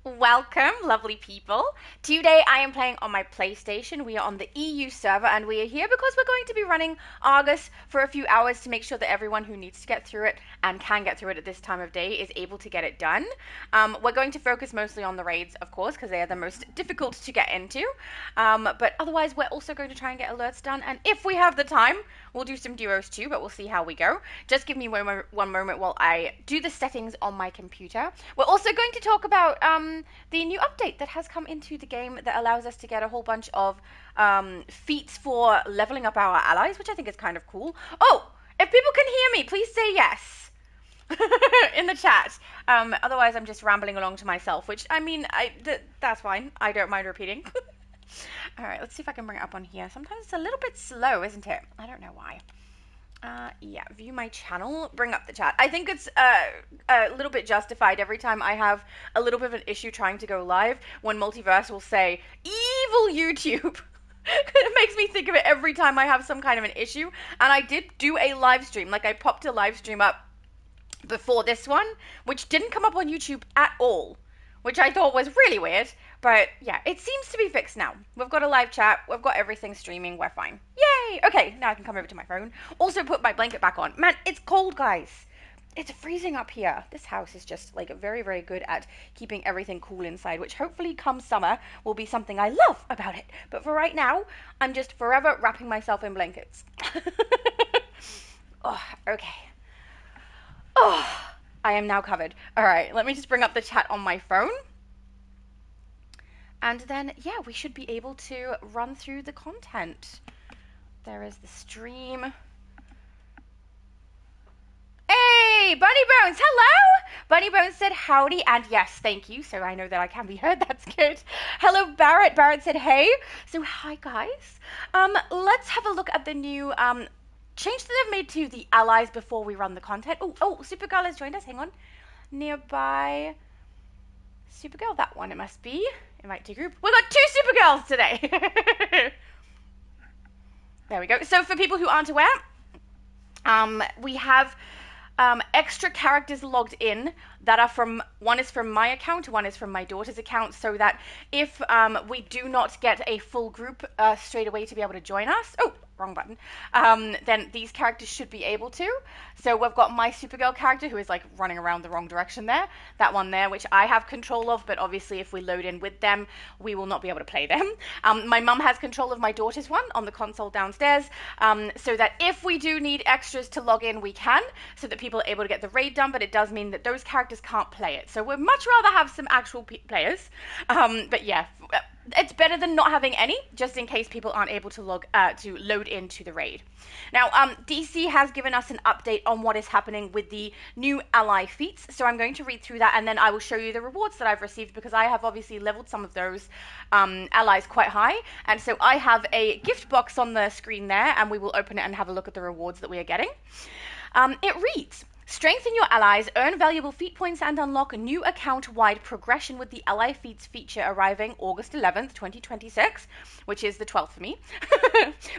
Welcome, lovely people. Today I am playing on my PlayStation. We are on the EU server and we are here because we're going to be running Argus for a few hours to make sure that everyone who needs to get through it and can get through it at this time of day is able to get it done. We're going to focus mostly on the raids, of course, because they are the most difficult to get into. But otherwise, we're also going to try and get alerts done. And if we have the time, we'll do some duos too, but we'll see how we go. Just give me one moment while I do the settings on my computer. We're also going to talk about the new update that has come into the game that allows us to get a whole bunch of feats for leveling up our allies, which I think is kind of cool. Oh, if people can hear me, please say yes in the chat. Otherwise, I'm just rambling along to myself, which, I mean, that's fine. I don't mind repeating. All right, let's see if I can bring it up on here. Sometimes it's a little bit slow, isn't it? I don't know why. Yeah, view my channel, bring up the chat. I think it's a little bit justified every time I have a little bit of an issue trying to go live when Multiverse will say, evil YouTube. It makes me think of it every time I have some kind of an issue. And I did do a live stream, like I popped a live stream up before this one, which didn't come up on YouTube at all, which I thought was really weird. But yeah, it seems to be fixed now. We've got a live chat. We've got everything streaming. We're fine. Yay! Okay, now I can come over to my phone. Also put my blanket back on. Man, it's cold, guys. It's freezing up here. This house is just like very, very good at keeping everything cool inside, which hopefully come summer will be something I love about it. But for right now, I'm just forever wrapping myself in blankets. Oh, okay. Oh, I am now covered. All right, let me just bring up the chat on my phone. And then, yeah, we should be able to run through the content. There is the stream. Hey, Bunny Bones, hello! Bunny Bones said howdy, and yes, thank you, so I know that I can be heard, that's good. Hello, Barrett. Barrett said hey. So, hi, guys. Let's have a look at the new change that they've made to the allies before we run the content. Oh, Supergirl has joined us, hang on. Nearby... Supergirl, that one it must be. Invite to group. We've got 2 Supergirls today. There we go. So for people who aren't aware, we have extra characters logged in that are from, one is from my account, one is from my daughter's account, so that if we do not get a full group straight away to be able to join us, oh, wrong button, then these characters should be able to. So we've got my Supergirl character who is like running around the wrong direction there, that one there, which I have control of, but obviously if we load in with them, we will not be able to play them. My mum has control of my daughter's one on the console downstairs, so that if we do need extras to log in, we can, so that people are able to get the raid done, but it does mean that those characters can't play it. So we'd much rather have some actual players. But yeah, it's better than not having any, just in case people aren't able to load into the raid. Now, DC has given us an update on what is happening with the new ally feats, so I'm going to read through that and then I will show you the rewards that I've received, because I have obviously leveled some of those allies quite high, and so I have a gift box on the screen there, and we will open it and have a look at the rewards that we are getting. It reads: strengthen your allies, earn valuable feat points, and unlock a new account-wide progression with the Ally Feats feature arriving August 11th, 2026, which is the 12th for me.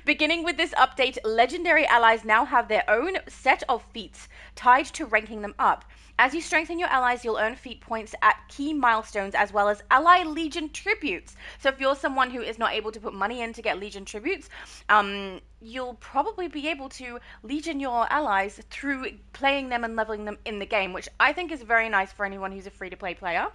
Beginning with this update, legendary allies now have their own set of feats tied to ranking them up. As you strengthen your allies, you'll earn feat points at key milestones as well as ally legion tributes. So if you're someone who is not able to put money in to get legion tributes, you'll probably be able to legion your allies through playing them and leveling them in the game, which I think is very nice for anyone who's a free-to-play player.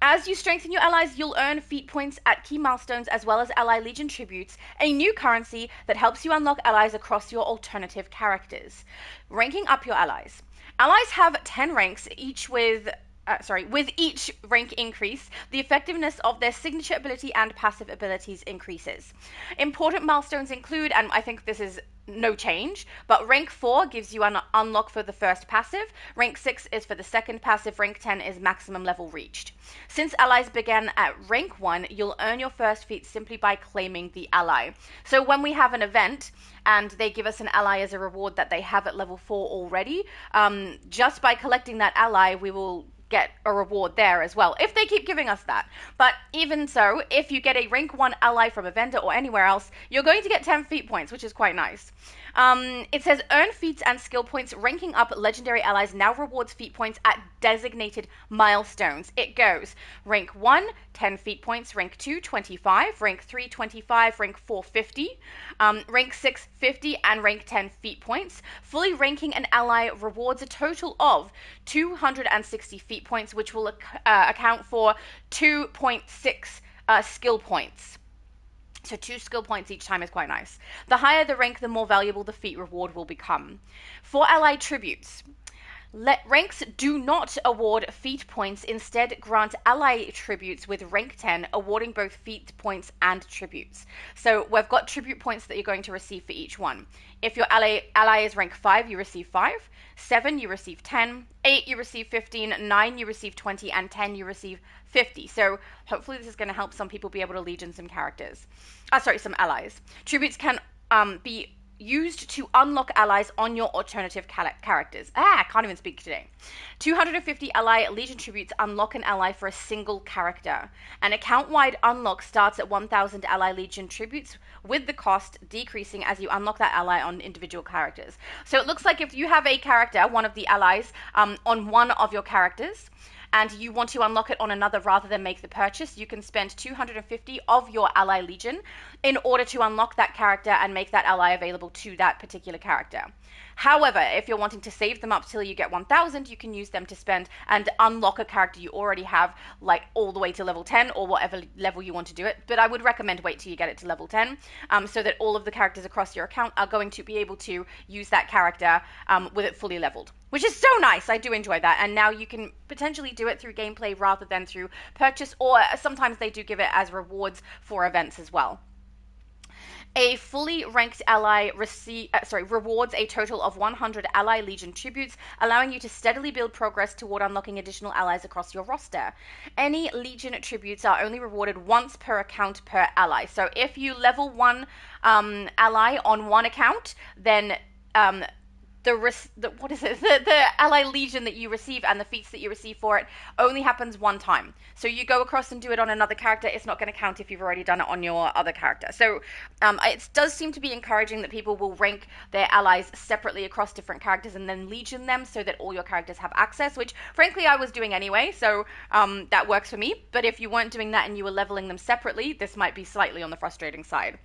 As you strengthen your allies, you'll earn feat points at key milestones as well as ally legion tributes, a new currency that helps you unlock allies across your alternative characters. Ranking up your allies. Allies have 10 ranks, each with each rank increase, the effectiveness of their signature ability and passive abilities increases. Important milestones include, and I think this is no change, but rank 4 gives you an unlock for the first passive, rank 6 is for the second passive, rank 10 is maximum level reached. Since allies began at rank 1, you'll earn your first feat simply by claiming the ally. So when we have an event and they give us an ally as a reward that they have at level 4 already, just by collecting that ally, we will get a reward there as well, if they keep giving us that. But even so, if you get a rank 1 ally from a vendor or anywhere else, you're going to get 10 feat points, which is quite nice. It says earn feats and skill points. Ranking up legendary allies now rewards feat points at designated milestones. It goes rank 1, 10 feat points, rank 2, 25, rank 3, 25, rank 4, 50, rank 6, 50, and rank 10 feat points. Fully ranking an ally rewards a total of 260 feat points, which will account for 2.6 skill points. So 2 skill points each time is quite nice. The higher the rank, the more valuable the feat reward will become. For ally tributes, ranks do not award feat points, instead grant ally tributes with rank 10, awarding both feat points and tributes. So we've got tribute points that you're going to receive for each one. If your ally is rank 5, you receive 5, 7, you receive 10, 8, you receive 15, 9, you receive 20, and 10, you receive 50. So hopefully this is going to help some people be able to legion some characters. Some allies. Tributes can be used to unlock allies on your alternative characters. I can't even speak today. 250 ally legion tributes unlock an ally for a single character. An account-wide unlock starts at 1,000 ally legion tributes, with the cost decreasing as you unlock that ally on individual characters. So it looks like if you have a character, one of the allies, on one of your characters, and you want to unlock it on another rather than make the purchase, you can spend 250 of your ally legion in order to unlock that character and make that ally available to that particular character. However, if you're wanting to save them up till you get 1,000, you can use them to spend and unlock a character you already have, like all the way to level 10 or whatever level you want to do it. But I would recommend wait till you get it to level 10, so that all of the characters across your account are going to be able to use that character with it fully leveled, which is so nice. I do enjoy that. And now you can potentially do it through gameplay rather than through purchase, or sometimes they do give it as rewards for events as well. A fully ranked ally rewards a total of 100 ally legion tributes, allowing you to steadily build progress toward unlocking additional allies across your roster. Any legion tributes are only rewarded once per account per ally. So if you level 1 ally on one account, then the ally legion that you receive and the feats that you receive for it only happens one time. So you go across and do it on another character, it's not going to count if you've already done it on your other character. So it does seem to be encouraging that people will rank their allies separately across different characters and then legion them so that all your characters have access, which frankly I was doing anyway, so that works for me. But if you weren't doing that and you were leveling them separately, this might be slightly on the frustrating side.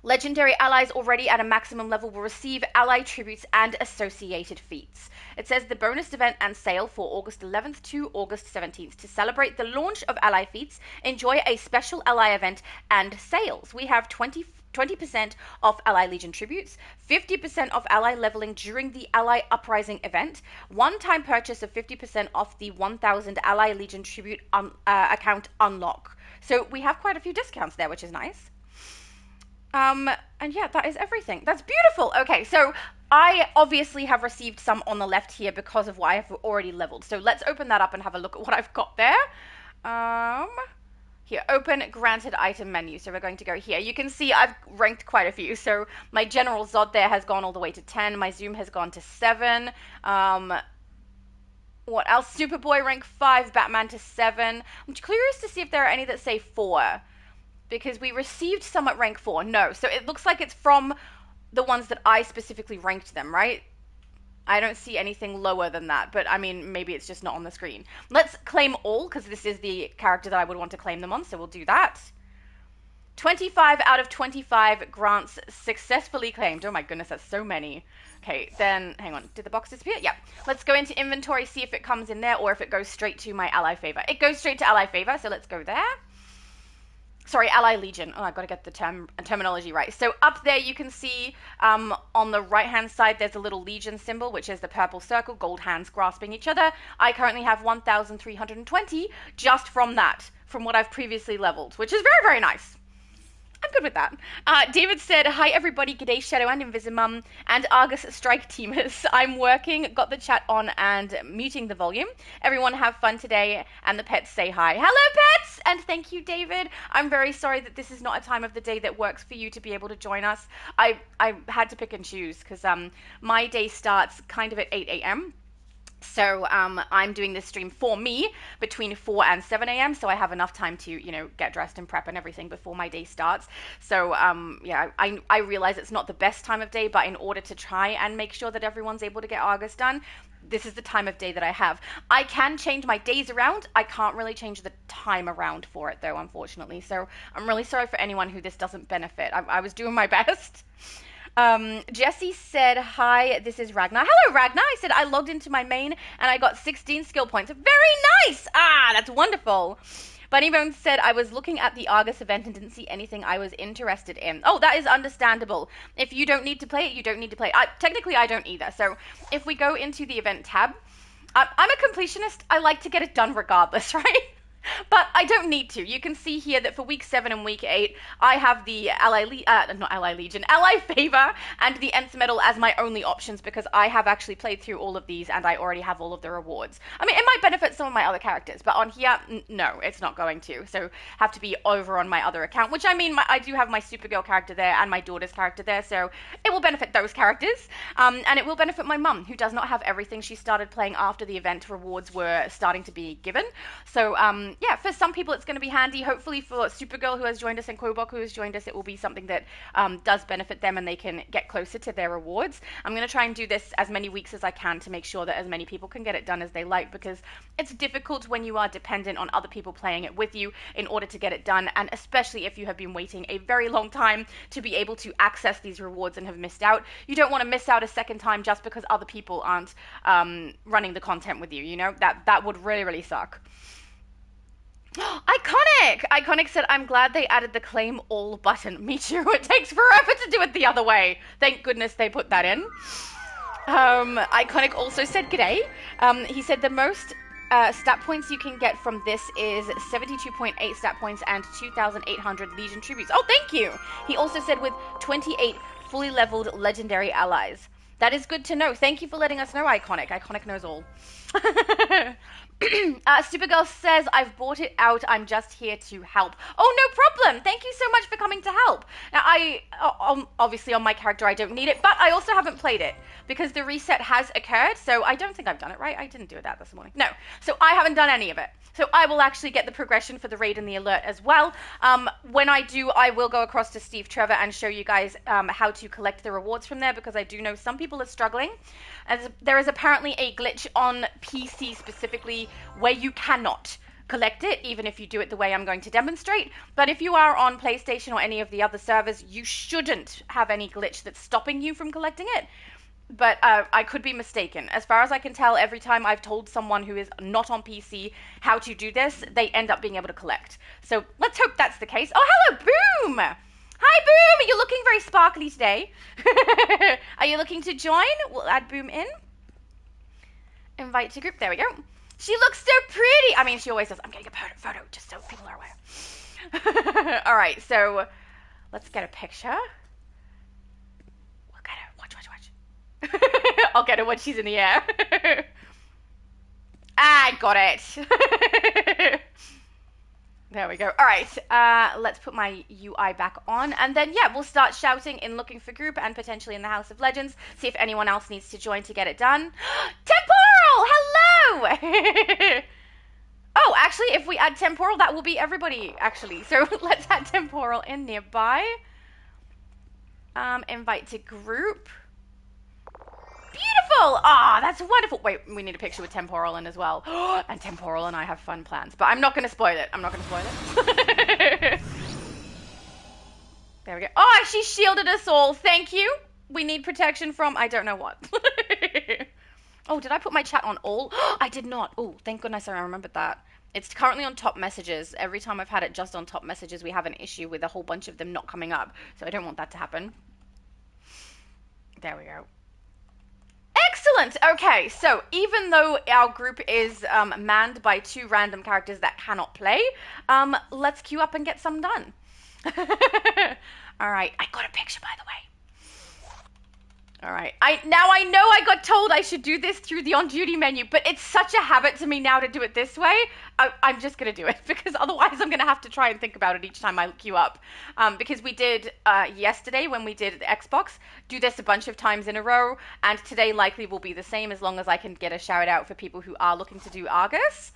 Legendary allies already at a maximum level will receive ally tributes and associated feats. It says the bonus event and sale for August 11th to August 17th. To celebrate the launch of ally feats, enjoy a special ally event and sales. We have 20% off ally legion tributes, 50% off ally leveling during the ally uprising event, one-time purchase of 50% off the 1,000 ally legion tribute account unlock. So we have quite a few discounts there, which is nice. And yeah, that is everything. That's beautiful. Okay, so I obviously have received some on the left here because of what I've already leveled. So let's open that up and have a look at what I've got there. Here, open granted item menu. So we're going to go here. You can see I've ranked quite a few. So my general Zod there has gone all the way to 10. My Zoom has gone to 7. What else? Superboy rank 5, Batman to 7. I'm curious to see if there are any that say 4. Because we received some at rank 4. No, so it looks like it's from the ones that I specifically ranked them, right? I don't see anything lower than that, but I mean, maybe it's just not on the screen. Let's claim all, because this is the character that I would want to claim them on, so we'll do that. 25 out of 25 grants successfully claimed. Oh my goodness, that's so many. Okay, then, hang on, did the box disappear? Yeah. Let's go into inventory, see if it comes in there, or if it goes straight to my ally favor. It goes straight to ally favor, so let's go there. Sorry, Ally Legion. Oh, I've got to get the terminology right. So up there you can see on the right-hand side there's a little Legion symbol, which is the purple circle, gold hands grasping each other. I currently have 1,320 just from that, from what I've previously leveled, which is very, very nice. I'm good with that. David said, hi everybody, g'day Shadow and Invisimum and A.R.G.U.S strike teamers. I'm working, got the chat on and muting the volume. Everyone have fun today and the pets say hi. Hello pets! And thank you David. I'm very sorry that this is not a time of the day that works for you to be able to join us. I had to pick and choose because my day starts kind of at 8 a.m. So I'm doing this stream for me between 4 and 7 a.m. So I have enough time to, get dressed and prep and everything before my day starts. So yeah, I realize it's not the best time of day, but in order to try and make sure that everyone's able to get Argus done, this is the time of day that I have. I can change my days around. I can't really change the time around for it though, unfortunately. So I'm really sorry for anyone who this doesn't benefit. I was doing my best. Jesse said, hi, this is Ragnar. Hello, Ragnar. I said I logged into my main and I got 16 skill points. Very nice. Ah, that's wonderful. Bunny Bones said, I was looking at the Argus event and didn't see anything I was interested in. Oh, that is understandable. If you don't need to play it, you don't need to play it. Technically, I don't either. So if we go into the event tab, I'm a completionist. I like to get it done regardless, right? But I don't need to. You can see here that for week 7 and week 8, I have the Ally Favor and the Nth Medal as my only options because I have actually played through all of these and I already have all of the rewards. I mean, it might benefit some of my other characters, but on here, no, it's not going to. So have to be over on my other account, which I mean, I do have my Supergirl character there and my daughter's character there, so it will benefit those characters. And it will benefit my mum, who does not have everything. She started playing after the event rewards were starting to be given. So, yeah, for some people it's going to be handy. Hopefully for Supergirl who has joined us and Quobok who has joined us, it will be something that does benefit them and they can get closer to their rewards. I'm going to try and do this as many weeks as I can to make sure that as many people can get it done as they like, because it's difficult when you are dependent on other people playing it with you in order to get it done, and especially if you have been waiting a very long time to be able to access these rewards and have missed out. You don't want to miss out a second time just because other people aren't running the content with you, that would really, really suck. Iconic said, I'm glad they added the claim all button. Me too. It takes forever to do it the other way. Thank goodness they put that in. Iconic also said g'day. He said the most stat points you can get from this is 72.8 stat points and 2,800 Legion tributes. Oh, thank you. He also said with 28 fully leveled legendary allies. That is good to know. Thank you for letting us know, Iconic. Iconic knows all. Supergirl says, I've bought it out. I'm just here to help. Oh, no problem. Thank you so much for coming to help. Now, obviously on my character, I don't need it, but I also haven't played it because the reset has occurred. So I don't think I've done it, right? I didn't do that this morning. No. So I haven't done any of it. So I will actually get the progression for the raid and the alert as well. When I do, I will go across to Steve Trevor and show you guys how to collect the rewards from there, because I do know some people are struggling. As there is apparently a glitch on PC specifically where you cannot collect it, even if you do it the way I'm going to demonstrate. But if you are on PlayStation or any of the other servers, you shouldn't have any glitch that's stopping you from collecting it. But I could be mistaken. As far as I can tell, every time I've told someone who is not on PC how to do this, they end up being able to collect. So let's hope that's the case. Oh, hello, Boom! Hi, Boom! You're looking very sparkly today. Are you looking to join? We'll add Boom in. Invite to group. There we go. She looks so pretty. I mean, she always does. I'm getting a photo just so people are aware. All right, so let's get a picture. We'll get her. Watch. I'll get her when she's in the air. I got it. There we go. All right, let's put my UI back on, and then yeah, we'll start shouting in looking for group and potentially in the House of Legends. See if anyone else needs to join to get it done. Temporal, hello. Oh, actually, if we add Temporal, that will be everybody. Actually, so let's add Temporal in nearby. Invite to group. Beautiful! Ah, that's wonderful. Wait, we need a picture with Temporal in as well. And Temporal and I have fun plans, but I'm not going to spoil it. There we go. Oh, she shielded us all. Thank you. We need protection from I don't know what. Oh, did I put my chat on all? I did not. Oh, thank goodness I remembered that. It's currently on top messages. Every time I've had it just on top messages, we have an issue with a whole bunch of them not coming up. So I don't want that to happen. There we go. Excellent. Okay, so even though our group is manned by 2 random characters that cannot play, let's queue up and get some done. All right, I got a picture, by the way. All right. Now I know I got told I should do this through the on-duty menu, but it's such a habit to me now to do it this way. I'm just going to do it because otherwise I'm going to have to try and think about it each time I queue up. Because we did yesterday when we did the Xbox, do this a bunch of times in a row, and today likely will be the same as long as I can get a shout out for people who are looking to do A.R.G.U.S.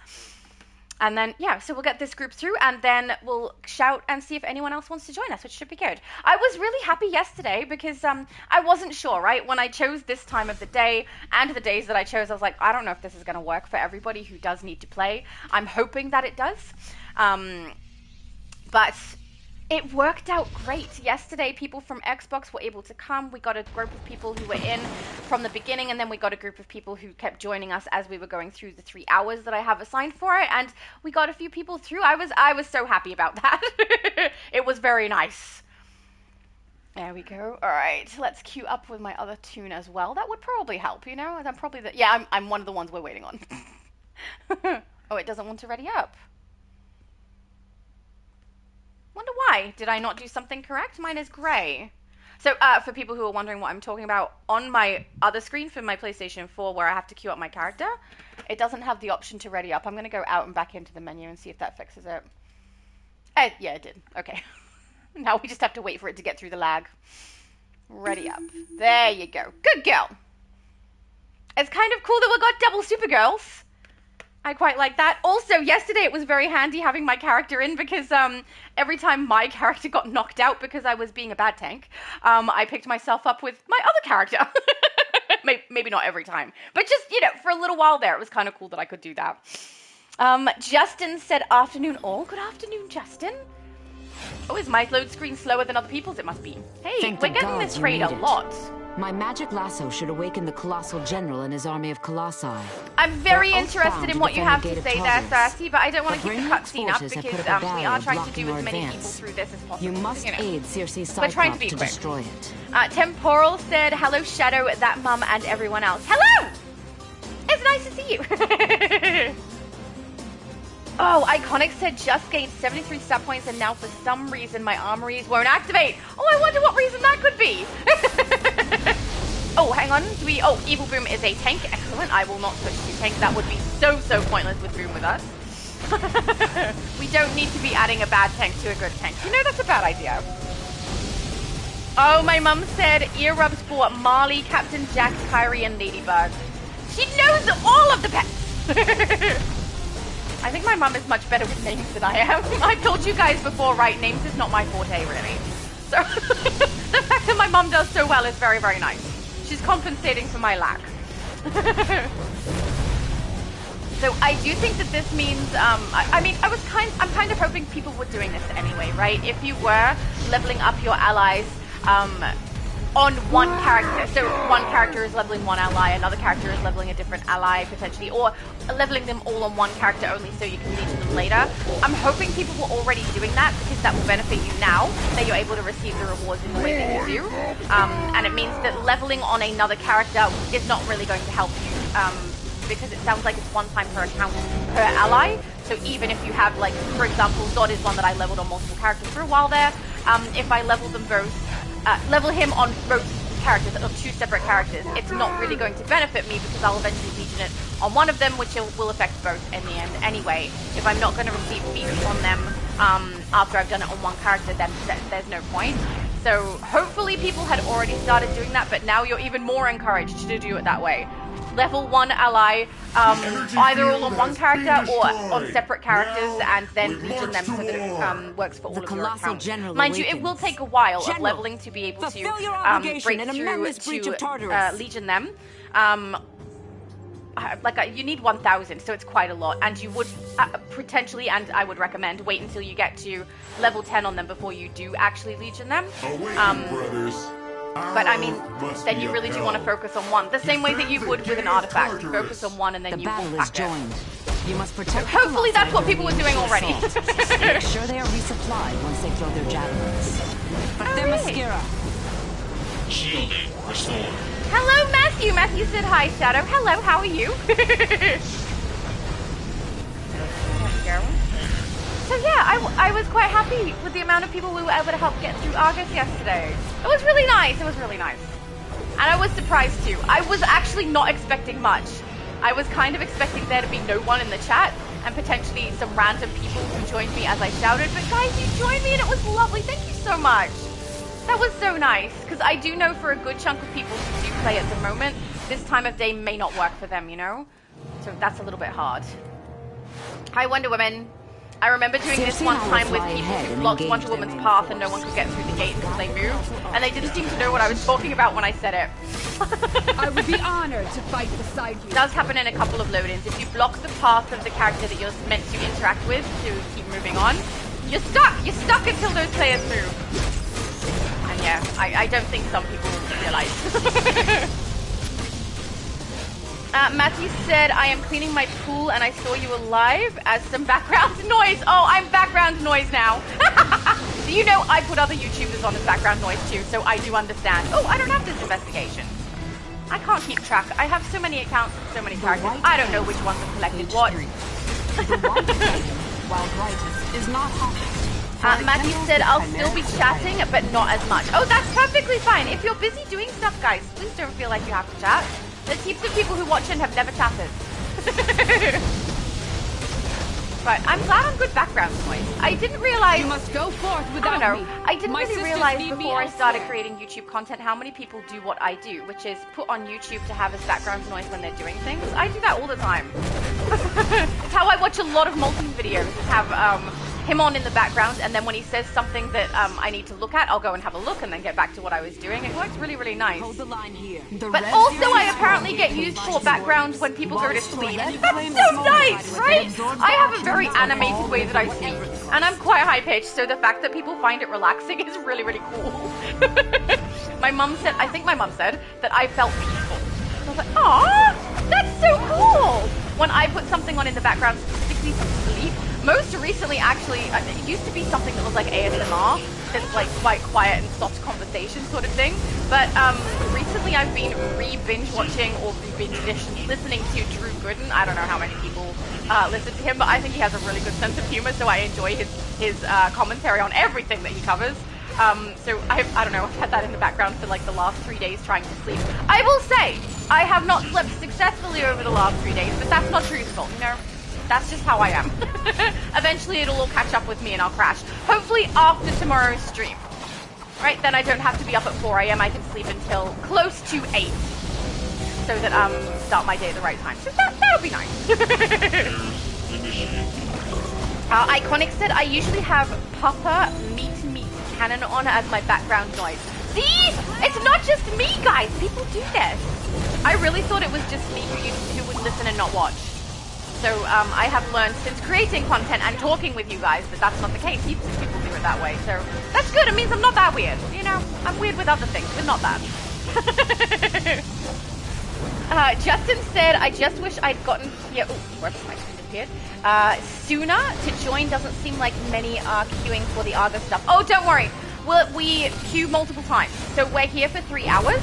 And then, yeah, so we'll get this group through and then we'll shout and see if anyone else wants to join us, which should be good. I was really happy yesterday because I wasn't sure, right? When I chose this time of the day and the days that I chose, I was like, I don't know if this is going to work for everybody who does need to play. I'm hoping that it does. But it worked out great. Yesterday, people from Xbox were able to come. We got a group of people who were in from the beginning, and then we got a group of people who kept joining us as we were going through the 3 hours that I have assigned for it, and we got a few people through. I was so happy about that. It was very nice. There we go. All right, let's queue up with my other tune as well. That would probably help, you know? I'm probably I'm one of the ones we're waiting on. Oh, it doesn't want to ready up. Wonder why. Did I not do something correct? Mine is gray. So for people who are wondering what I'm talking about, on my other screen for my PlayStation 4 where I have to queue up my character, it doesn't have the option to ready up. I'm going to go out and back into the menu and see if that fixes it. Yeah, it did. Okay. Now we just have to wait for it to get through the lag. Ready up. There you go. Good girl. It's kind of cool that we got double Supergirls. I quite like that. Also, yesterday it was very handy having my character in because every time my character got knocked out because I was being a bad tank, I picked myself up with my other character. Maybe not every time, but just, you know, for a little while there, it was kind of cool that I could do that. Justin said afternoon all. Good afternoon, Justin. Oh, is my load screen slower than other people's? It must be. Hey, we're getting this raid a lot. My magic lasso should awaken the Colossal General and his army of Colossi. I'm very interested in what you have to say there, Cersei, but I don't want to keep the cutscene up because we are trying to do as many people through this as possible. You must aid Circe's Cyclops to destroy it. Temporal said, hello, Shadow, that mum, and everyone else. Hello! It's nice to see you. Oh, Iconic said just gained 73 stat points and now for some reason my armories won't activate. Oh, I wonder what reason that could be. Oh, hang on. Oh, Evil Boom is a tank. Excellent. I will not switch to tank. That would be so pointless with Boom with us. We don't need to be adding a bad tank to a good tank. You know, that's a bad idea. Oh, my mum said ear rubs for Marley, Captain Jack, Kyrie, and Ladybug. She knows all of the pets. I think my mum is much better with names than I am. I've told you guys before, right? Names is not my forte, really. So the fact that my mum does so well is very, very nice. She's compensating for my lack. So I do think that this means, I mean, I'm kind of hoping people were doing this anyway, right? If you were leveling up your allies, on one character, so one character is leveling one ally, another character is leveling a different ally potentially, or leveling them all on one character only so you can legion them later. I'm hoping people were already doing that because that will benefit you now that you're able to receive the rewards in the way that you do. And it means that leveling on another character is not really going to help you because it sounds like it's one time per account per ally. So even if you have, like, for example, Zod is one that I leveled on multiple characters for a while there. If I level them both, level him on both characters, or two separate characters, it's not really going to benefit me because I'll eventually legion it on one of them, which will affect both in the end anyway. If I'm not going to receive feats on them after I've done it on one character, then there's no point. So hopefully people had already started doing that, but now you're even more encouraged to do it that way. Level one ally, either all on one character or on separate characters, and then legion them so that it works for all of your accounts. Mind you, it will take a while of leveling to be able to break through to legion them. You need 1,000, so it's quite a lot, and you would potentially, and I would recommend, wait until you get to level 10 on them before you do actually legion them. But I mean, then you really do want to focus on one, the same way that you would with an artifact. Focus on one and then you will pack it. You must protect. Hopefully that's what people were doing already. Make sure they are resupplied once they throw their javelins. But their mascara. Shielding restored. Hello, Matthew. Matthew said hi, Shadow. Hello, how are you? There we go. So yeah, I was quite happy with the amount of people we were able to help get through A.R.G.U.S yesterday. It was really nice. It was really nice. And I was surprised too. I was actually not expecting much. I was kind of expecting there to be no one in the chat and potentially some random people who joined me as I shouted. But guys, you joined me and it was lovely. Thank you so much. That was so nice. Because I do know for a good chunk of people who do play at the moment, this time of day may not work for them, you know? So that's a little bit hard. Hi, Wonder Woman. I remember doing this one time with people who blocked Wonder Woman's path and no one could get through the gate until they moved. And they didn't seem to know what I was talking about when I said it. I would be honored to fight beside you. It does happen in a couple of load-ins. If you block the path of the character that you're meant to interact with to keep moving on, you're stuck! You're stuck until those players move. And yeah, I don't think some people realize. Matthew said, I am cleaning my pool and I saw you alive as some background noise. Oh, I'm background noise now. Do you know I put other YouTubers on as background noise too, so I do understand. Oh, I don't have this investigation. I can't keep track. I have so many accounts and so many characters. I don't know which ones have collected what. Matthew said, I'll still be chatting, but not as much. Oh, that's perfectly fine. If you're busy doing stuff, guys, please don't feel like you have to chat. There's heaps of people who watch and have never chatted. But I'm glad I'm good background noise. I didn't realize... You must go forth without me. I didn't really realize before I started creating YouTube content how many people do what I do, which is put on YouTube to have as background noise when they're doing things. I do that all the time. It's how I watch a lot of multi videos, have him on in the background, and then when he says something that I need to look at, I'll go and have a look and then get back to what I was doing. It works really, really nice. Hold the line here. But also I apparently get used for background when people go to sleep. That's so nice, right? I have a very animated way that I speak, and I'm quite high-pitched, so the fact that people find it relaxing is really, really cool. My mum said, I think my mum said, that I felt peaceful. I was like, aw, that's so cool! When I put something on in the background specifically for sleep, most recently, actually, it used to be something that was like ASMR, that's like quite quiet and soft conversation sort of thing. But recently I've been re-binge watching or re-binge listening to Drew Gooden. I don't know how many people listen to him, but I think he has a really good sense of humor, so I enjoy his commentary on everything that he covers. So I don't know, I've had that in the background for like the last 3 days trying to sleep. I will say, I have not slept successfully over the last 3 days, but that's not truthful, you know? That's just how I am. Eventually it'll all catch up with me and I'll crash. Hopefully after tomorrow's stream. Right, then I don't have to be up at 4 AM. I can sleep until close to 8. So that start my day at the right time. So that'll be nice. Iconic said, I usually have Papa Meet Cannon on as my background noise. See? It's not just me, guys. People do this. I really thought it was just me who would listen and not watch. So I have learned since creating content and talking with you guys that that's not the case. Heaps of people do it that way. So that's good. It means I'm not that weird. You know, I'm weird with other things, but not that. Justin said, I just wish I'd gotten here. Oh, whoops, my screen disappeared. Sooner to join. Doesn't seem like many are queuing for the A.R.G.U.S stuff. Oh, don't worry. We queue multiple times. So we're here for 3 hours.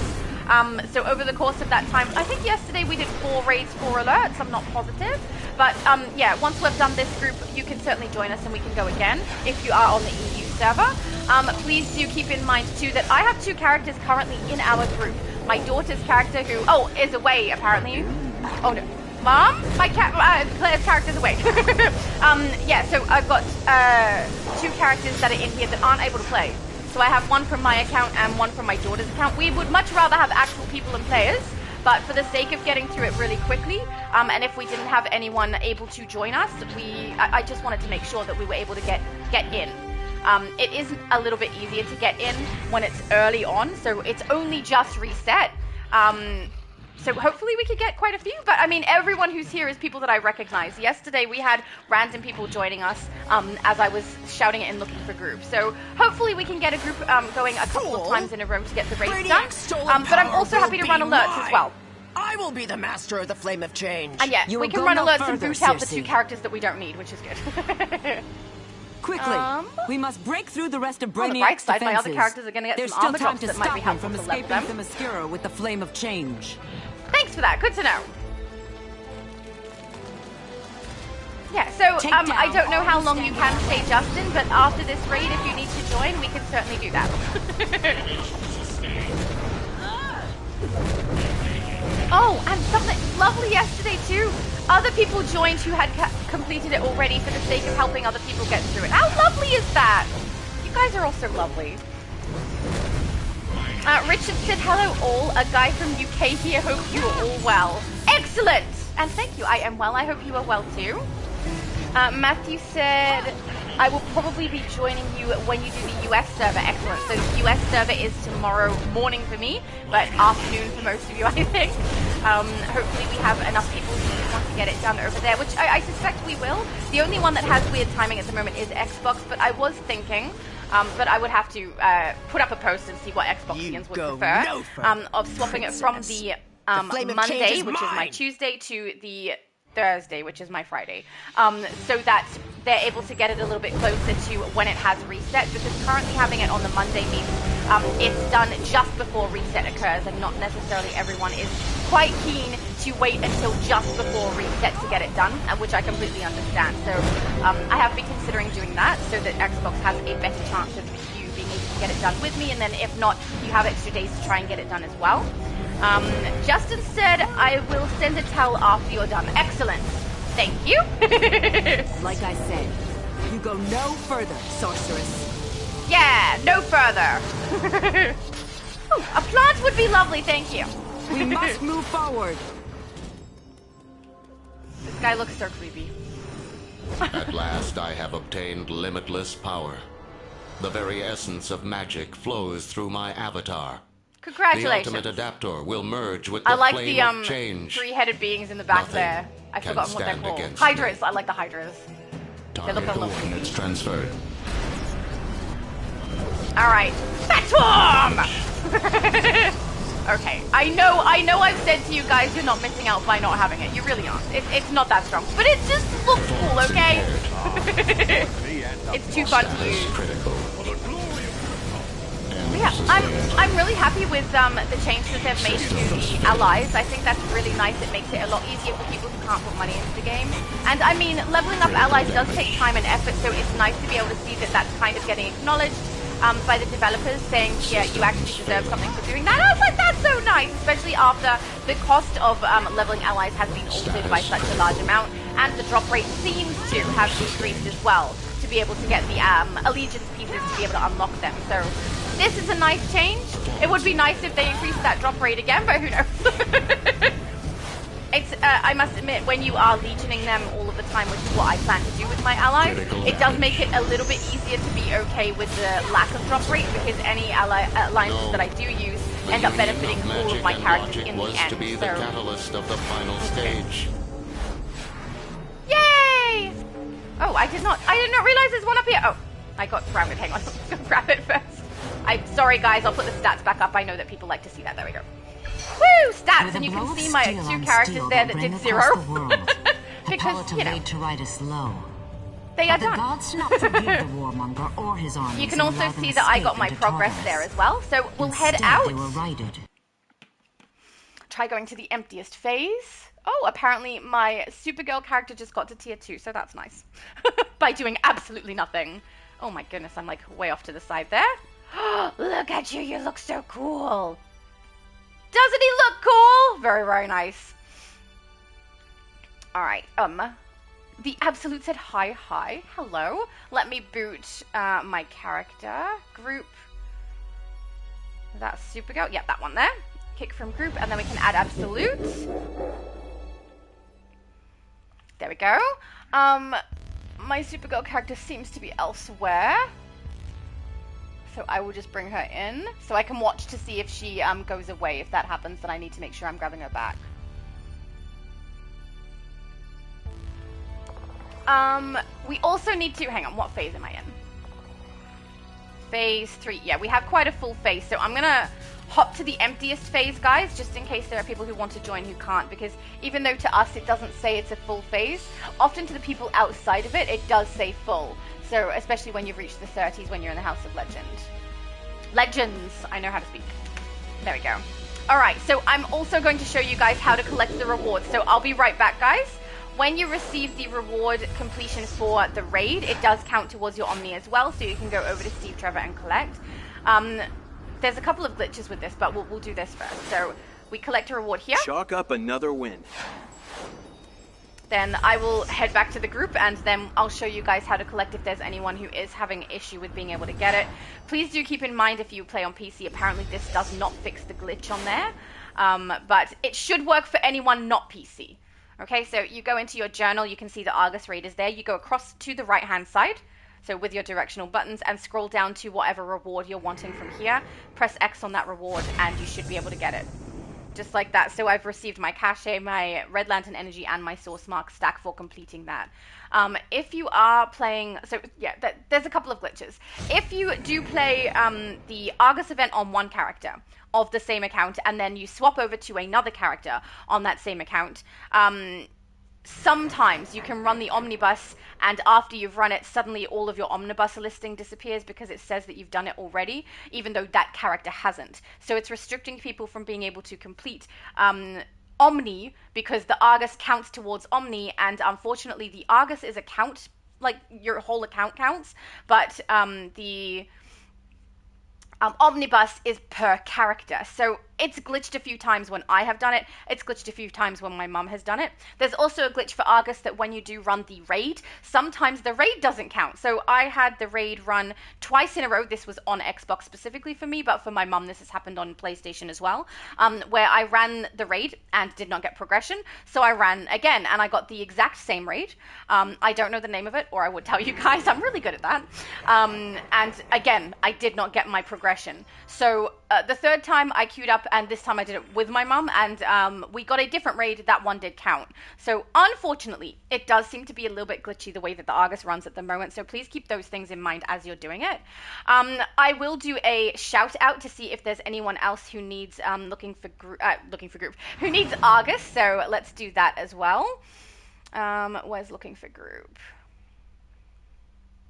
So over the course of that time, I think yesterday we did 4 raids, 4 alerts. I'm not positive. But yeah, once we've done this group, you can certainly join us and we can go again if you are on the EU server. Please do keep in mind too that I have 2 characters currently in our group. My daughter's character who, is away apparently. Oh no. Mom? My player's character's away. Yeah, so I've got 2 characters that are in here that aren't able to play. So I have one from my account and one from my daughter's account. We would much rather have actual people and players, but for the sake of getting through it really quickly, and if we didn't have anyone able to join us, I just wanted to make sure that we were able to get in. It is a little bit easier to get in when it's early on, so it's only just reset. So hopefully we could get quite a few, but I mean, everyone who's here is people that I recognize. Yesterday we had random people joining us as I was shouting it and looking for groups. So hopefully we can get a group going a couple of times in a row to get the raids done. But I'm also happy to run alerts as well. I will be the master of the flame of change. And yeah, we can run alerts and boot out the 2 characters that we don't need, which is good. Quickly, we must break through the rest of Brainiac's on the bright side, defenses. my other characters are going to get There's some armor still time drops to that might stop be him helpful from to level escaping them. Themyscira with the flame of change. Thanks for that. Good to know. Yeah, so I don't know how long you can stay, Justin, but after this raid, if you need to join, we can certainly do that. Oh, and something lovely yesterday too. Other people joined who had completed it already for the sake of helping other people get through it. How lovely is that? You guys are all so lovely. Richard said, hello all, a guy from UK here, hope you are all well. Excellent! And thank you, I am well, I hope you are well too. Matthew said, I will probably be joining you when you do the US server. Excellent. So the US server is tomorrow morning for me, but afternoon for most of you, I think. Hopefully we have enough people who want to get it done over there, which I suspect we will. The only one that has weird timing at the moment is Xbox, but I was thinking, but I would have to put up a post and see what Xboxians would prefer, of swapping it from the Monday, which is my Tuesday, to the Thursday, which is my Friday, so that they're able to get it a little bit closer to when it has reset, because currently having it on the Monday means it's done just before reset occurs, and not necessarily everyone is quite keen to wait until just before reset to get it done, which I completely understand. So I have been considering doing that so that Xbox has a better chance of you being able to get it done with me, and then if not, you have extra days to try and get it done as well. Justin said, I will send a tell after you're done. Excellent. Thank you. Like I said, you go no further, sorceress. Yeah, no further. Ooh, a plant would be lovely, thank you. We must move forward. This guy looks so creepy. At last I have obtained limitless power. The very essence of magic flows through my avatar. Congratulations. The ultimate adapter will merge with the flame of change. Three-headed beings in the back there. I've forgotten what they're called. Hydras. I like the Hydras. They look lovely. Coordinates transferred. Alright. Batswarm! Okay. I know I've said to you guys you're not missing out by not having it. You really aren't. It's not that strong. But it just looks cool, okay? It's too fun to use. Critical. Yeah, I'm really happy with the changes they've made to the allies. I think that's really nice. It makes it a lot easier for people who can't put money into the game. And I mean, leveling up allies does take time and effort, so it's nice to be able to see that that's kind of getting acknowledged by the developers, saying, yeah, you actually deserve something for doing that. I was like, that's so nice, especially after the cost of leveling allies has been altered by such a large amount, and the drop rate seems to have decreased as well, to be able to get the allegiance pieces to be able to unlock them. So this is a nice change. It would be nice if they increased that drop rate again, but who knows? It's, I must admit, when you are legioning them all of the time, which is what I plan to do with my allies, it does make it a little bit easier to be okay with the lack of drop rate, because any alliances that I do use end up benefiting all of my characters in the end. To be the catalyst of the final stage. Yay! Oh, I did not realize there's one up here. Oh, I got to grab it. Hang on, let's go grab it first. I'm sorry, guys. I'll put the stats back up. I know that people like to see that. There we go. Woo! Stats, and you can see my two characters there that did 0. Because, you know, laid to right us low. They are The done. gods do not forgive the warmonger or his armies. You can and also allow them see that I got escape my into progress Tartarus. there as well. So we'll head Instead, out. They were righted. Try going to the emptiest phase. Oh, apparently my Supergirl character just got to tier 2, so that's nice. By doing absolutely nothing. Oh my goodness, I'm like way off to the side there. Look at you, you look so cool. Doesn't he look cool? Very, very nice. Alright, the Absolute said hi, hello. Let me boot my character group. That's Supergirl. Yep, that one there. Kick from group, and then we can add Absolute. There we go. My Supergirl character seems to be elsewhere. So I will just bring her in, so I can watch to see if she goes away. If that happens, then I need to make sure I'm grabbing her back. We also need to, hang on, what phase am I in? Phase 3, yeah, we have quite a full phase, so I'm gonna hop to the emptiest phase, guys, just in case there are people who want to join who can't, because even though to us it doesn't say it's a full phase, often to the people outside of it, it does say full. So, especially when you've reached the 30s when you're in the House of Legend. Legends! I know how to speak. There we go. Alright, so I'm also going to show you guys how to collect the rewards. So I'll be right back, guys. When you receive the reward completion for the raid, it does count towards your Omni as well, so you can go over to Steve Trevor and collect. There's a couple of glitches with this, but we'll do this first. So we collect a reward here. Chalk up another win. Then I will head back to the group, and then I'll show you guys how to collect if there's anyone who is having an issue with being able to get it. Please do keep in mind if you play on PC, apparently this does not fix the glitch on there, but it should work for anyone not PC. Okay, so you go into your journal, you can see the Argus raid is there. You go across to the right-hand side, so with your directional buttons, and scroll down to whatever reward you're wanting from here. Press X on that reward, and you should be able to get it. Just like that. So I've received my cachet, my Red Lantern Energy, and my Source Mark stack for completing that. If you are playing... So, yeah, there's a couple of glitches. If you do play the Argus event on one character of the same account, and then you swap over to another character on that same account, sometimes you can run the omnibus, and after you've run it, suddenly all of your omnibus listing disappears because it says that you've done it already, even though that character hasn't. So it's restricting people from being able to complete Omni, because the Argus counts towards Omni, and unfortunately the Argus is a count, like your whole account counts, but the Omnibus is per character. So it's glitched a few times when I have done it. It's glitched a few times when my mum has done it. There's also a glitch for Argus that when you do run the raid, sometimes the raid doesn't count. So I had the raid run twice in a row. This was on Xbox specifically for me, but for my mum this has happened on PlayStation as well, where I ran the raid and did not get progression. So I ran again and I got the exact same raid. I don't know the name of it, or I would tell you guys. I'm really good at that. And again, I did not get my progression. So the third time I queued up, and this time I did it with my mum, and we got a different raid. That one did count. So unfortunately, it does seem to be a little bit glitchy the way that the Argus runs at the moment. So please keep those things in mind as you're doing it. I will do a shout out to see if there's anyone else who needs looking for group who needs Argus. So let's do that as well. Where's looking for group?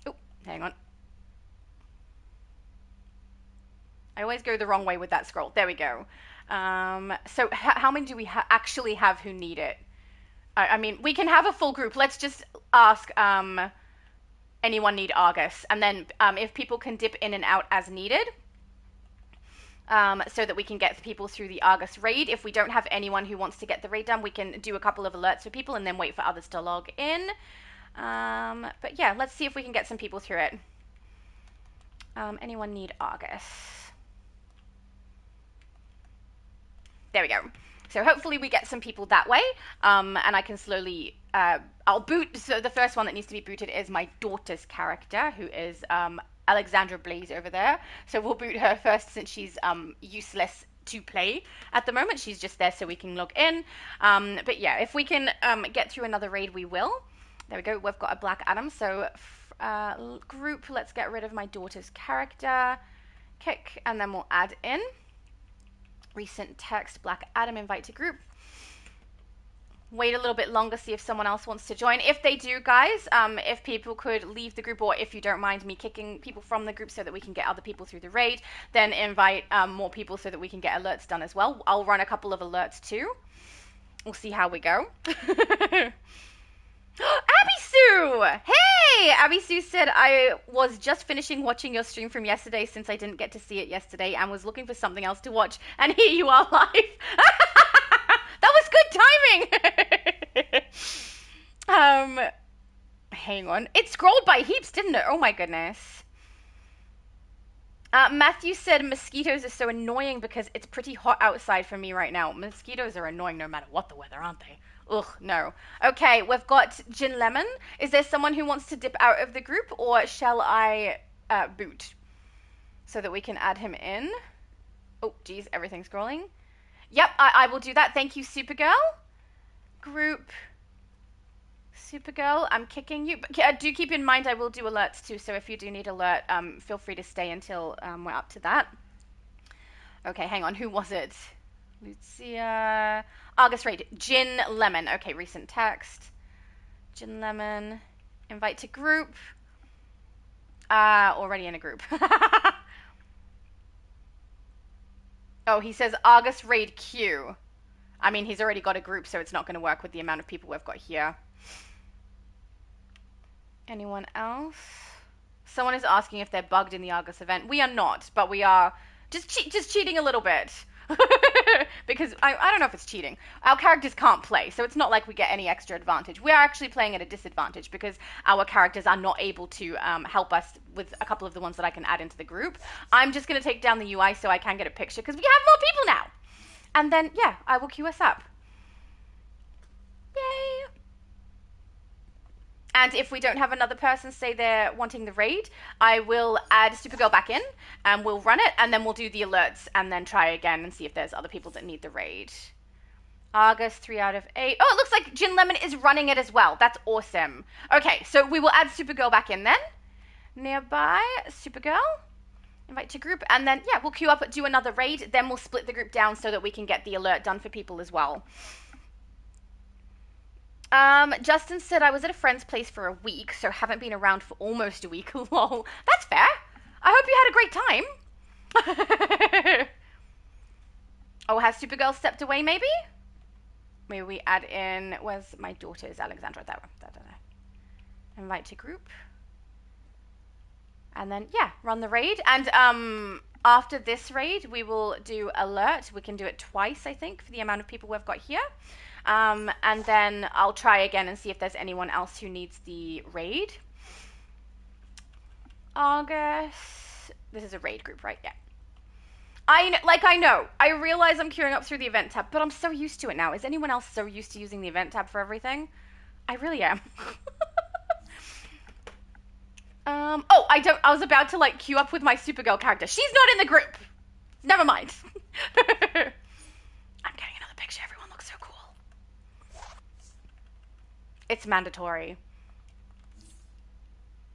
Oh, hang on. I always go the wrong way with that scroll. There we go. So how many do we actually have who need it? I mean, we can have a full group. Let's just ask anyone need Argus. And then if people can dip in and out as needed, so that we can get people through the Argus raid. If we don't have anyone who wants to get the raid done, we can do a couple of alerts for people and then wait for others to log in. But yeah, let's see if we can get some people through it. Anyone need Argus? There we go. So hopefully we get some people that way, and I can slowly, I'll boot. So the first one that needs to be booted is my daughter's character, who is Alexandra Blaze over there. So we'll boot her first since she's useless to play at the moment. She's just there so we can log in. But yeah, if we can get through another raid, we will. There we go. We've got a Black Adam. So group, let's get rid of my daughter's character. Kick, and then we'll add in. Recent text, Black Adam, invite to group. Wait a little bit longer, see if someone else wants to join. If they do, guys, if people could leave the group, or if you don't mind me kicking people from the group so that we can get other people through the raid, then invite more people so that we can get alerts done as well. I'll run a couple of alerts too. We'll see how we go. Abby Sue! Hey! Abby Sue said, I was just finishing watching your stream from yesterday since I didn't get to see it yesterday and was looking for something else to watch, and here you are live. That was good timing! Hang on. It scrolled by heaps, didn't it? Oh my goodness. Matthew said mosquitoes are so annoying because it's pretty hot outside for me right now. Mosquitoes are annoying no matter what the weather, aren't they? Ugh, no. Okay, we've got Gin Lemon. Is there someone who wants to dip out of the group, or shall I boot so that we can add him in? Oh, geez, everything's scrolling. Yep, I will do that. Thank you, Supergirl. Group. Supergirl, I'm kicking you. But do keep in mind I will do alerts too, so if you do need alert, feel free to stay until we're up to that. Okay, hang on. Who was it? Lucia. Argus raid. Gin Lemon. Okay, recent text. Gin Lemon. Invite to group. Already in a group. Oh, he says Argus raid Q. I mean, he's already got a group, so it's not going to work with the amount of people we've got here. Anyone else? Someone is asking if they're bugged in the Argus event. We are not, but we are just cheating a little bit. Because I don't know if it's cheating. Our characters can't play, so it's not like we get any extra advantage. We're actually playing at a disadvantage because our characters are not able to help us with a couple of the ones that I can add into the group. I'm just going to take down the UI so I can get a picture because we have more people now. And then, yeah, I will queue us up. Yay! And if we don't have another person say they're wanting the raid, I will add Supergirl back in and we'll run it and then we'll do the alerts and then try again and see if there's other people that need the raid. A.R.G.U.S 3 out of 8. Oh, it looks like Gin Lemon is running it as well. That's awesome. Okay, so we will add Supergirl back in then. Nearby, Supergirl. Invite to group. And then, yeah, we'll queue up, do another raid. Then we'll split the group down so that we can get the alert done for people as well. Justin said I was at a friend's place for a week, so haven't been around for almost a week. Lol. That's fair. I hope you had a great time. Oh, has Supergirl stepped away maybe? Maybe we add in, where's my daughter's Alexandra? That one. Invite to group. And then, yeah, run the raid. And after this raid, we will do alert. We can do it twice, I think, for the amount of people we've got here. And then I'll try again and see if there's anyone else who needs the raid. August. This is a raid group, right? Yeah. I know. I realize I'm queuing up through the event tab, but I'm so used to it now. Is anyone else so used to using the event tab for everything? I really am. Oh, I was about to like queue up with my Supergirl character. She's not in the group. Never mind. I'm getting another picture. Everyone looks so cool. It's mandatory.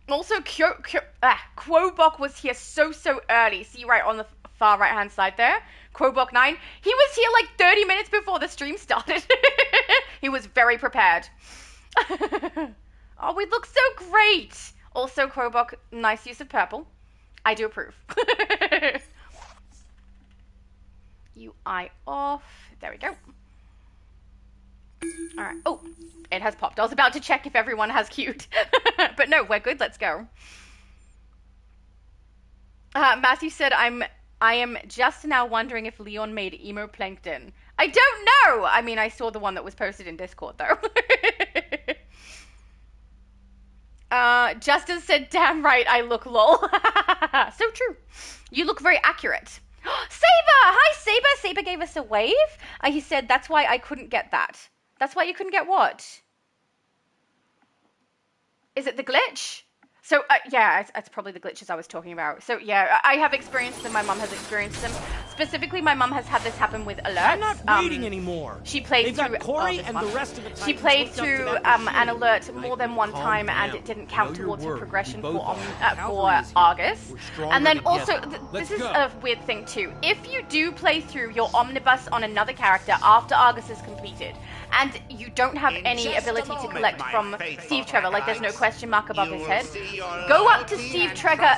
Also, Quobok was here so early. See right on the far right hand side there? Quobok 9. He was here like 30 minutes before the stream started. He was very prepared. Oh, we look so great. Also, Quobok, nice use of purple. I do approve. UI off. There we go. All right. Oh, it has popped. I was about to check if everyone has queued. But no, we're good. Let's go. Matthew said, I am just now wondering if Leon made emo plankton. I don't know. I mean, I saw the one that was posted in Discord, though. Justin said, damn right, I look lol. So true. You look very accurate. Saber! Hi, Saber! Saber gave us a wave. He said, that's why I couldn't get that. That's why you couldn't get what? Is it the glitch? So, yeah, it's probably the glitches I was talking about. So, yeah, I have experienced them. My mum has experienced them. Specifically, my mum has had this happen with alerts. I'm not waiting anymore. She played through Corey and the rest of the She played through an alert more than one time, and it didn't count towards her progression for A.R.G.U.S. And then also, this is a weird thing too. If you do play through your omnibus on another character after A.R.G.U.S is completed, and you don't have any ability to collect from Steve Trevor, like there's no question mark above his head, go up to Steve Trevor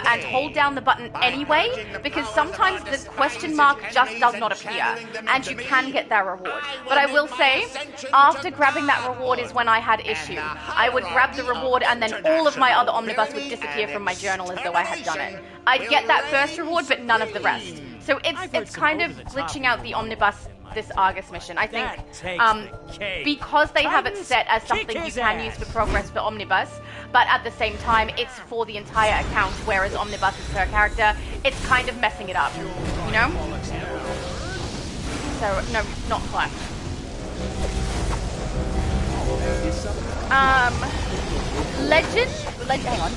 and hold down the button anyway, because sometimes the question mark just does not appear, and you can get that reward. But I will say, after grabbing that reward is when I had issue. I would grab the reward and then all of my other omnibus would disappear from my journal as though I had done it. I'd get that first reward, but none of the rest. So it's kind of glitching out the omnibus, this A.R.G.U.S mission. I think because they have it set as something you can use for progress for omnibus, but at the same time it's for the entire account, whereas omnibus is per character, it's kind of messing it up, you know? So no, not quite. Hang on.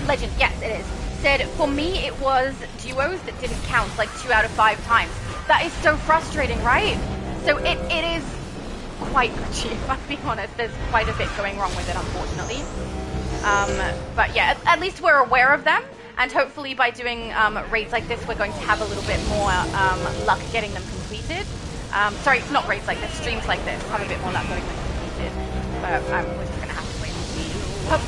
Legend, yes it is. Said, for me it was duos that didn't count like 2 out of 5 times. That is so frustrating, right? So it is quite glitchy, if I'm being honest. There's quite a bit going wrong with it, unfortunately. But yeah, at least we're aware of them, and hopefully by doing raids like this, we're going to have a little bit more luck getting them completed. Sorry, not raids like this, streams like this, have a bit more luck getting them completed. But we're just going to have to wait and see.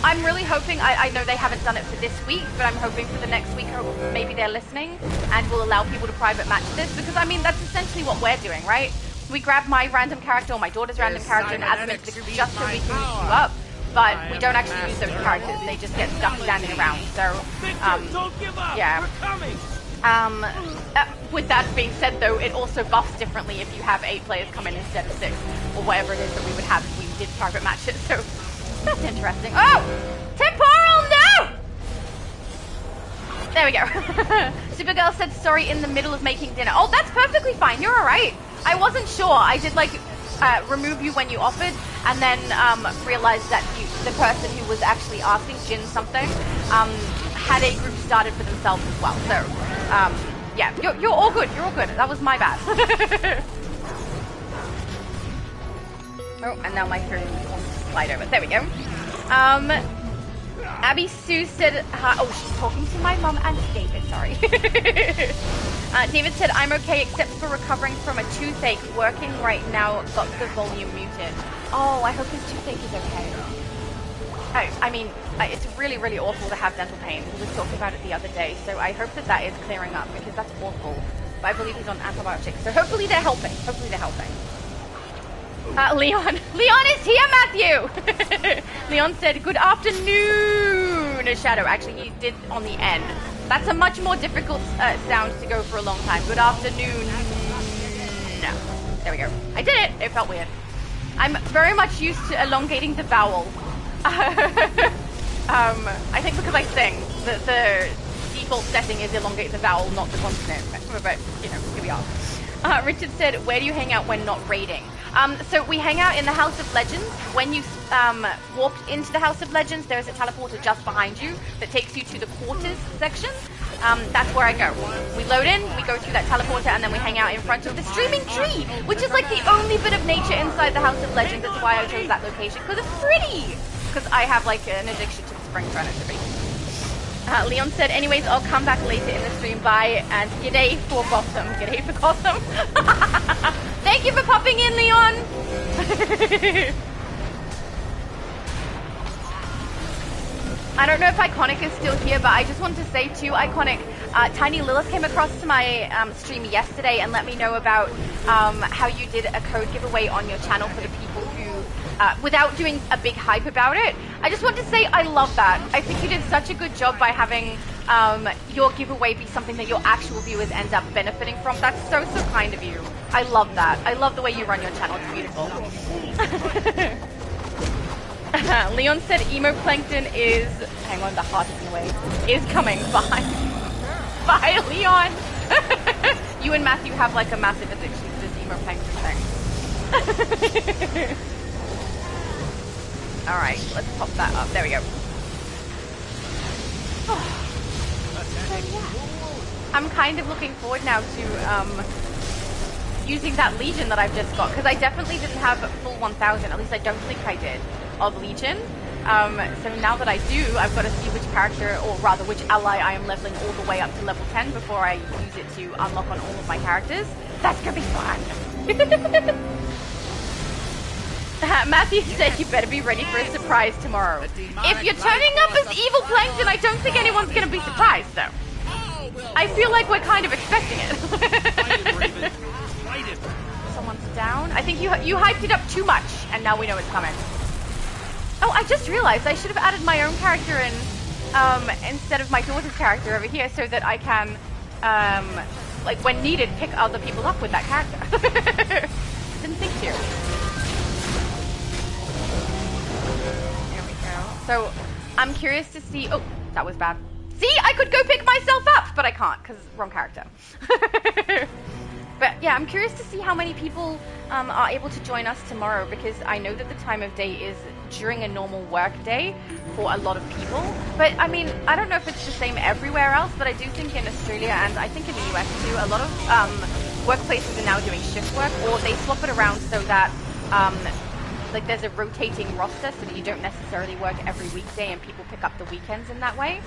I'm really hoping, I know they haven't done it for this week, but I'm hoping for the next week, maybe they're listening and will allow people to private match this, because I mean, that's essentially what we're doing, right? We grab my random character or my daughter's random character and add them into the group just so we can queue up, but we don't actually use those characters, they just get stuck standing around, so, yeah. With that being said, though, it also buffs differently if you have 8 players come in instead of 6, or whatever it is that we would have if we did private matches. So that's interesting. Oh, temporal, no! There we go. Supergirl said sorry in the middle of making dinner. Oh, that's perfectly fine. You're all right. I wasn't sure. I did like remove you when you offered, and then realized that the person who was actually asking Jin something had a group started for themselves as well. So yeah, you're all good. You're all good. That was my bad. Oh, and now my screen wants to slide over. There we go. Abby Sue said, oh, she's talking to my mom and David, sorry. David said, I'm okay except for recovering from a toothache. Working right now, got the volume muted. Oh, I hope his toothache is okay. I mean, it's really, really awful to have dental pain. We were talking about it the other day, so I hope that that is clearing up, because that's awful. But I believe he's on antibiotics, so hopefully they're helping. Hopefully they're helping. Leon is here, Matthew! Leon said, good afternoon, Shadow. Actually, he did on the end. That's a much more difficult sound to go for a long time. Good afternoon. No. There we go. I did it. It felt weird. I'm very much used to elongating the vowel. I think because I sing, the default setting is elongate the vowel, not the consonant. But, you know, here we are. Richard said, where do you hang out when not raiding? So we hang out in the House of Legends. When you walk into the House of Legends, there is a teleporter just behind you that takes you to the quarters section. That's where I go. We load in, we go through that teleporter, and then we hang out in front of the streaming tree, which is like the only bit of nature inside the House of Legends. That's why I chose that location, because it's pretty. Because I have like an addiction to the spring furniture. Leon said, anyways, I'll come back later in the stream. Bye, and g'day for Gotham. G'day for Gotham. Thank you for popping in, Leon. I don't know if Iconic is still here, but I just want to say too, Iconic, Tiny Lilith came across to my stream yesterday and let me know about how you did a code giveaway on your channel for the people who, without doing a big hype about it. I just want to say I love that. I think you did such a good job by having your giveaway be something that your actual viewers end up benefiting from. That's so, so kind of you. I love that. I love the way you run your channel. It's beautiful. Leon said emo plankton is, hang on, the heart is in the way, is coming. Bye. Bye, Leon. You and Matthew have like a massive addiction to this emo plankton thing. Alright, let's pop that up. There we go. I'm kind of looking forward now to using that Legion that I've just got, because I definitely didn't have full 1000, at least I don't think I did, of Legion. So now that I do, I've got to see which character, or rather which ally I am leveling all the way up to level 10 before I use it to unlock on all of my characters. That's gonna be fun! Matthew said you better be ready for a surprise tomorrow. If you're turning up as evil plankton, I don't think anyone's gonna be surprised though. I feel like we're kind of expecting it. Someone's down. I think you hyped it up too much, and now we know it's coming. Oh, I just realized I should have added my own character in instead of my daughter's character over here, so that I can, like when needed, pick other people up with that character. Didn't think to. There we go. So I'm curious to see. Oh, that was bad. See, I could go pick myself up, but I can't because wrong character. But yeah, I'm curious to see how many people are able to join us tomorrow, because I know that the time of day is during a normal work day for a lot of people. But I mean, I don't know if it's the same everywhere else, but I do think in Australia and I think in the US too, a lot of workplaces are now doing shift work, or they swap it around so that like there's a rotating roster so that you don't necessarily work every weekday and people pick up the weekends in that way.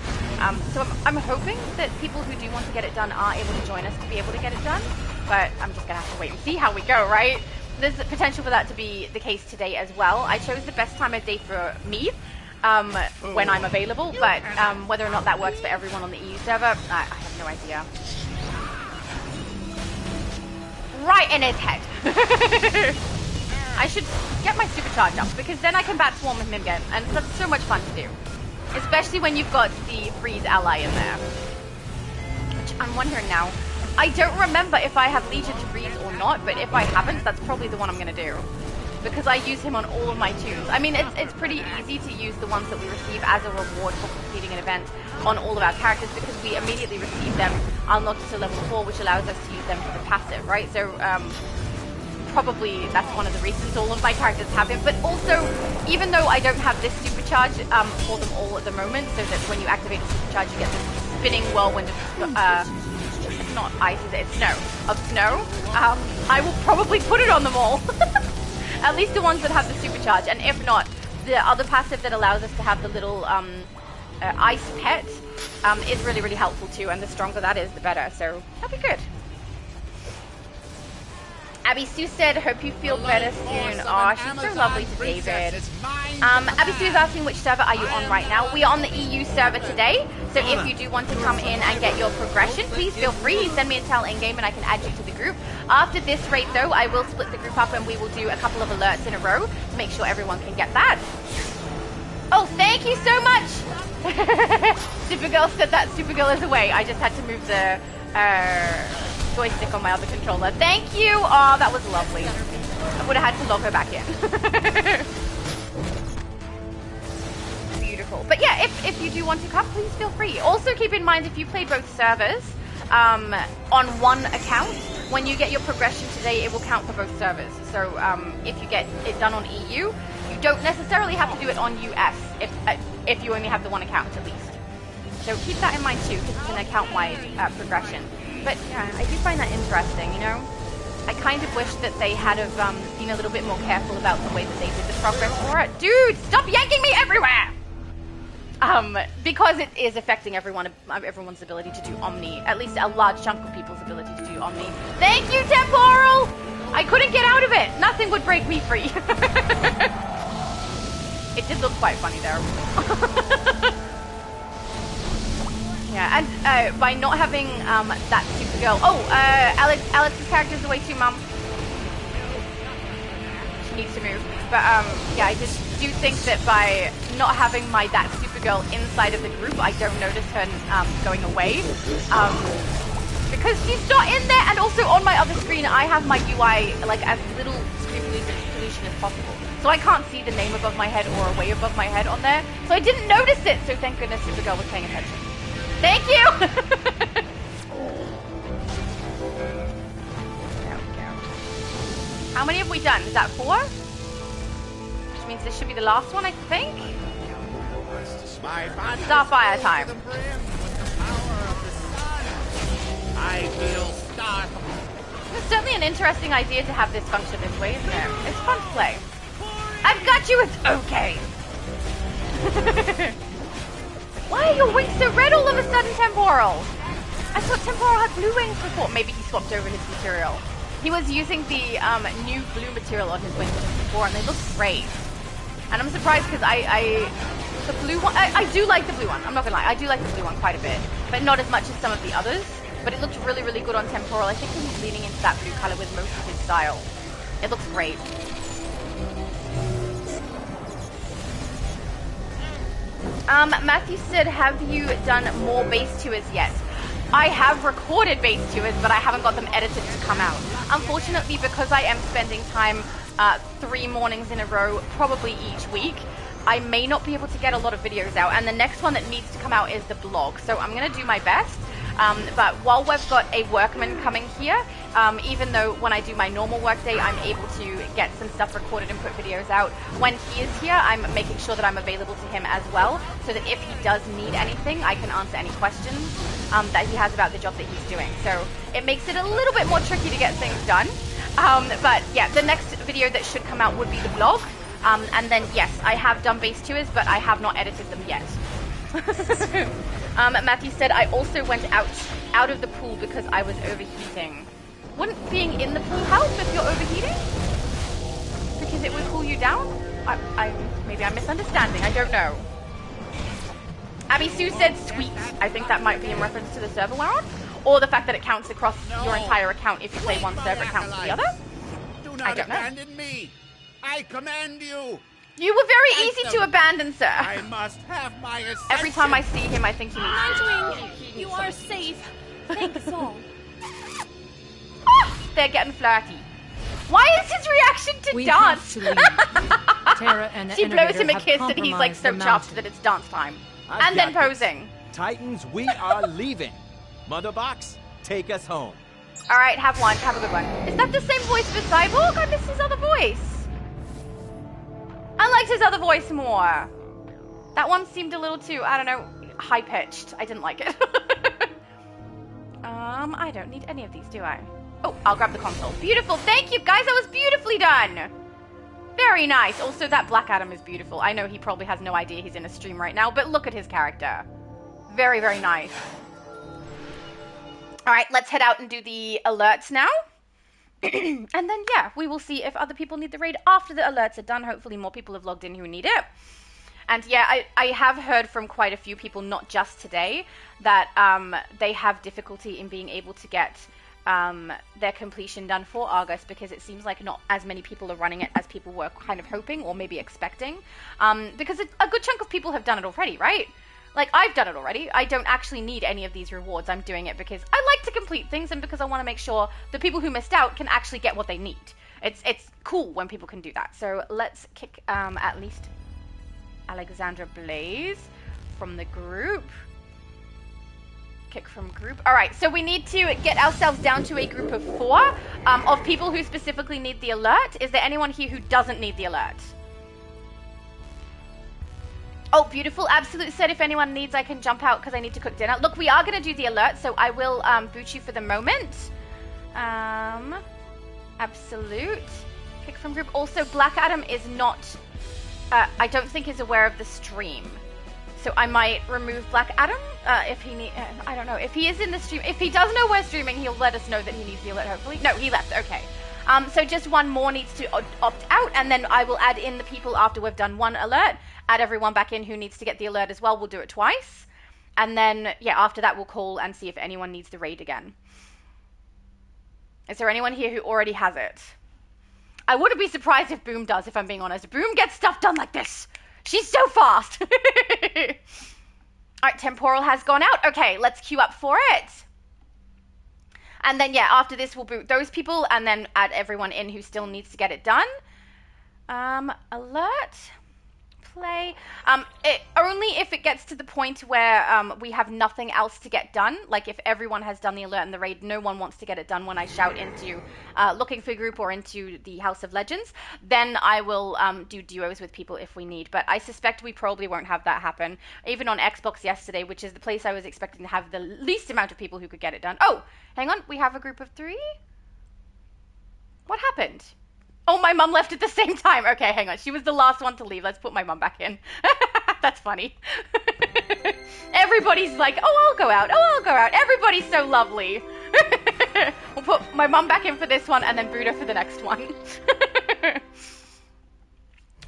So I'm hoping that people who do want to get it done are able to join us to be able to get it done, but I'm just gonna have to wait and see how we go, right? There's the potential for that to be the case today as well. I chose the best time of day for me when I'm available, but whether or not that works for everyone on the EU server, I have no idea. Right in his head. I should get my supercharge up, because then I can bat swarm with him again, and that's so much fun to do. Especially when you've got the freeze ally in there. I'm wondering now. I don't remember if I have Legion to Breeze or not, but if I haven't, that's probably the one I'm going to do. Because I use him on all of my tunes. I mean, it's pretty easy to use the ones that we receive as a reward for completing an event on all of our characters, because we immediately receive them unlocked to level 4, which allows us to use them for the passive, right? So, probably that's one of the reasons all of my characters have him. But also, even though I don't have this supercharge for them all at the moment, so that when you activate a supercharge, you get this spinning whirlwind of, it's not ice, is it? It's snow. Of snow. I will probably put it on them all. At least the ones that have the supercharge. And if not, the other passive that allows us to have the little ice pet is really, really helpful too. And the stronger that is, the better. So that'll be good. Abby Sue said, hope you feel better soon. Oh, she's so lovely to David. Abby Sue is asking which server are you on right now. We are on the EU server today. So if you do want to come in and get your progression, please feel free. Send me a tell in-game and I can add you to the group. After this raid though, I will split the group up and we will do a couple of alerts in a row to make sure everyone can get that. Oh, thank you so much. Supergirl said that Supergirl is away. I just had to move the joystick on my other controller. Thank you. Oh, that was lovely. I would have had to log her back in. Beautiful. But yeah, if you do want to come, please feel free. Also keep in mind, if you play both servers on one account, when you get your progression today, it will count for both servers. So if you get it done on EU, you don't necessarily have to do it on US if you only have the one account at least. So keep that in mind too, because it's an account-wide progression. But yeah, I do find that interesting, you know? I kind of wish that they had have been a little bit more careful about the way that they did the progress for it. Dude, stop yanking me everywhere! Because it is affecting everyone's ability to do Omni. At least a large chunk of people's ability to do Omni. Thank you, Temporal! I couldn't get out of it! Nothing would break me free. It did look quite funny there. Yeah, and by not having that Supergirl... Oh, Alex's character is away too, Mum. She needs to move. But yeah, I just do think that by not having that Supergirl inside of the group, I don't notice her going away. Because she's not in there, and also on my other screen, I have my UI like as little screen-pollution as possible. So I can't see the name above my head or way above my head on there. So I didn't notice it, so thank goodness Supergirl was paying attention. Thank you! There we go. How many have we done? Is that 4? Which means this should be the last one, I think. Starfire time. I feel start. It's certainly an interesting idea to have this function this way, isn't it? It's fun to play. I've got you, it's okay. Why are your wings so red all of a sudden, Temporal? I thought Temporal had blue wings before. Maybe he swapped over his material. He was using the new blue material on his wings before, and they look great. And I'm surprised because the blue one, I do like the blue one. I'm not gonna lie, I do like the blue one quite a bit, but not as much as some of the others. But it looked really, really good on Temporal. I think he's leaning into that blue color with most of his style. It looks great. Matthew said, have you done more base tours yet? I have recorded base tours, but I haven't got them edited to come out. Unfortunately, because I am spending time 3 mornings in a row, probably each week, I may not be able to get a lot of videos out. And the next one that needs to come out is the blog. So I'm going to do my best. But while we've got a workman coming here, even though when I do my normal workday, I'm able to get some stuff recorded and put videos out. When he is here, I'm making sure that I'm available to him as well, so that if he does need anything, I can answer any questions that he has about the job that he's doing. So it makes it a little bit more tricky to get things done. But yeah, the next video that should come out would be the blog. And then yes, I have done base tours, but I have not edited them yet. Matthew said, I also went out of the pool because I was overheating. Wouldn't being in the pool help if you're overheating? Because it would cool you down? Maybe I'm misunderstanding, I don't know. Abby Sue said, sweet. I think that might be in reference to the server we're on, or the fact that it counts across your entire account if you play one server, it counts for the other. Do not abandon me. I command you. You were very easy to abandon, sir. I must have my ascension. Every time I see him, I think he needs Nightwing, you are safe. Thanks all. They're getting flirty. Why is his reaction to We dance? have to leave. Terra and the She blows him a have kiss and he's like compromised so the chuffed mountain. that it's dance time. I've And then got this. posing. Titans, we are leaving. Mother Box, take us home. Alright, have one. Have a good one. Is that the same voice for Cyborg? I miss his other voice. I liked his other voice more. That one seemed a little too, I don't know, high-pitched. I didn't like it. I don't need any of these, do I? Oh, I'll grab the console. Beautiful. Thank you, guys. That was beautifully done. Very nice. Also, that Black Adam is beautiful. I know he probably has no idea he's in a stream right now, but look at his character. Very, very nice. All right, let's head out and do the alerts now. And then, yeah, we will see if other people need the raid after the alerts are done. Hopefully more people have logged in who need it. And yeah, I have heard from quite a few people, not just today, that they have difficulty in being able to get their completion done for A.R.G.U.S because it seems like not as many people are running it as people were kind of hoping or maybe expecting. Because a good chunk of people have done it already, right? Like, I've done it already. I don't actually need any of these rewards. I'm doing it because I like to complete things and because I want to make sure the people who missed out can actually get what they need. It's cool when people can do that. So let's kick at least Alexandra Blaze from the group. Kick from group. All right, so we need to get ourselves down to a group of 4 of people who specifically need the alert. Is there anyone here who doesn't need the alert? Oh, beautiful. Absolute said if anyone needs, I can jump out because I need to cook dinner. Look, we are going to do the alert, so I will boot you for the moment. Absolute. Kick from group. Also, Black Adam is not, I don't think is aware of the stream. So I might remove Black Adam if he need. I don't know. If he is in the stream, if he does know we're streaming, he'll let us know that he needs the alert, hopefully. No, he left. Okay. So just one more needs to opt out, and then I will add in the people after we've done one alert. Add everyone back in who needs to get the alert as well. We'll do it twice. And then, yeah, after that, we'll call and see if anyone needs the raid again. Is there anyone here who already has it? I wouldn't be surprised if Boom does, if I'm being honest. Boom gets stuff done like this. She's so fast. All right, Temporal has gone out. Okay, let's queue up for it. And then, yeah, after this, we'll boot those people and then add everyone in who still needs to get it done. Alert. Play. Only if it gets to the point where we have nothing else to get done. Like if everyone has done the alert and the raid, no one wants to get it done when I shout into looking for group or into the House of Legends, then I will do duos with people if we need. But I suspect we probably won't have that happen. Even on Xbox yesterday, which is the place I was expecting to have the least amount of people who could get it done. Oh, hang on. We have a group of 3? What happened? Oh, my mum left at the same time. Okay, hang on. She was the last one to leave. Let's put my mum back in. That's funny. Everybody's like, oh, I'll go out. Oh, I'll go out. Everybody's so lovely. We'll put my mum back in for this one and then boot her for the next one.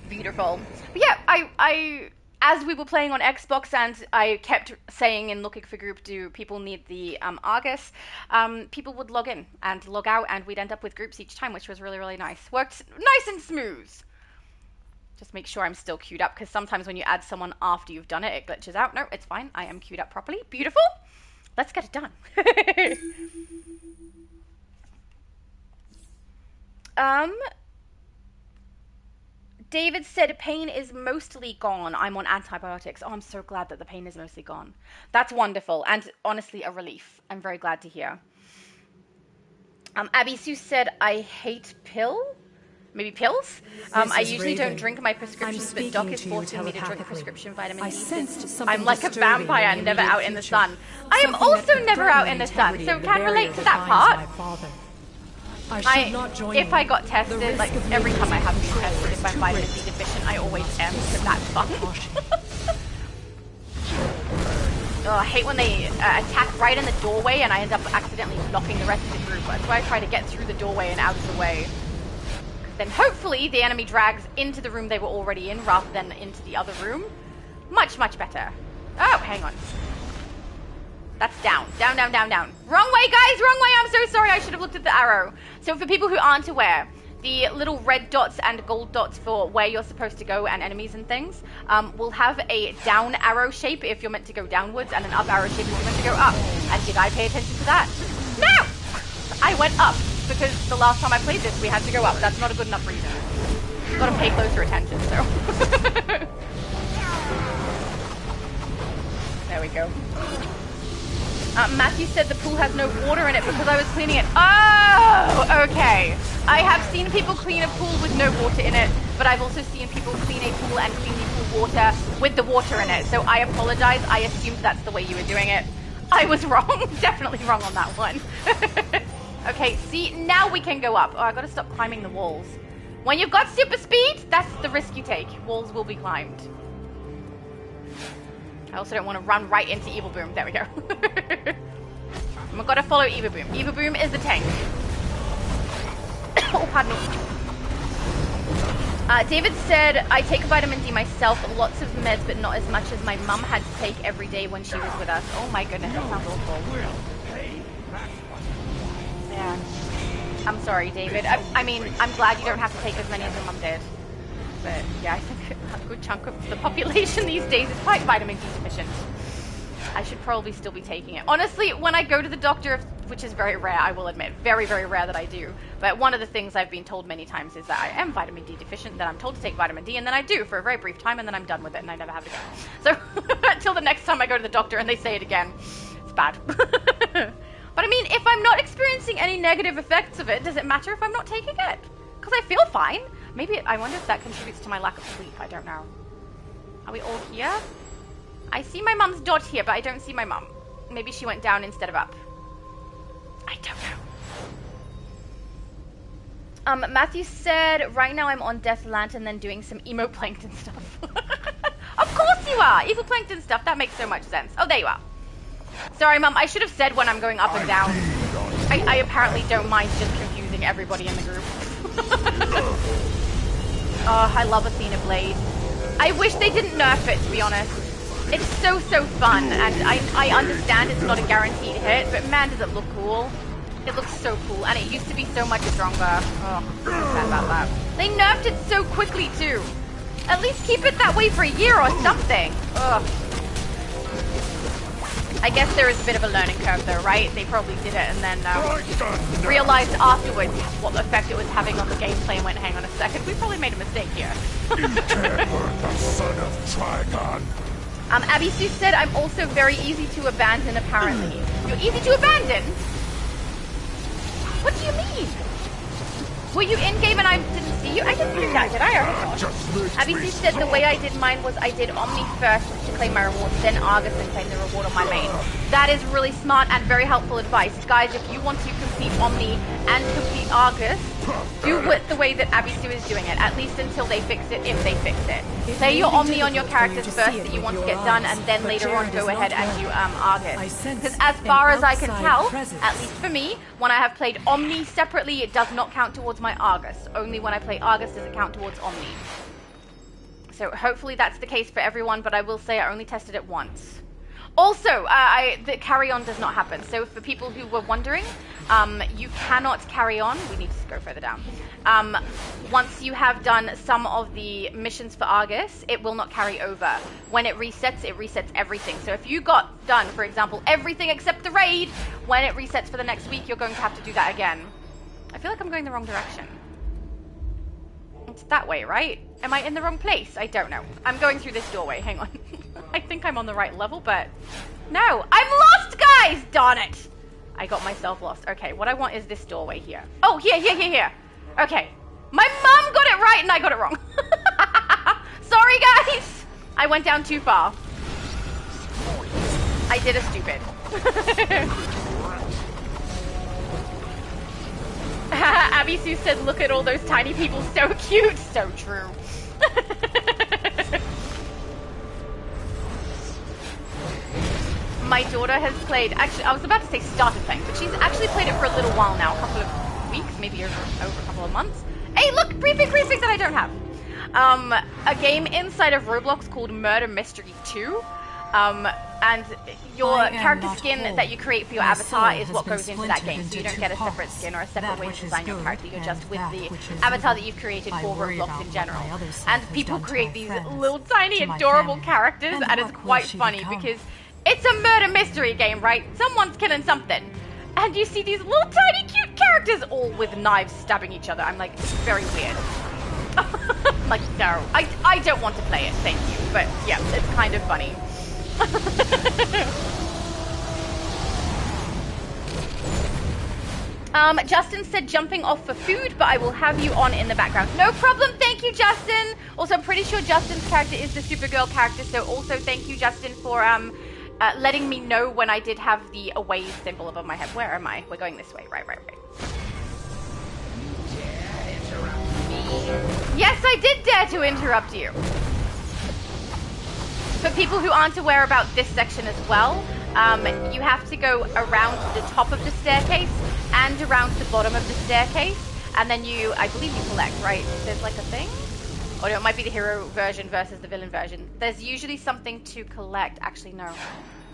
Beautiful. But yeah, I as we were playing on Xbox and I kept saying in looking for group, do people need the A.R.G.U.S, people would log in and log out and we'd end up with groups each time, which was really, really nice. Worked nice and smooth. Just make sure I'm still queued up because sometimes when you add someone after you've done it, it glitches out. No, it's fine. I am queued up properly. Beautiful. Let's get it done. David said pain is mostly gone. I'm on antibiotics. Oh, I'm so glad that the pain is mostly gone. That's wonderful and honestly a relief. I'm very glad to hear. Abby Sue said, I hate maybe pills. I usually don't drink my prescriptions, but Doc is forcing me to drink a prescription vitamin D since I'm like a vampire, never out in the sun. I am also never out in the sun, so can relate to that part. If I got tested, like every time I have been tested, if I'm vitamin D deficient, I always am, so that's fun. Oh, I hate when they attack right in the doorway and I end up accidentally blocking the rest of the group. That's why I try to get through the doorway and out of the way. Then hopefully the enemy drags into the room they were already in rather than into the other room. Much, much better. Oh, hang on. That's down. Down, down, down, down. Wrong way, guys! Wrong way! I'm so sorry. I should have looked at the arrow. So for people who aren't aware, the little red dots and gold dots for where you're supposed to go and enemies and things will have a down arrow shape if you're meant to go downwards and an up arrow shape if you're meant to go up. And did I pay attention to that? No! I went up because the last time I played this we had to go up. That's not a good enough reason. Got to pay closer attention, so. There we go. Matthew said the pool has no water in it because I was cleaning it. Oh, okay. I have seen people clean a pool with no water in it, but I've also seen people clean a pool and clean the pool water with the water in it. So I apologize. I assumed that's the way you were doing it. I was wrong. Definitely wrong on that one. Okay, see, now we can go up. Oh, I gotta stop climbing the walls. When you've got super speed, that's the risk you take. Walls will be climbed. I also don't want to run right into Evil Boom. There we go. We've got to follow Evil Boom. Evil Boom is the tank. Oh, pardon me. David said, I take vitamin D myself, lots of meds, but not as much as my mum had to take every day when she was with us. Oh my goodness, that sounds awful. Yeah. I'm sorry, David. I mean, I'm glad you don't have to take as many as your mum did. But yeah, I think a good chunk of the population these days is quite vitamin D deficient. I should probably still be taking it. Honestly, when I go to the doctor, which is very rare, I will admit, very, very rare that I do. But one of the things I've been told many times is that I am vitamin D deficient, that I'm told to take vitamin D, and then I do for a very brief time, and then I'm done with it, and I never have it again. So until the next time I go to the doctor and they say it again, it's bad. But I mean, if I'm not experiencing any negative effects of it, does it matter if I'm not taking it? Because I feel fine. Maybe, I wonder if that contributes to my lack of sleep. I don't know. Are we all here? I see my mum's dot here, but I don't see my mum. Maybe she went down instead of up. I don't know. Matthew said, right now I'm on Death Lantern, then doing some emo plankton stuff. Of course you are! Evil plankton stuff, that makes so much sense. Oh, there you are. Sorry, Mum, I should have said when I'm going up and down. I apparently don't mind just confusing everybody in the group. Oh, I love Athena Blade. I wish they didn't nerf it, to be honest. It's so fun, and I understand it's not a guaranteed hit, but man, does it look cool. It looks so cool, and it used to be so much stronger. Oh, I'm sad about that. They nerfed it so quickly, too. At least keep it that way for a year or something. Ugh. I guess there is a bit of a learning curve though, right? They probably did it and then realized afterwards what effect it was having on the gameplay and went, hang on a second, we probably made a mistake here. The son of Trigon. Abby Sue said, I'm also very easy to abandon apparently. You're easy to abandon? What do you mean? Were you in-game and I didn't see you? I didn't do that, did I? Abby Sue said the way I did mine was I did Omni first to claim my rewards, then A.R.G.U.S and claim the reward on my main. That is really smart and very helpful advice. Guys, if you want to complete Omni and complete A.R.G.U.S, do it the way that Abby Sue is doing it, at least until they fix it, if they fix it. Play your Omni on your characters first that you want to get done, and then later on go ahead and do A.R.G.U.S. Because as far as I can tell, at least for me, when I have played Omni separately, it does not count towards my A.R.G.U.S. Only when I play A.R.G.U.S does it count towards Omni. So hopefully that's the case for everyone, but I will say I only tested it once. Also, the carry on does not happen. So for people who were wondering, you cannot carry on. We need to go further down. Once you have done some of the missions for A.R.G.U.S, it will not carry over. When it resets everything. So if you got done, for example, everything except the raid, when it resets for the next week, you're going to have to do that again. I feel like I'm going the wrong direction. It's that way, right? Am I in the wrong place? I don't know. I'm going through this doorway. Hang on. I think I'm on the right level, but... No! I'm lost, guys! Darn it! I got myself lost. Okay, what I want is this doorway here. Oh, here. Okay. My mom got it right and I got it wrong. Sorry, guys! I went down too far. I did a stupid. Abby Sue said, look at all those tiny people, so cute. So true. My daughter has played, actually, I was about to say started playing, but she's actually played it for a little while now, a couple of weeks, maybe over a couple of months. Hey, look, prefix that I don't have. A game inside of Roblox called Murder Mystery 2. And your I am character not skin whole. that you create for your My avatar soul is has what been goes into that splintered game, so you into don't get a two separate parts. skin or a separate That way to which is design your good character. You're just and with that the which is avatar evil. that you've created I for worry Roblox about in what general. my other self And has people done to create my these friends, little tiny to my adorable family. characters, And and it's what will quite she funny become? because it's a murder mystery game, right? Someone's killing something. And you see these little tiny cute characters all with knives stabbing each other. I'm like, it's very weird. I'm like, no, I don't want to play it, thank you. But yeah, it's kind of funny. Justin said jumping off for food, but I will have you on in the background. No problem, thank you, Justin. Also, I'm pretty sure Justin's character is the Supergirl character, so also thank you, Justin, for letting me know when I did have the away symbol above my head. Where am I? We're going this way. Right. Yes, I did dare to interrupt you. For people who aren't aware about this section as well, you have to go around the top of the staircase and around the bottom of the staircase, and then I believe you collect, right? There's like a thing? Or no, it might be the hero version versus the villain version. There's usually something to collect. Actually, no.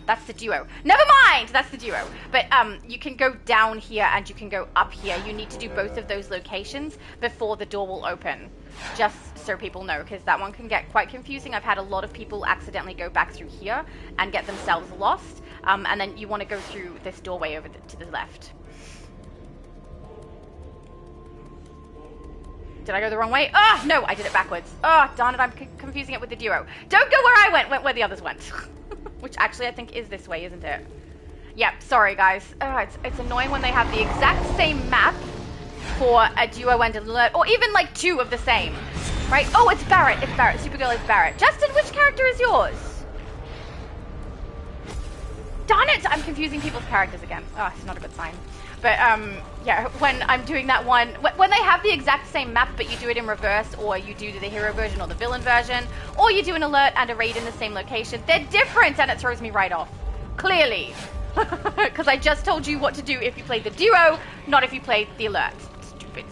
That's the duo. Never mind! That's the duo. But you can go down here and you can go up here. You need to do both of those locations before the door will open. Just so people know, because that one can get quite confusing. I've had a lot of people accidentally go back through here and get themselves lost. And then you want to go through this doorway over to the left. Did I go the wrong way? Ah, no, I did it backwards. Oh, darn it, I'm confusing it with the duo. Don't go where I went where the others went. Which actually I think is this way, isn't it? Yep, sorry guys. It's annoying when they have the exact same map for a duo and alert, or even like two of the same, right? Oh, it's Barrett. Supergirl is Barrett. Justin, which character is yours? Darn it, I'm confusing people's characters again. Oh, it's not a good sign. But yeah, when I'm doing that one, when they have the exact same map, but you do it in reverse, or you do the hero version or the villain version, or you do an alert and a raid in the same location, they're different, and it throws me right off. Clearly. Because I just told you what to do if you played the duo, not if you played the alert. Stupid.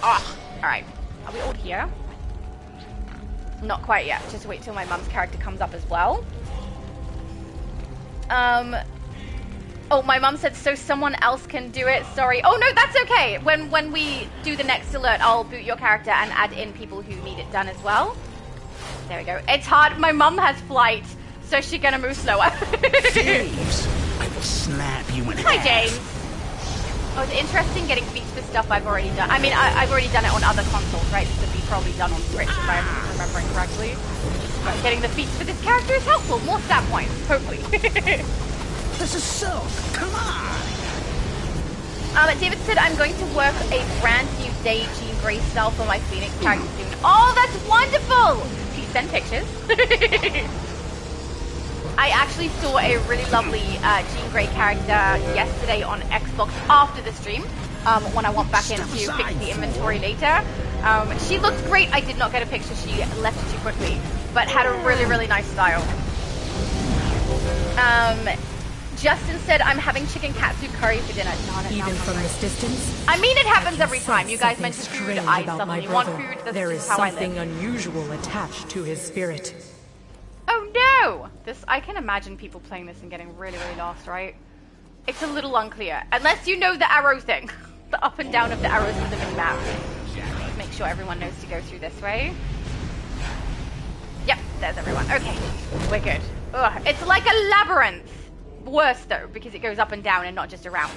Ah, alright. Are we all here? Not quite yet. Just wait till my mum's character comes up as well. Oh, my mum said, so someone else can do it. Sorry. Oh, no, that's okay. When we do the next alert, I'll boot your character and add in people who need it done as well. There we go. It's hard. My mum has flight, so she's gonna move slower. James, I will snap you in half. Hi, James. Oh, it's interesting getting feats for stuff I've already done. I mean, I've already done it on other consoles, right? This would be probably done on Switch if I'm remembering correctly. But getting the feats for this character is helpful. More stat points, hopefully. This is silk. Come on. David said, I'm going to work a brand new day Jean Grey style for my Phoenix character soon. Oh, that's wonderful! Please send pictures. I actually saw a really lovely Jean Grey character yesterday on Xbox after the stream, when I went back in to fix the inventory later. She looked great. I did not get a picture. She left too quickly, but had a really, really nice style. Justin said, I'm having chicken katsu curry for dinner. Even from this distance? I mean, it happens every time. You guys mention food, I suddenly want food. There is just how I something live. unusual attached to his spirit. Oh no! I can imagine people playing this and getting really, really lost, right? It's a little unclear. Unless you know the arrow thing. The up and down of the arrows for the mini-map. Make sure everyone knows to go through this way. Yep, there's everyone. Okay, we're good. Ugh, it's like a labyrinth. Worse though, because it goes up and down and not just around.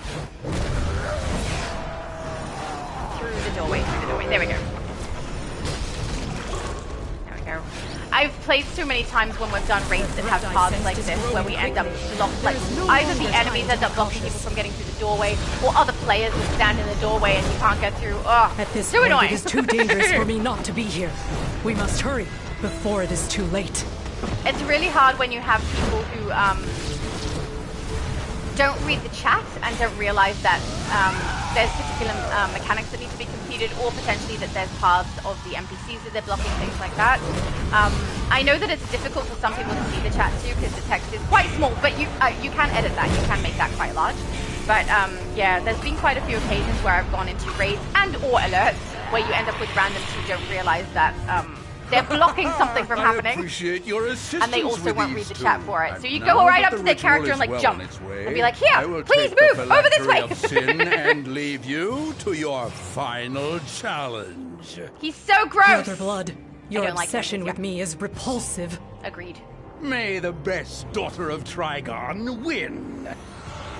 Through the doorway. There we go. There we go. I've played so many times when we've done raids that have paths like this, where we end up blocked, like either the enemies end up blocking people from getting through the doorway, or other players will stand in the doorway and you can't get through. Ugh, At this so point, annoying. it is too dangerous for me not to be here. We must hurry before it is too late. It's really hard when you have people who don't read the chat and don't realize that there's particular mechanics that need to be completed, or potentially that there's paths of the NPCs that they're blocking, things like that. I know that it's difficult for some people to see the chat too, because the text is quite small, but you can edit that, you can make that quite large. But yeah, there's been quite a few occasions where I've gone into raids and or alerts where you end up with randoms who don't realize that They're blocking something from I happening. appreciate your assistance. And they also with won't read these the chat two. for it. And So you now go right that up the to their ritual character is and like well jump. on its way, And be like, I here, will please take the move over this phylactery way. of sin and leave you to your final challenge. He's so gross. Brother Blood, your don't like obsession him, with yeah. me is repulsive. Agreed. May the best daughter of Trigon win.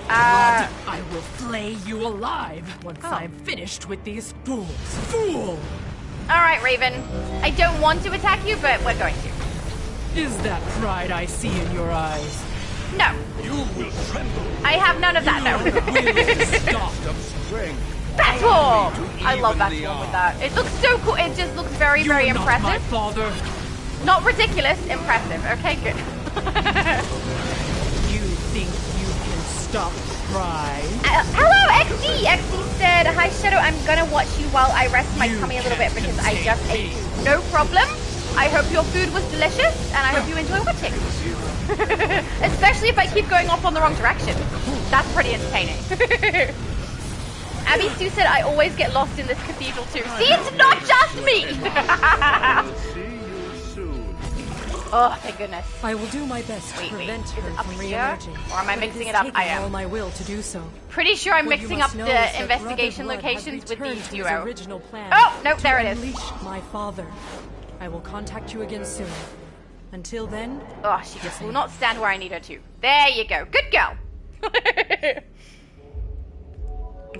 I will flay you alive once I'm finished with these fools. Fool! All right, Raven. I don't want to attack you, but we're going to. Is that pride I see in your eyes? No, You will tremble. I have none of that. No. Stop! Of strength. Battle! To I love even Battle the with that. It looks so cool. It just looks very, very You're not my impressive. father. Not ridiculous, impressive. Okay, good. You think you can stop pride? Hello, XD! XD said, hi, Shadow, I'm gonna watch you while I rest my You tummy a little bit can't because I just ate. contain No problem. I hope your food was delicious, and I hope you enjoy watching. Especially if I keep going off on the wrong direction. That's pretty entertaining. Abby Sue said, I always get lost in this cathedral too. See, it's not just me! See you soon. Oh, thank goodness. I will do my best to Wait, prevent is her it up from here? re-emerging. Or am I but mixing it it has up? I taken am. all my will to do so. Pretty sure I'm What you mixing up must know the is that Brother investigation Blood has locations with the returned to his duo. original plan Oh, no, to there it is. unleash my father. I will contact you again soon. Until then, Oh, she just will not stand where I need her to. There you go. Good girl.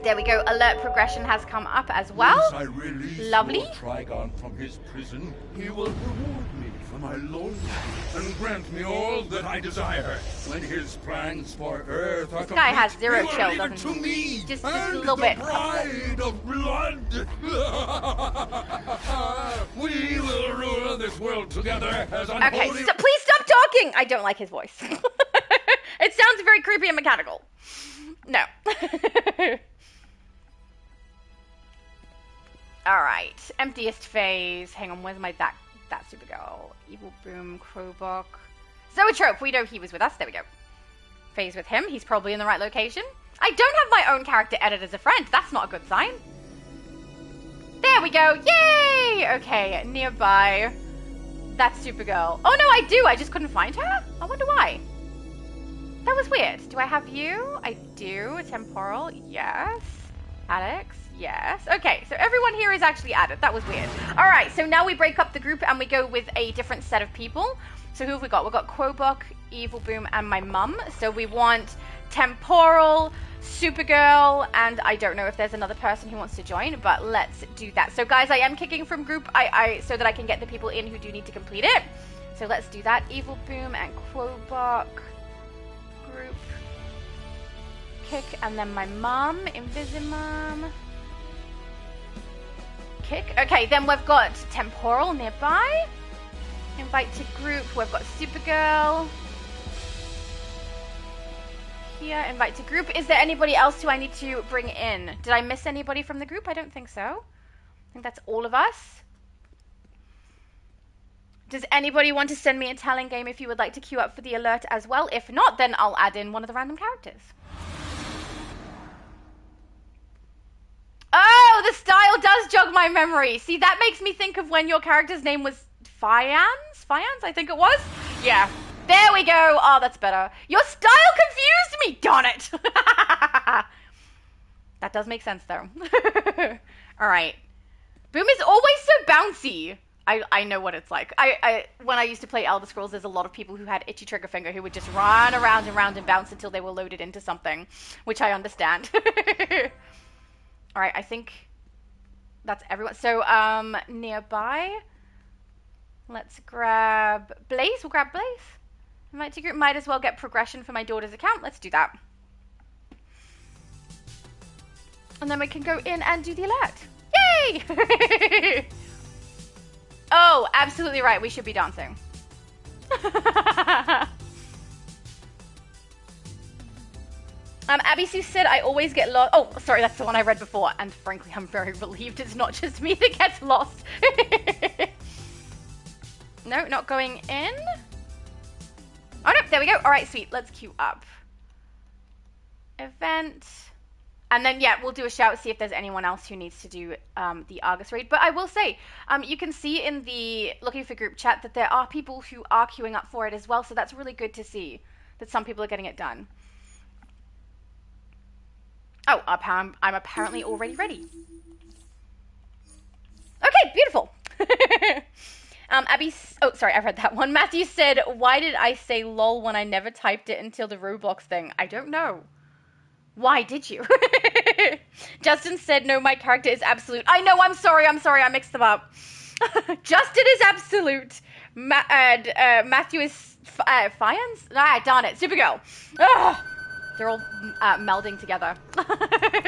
There we go. Alert progression has come up as well. Once I release Lovely. Lord Trigon from his prison, he will reward me for my loyalty and grant me all that I desire. When his plans for Earth are This guy has complete, zero he will chill, leave it doesn't to he? me Just a and little the bit. Bride of Blood. We will rule this world together as Okay, unholy. please stop talking. I don't like his voice. It sounds very creepy and mechanical. No. All right, emptiest phase. Hang on, where's my that Supergirl? Evil Boom, Crowbuck, Zoetrope. We know he was with us. There we go. Phase with him. He's probably in the right location. I don't have my own character edit as a friend. That's not a good sign. There we go. Yay! Okay, nearby. That's Supergirl. Oh no, I do. I just couldn't find her. I wonder why. That was weird. Do I have you? I do. Temporal. Yes. Alex. Yes. Okay, so everyone here is actually added. That was weird. All right, so now we break up the group and we go with a different set of people. So who have we got? We've got Quobuck, Evil Boom, and my mum. So we want Temporal, Supergirl, and I don't know if there's another person who wants to join, but let's do that. So guys, I am kicking from group so that I can get the people in who do need to complete it. So let's do that. Evil Boom and Quobuck. Group. Kick, and then my mum, Invisimum. Kick. Okay, then we've got Temporal nearby. Invite to group. We've got Supergirl. Here, invite to group. Is there anybody else who I need to bring in? Did I miss anybody from the group? I don't think so. I think that's all of us. Does anybody want to send me a talent game if you would like to queue up for the alert as well? If not, then I'll add in one of the random characters. Oh, the style does jog my memory. See, that makes me think of when your character's name was Fiance, I think it was. Yeah, there we go. Oh, that's better. Your style confused me, darn it. That does make sense, though. All right. Boom is always so bouncy. I know what it's like. When I used to play Elder Scrolls, there's a lot of people who had itchy trigger finger who would just run around and round and bounce until they were loaded into something, which I understand. All right, I think that's everyone. So, nearby, let's grab Blaze. We'll grab Blaze. Invite to group. Might as well get progression for my daughter's account. Let's do that. And then we can go in and do the alert. Yay! Oh, absolutely right. We should be dancing. Abby Sue said, I always get lost. Oh, sorry, that's the one I read before. And frankly, I'm very relieved it's not just me that gets lost. No, not going in. Oh, no, there we go. All right, sweet. Let's queue up. Event. And then, yeah, we'll do a shout, see if there's anyone else who needs to do the A.R.G.U.S raid. But I will say, you can see in the looking for group chat that there are people who are queuing up for it as well. So that's really good to see that some people are getting it done. Oh, I'm apparently already ready. Okay, beautiful. Abby, oh, sorry, I read that one. Matthew said, why did I say lol when I never typed it until the Roblox thing? I don't know. Why did you? Justin said, no, my character is absolute. I know, I'm sorry, I mixed them up. Justin is absolute. Matthew is Fians? Ah, darn it, Supergirl. Ugh. They're all melding together.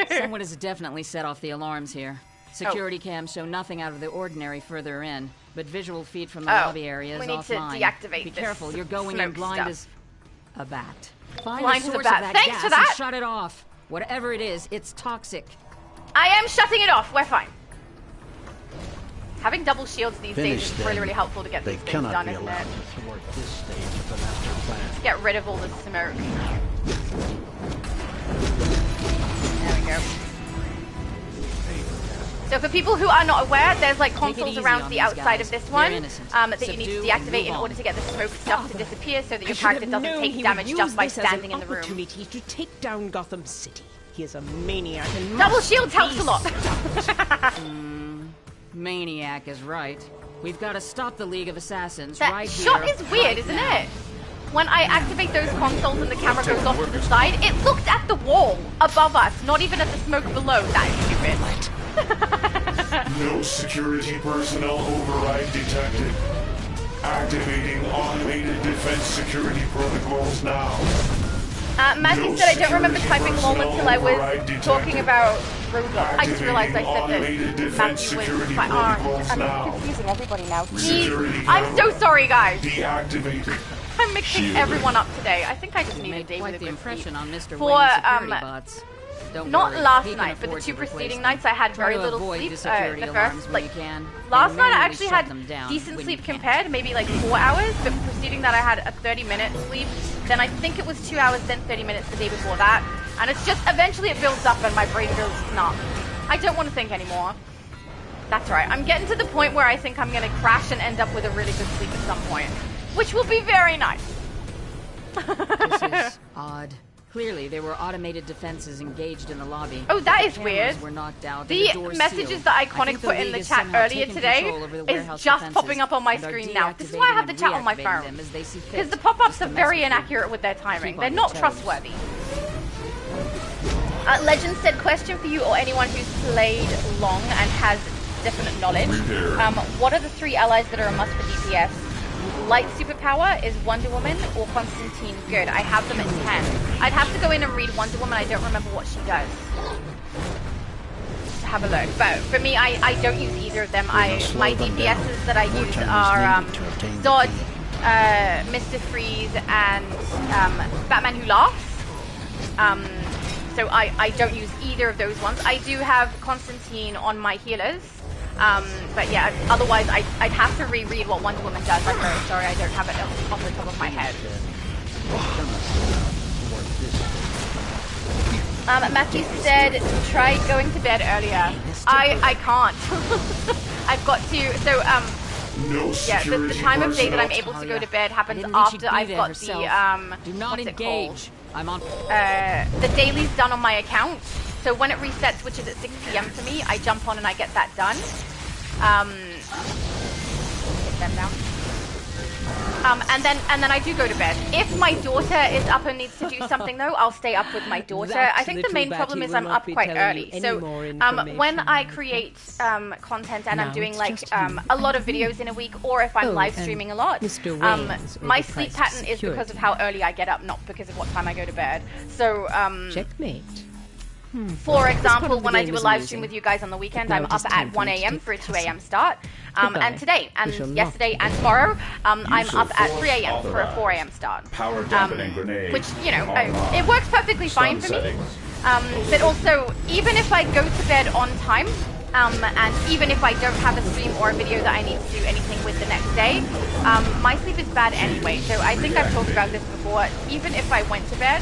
Someone has definitely set off the alarms here. Security cams show nothing out of the ordinary further in, but visual feed from the lobby area is offline. We need to deactivate Be this careful, you're going in blind stuff. as a bat. Find Blind the as a source bat. of that Thanks gas for that. and shut it off. Whatever it is, it's toxic. I am shutting it off. We're fine. Having double shields these days is really, really helpful to get these things done, isn't it? This stage of the master plan. Let's get rid of all the smoke. There we go. So for people who are not aware, there's like consoles around the outside of this one that you need to deactivate in order to get the smoke stuff to disappear so that your character doesn't take damage just by standing in the room. Opportunity to take down Gotham City. He is a maniac and double shields helps a lot. Maniac is right. We've got to stop the League of Assassins that right here. That shot is weird, isn't it? When I activate those consoles and the camera goes off to the side, it looked at the wall above us, not even at the smoke below. That is stupid. No security personnel override detected. Activating automated defense security protocols now. Matthew said I don't remember typing lol until I was talking about Roblox. I just realized I said that Matthew was my I'm confusing everybody now. I'm so sorry, guys. Deactivated. I'm mixing everyone up today. I think I just need a day with a good impression on Mr. For not last night, but the two preceding nights I had very little sleep. The first, like, last night I actually had decent sleep compared, maybe like 4 hours, but preceding that I had a 30-minute sleep. Then I think it was 2 hours, then 30 minutes the day before that. And it's just, eventually it builds up and my brain goes, nah, I don't want to think anymore. That's right, I'm getting to the point where I think I'm going to crash and end up with a really good sleep at some point, which will be very nice. This is odd. Clearly, there were automated defenses engaged in the lobby. Oh, that is weird. Were knocked out the messages that Iconic put in the chat earlier today is just popping up on my screen now. This is why I have the chat on my phone. Because the pop-ups are very inaccurate with their timing. They're not trustworthy. Legend said, question for you or anyone who's played long and has definite knowledge. What are the 3 allies that are a must for DPS? Light superpower is Wonder Woman or Constantine. Good, I have them at 10. I'd have to go in and read Wonder Woman. I don't remember what she does. Have a look. But for me, I don't use either of them. My DPSs that I use are Zod, Mr. Freeze, and Batman Who Laughs. So I don't use either of those ones. I do have Constantine on my healers. But yeah, otherwise I'd have to reread what Wonder Woman does. I'm very sorry, I don't have it off the top of my head. Matthew said, try going to bed earlier. I can't. I've got to, so, yeah, the time of day that I'm able to go to bed happens after I've got the, do not engage. I'm on. The daily's done on my account. So when it resets, which is at 6 PM for me, I jump on and I get that done. Hit them now. And then I do go to bed. If my daughter is up and needs to do something though, I'll stay up with my daughter. I think the main problem is I'm up quite early. So when I create content and I'm doing like a lot of videos in a week, or if I'm live streaming a lot, my sleep pattern is because of how early I get up, not because of what time I go to bed. So checkmate. For example, when I do a live stream with you guys on the weekend, I'm up at 1 AM for a 2 AM start. And today, and yesterday, and tomorrow, I'm up at 3 AM for a 4 AM start. Power dampening grenade. Which, you know, it works perfectly fine for me. But also, even if I go to bed on time, and even if I don't have a stream or a video that I need to do anything with the next day, my sleep is bad anyway. So I think I've talked about this before. Even if I went to bed,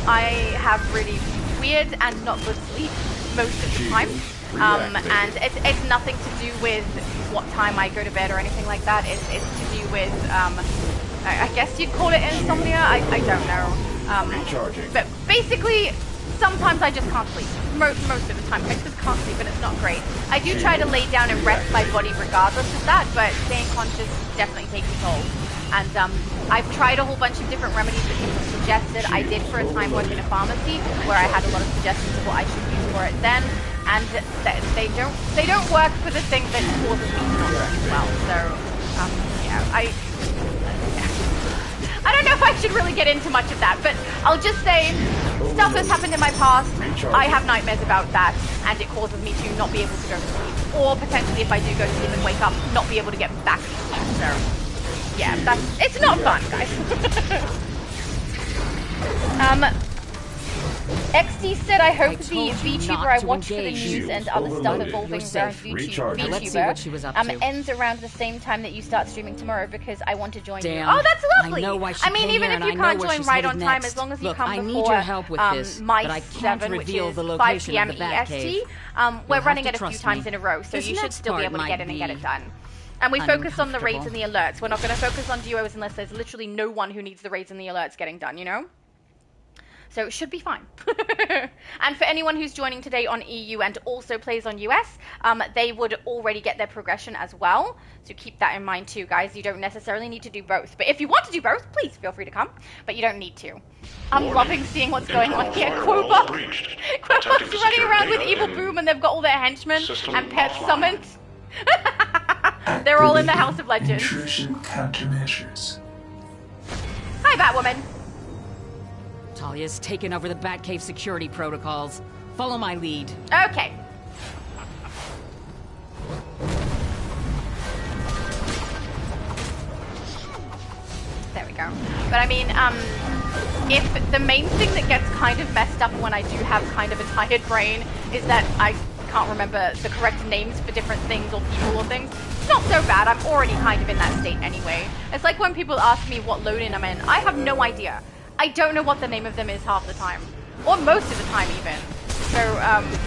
I have really weird and not good sleep most of the time. And it's nothing to do with what time I go to bed or anything like that. It's to do with, I guess you'd call it insomnia. I don't know. But basically, sometimes I just can't sleep. Most of the time, I just can't sleep, and it's not great. I do try to lay down and rest my body regardless of that, but staying conscious definitely takes a toll. And I've tried a whole bunch of different remedies that people have suggested. I did for a time work in a pharmacy where I had a lot of suggestions of what I should use for it then, and they don't work for the thing that causes me to not sleep well. So yeah, I don't know if I should really get into much of that, but I'll just say stuff has happened in my past. I have nightmares about that, and it causes me to not be able to go to sleep, or potentially if I do go to sleep and wake up, not be able to get back to sleep. So yeah, it's not fun, guys. XD said, I hope the VTuber I watch for the news and other stuff involving VTuber ends around the same time that you start streaming tomorrow, because I want to join you. Oh, that's lovely! I mean, even if you can't join right on time, as long as you come before my 7, which is 5 p.m. EST, we're running it a few times in a row, so you should still be able to get in and get it done. And we focus on the raids and the alerts. We're not going to focus on duos unless there's literally no one who needs the raids and the alerts getting done, you know? So it should be fine. And for anyone who's joining today on EU and also plays on US, they would already get their progression as well. So keep that in mind too, guys. You don't necessarily need to do both. But if you want to do both, please feel free to come. But you don't need to. I'm loving seeing what's going on here. Quobok's running around with Evil Boom, and they've got all their henchmen and pets summoned. They're all in the House of Legends. Intrusion countermeasures. Hi, Batwoman. Talia's taken over the Batcave security protocols. Follow my lead. Okay. There we go. But I mean, if the main thing that gets kind of messed up when I do have kind of a tired brain is that I can't remember the correct names for different things or people or things. It's not so bad. I'm already kind of in that state anyway. It's like when people ask me what load-in I'm in. I have no idea. I don't know what the name of them is half the time. Or most of the time, even. So,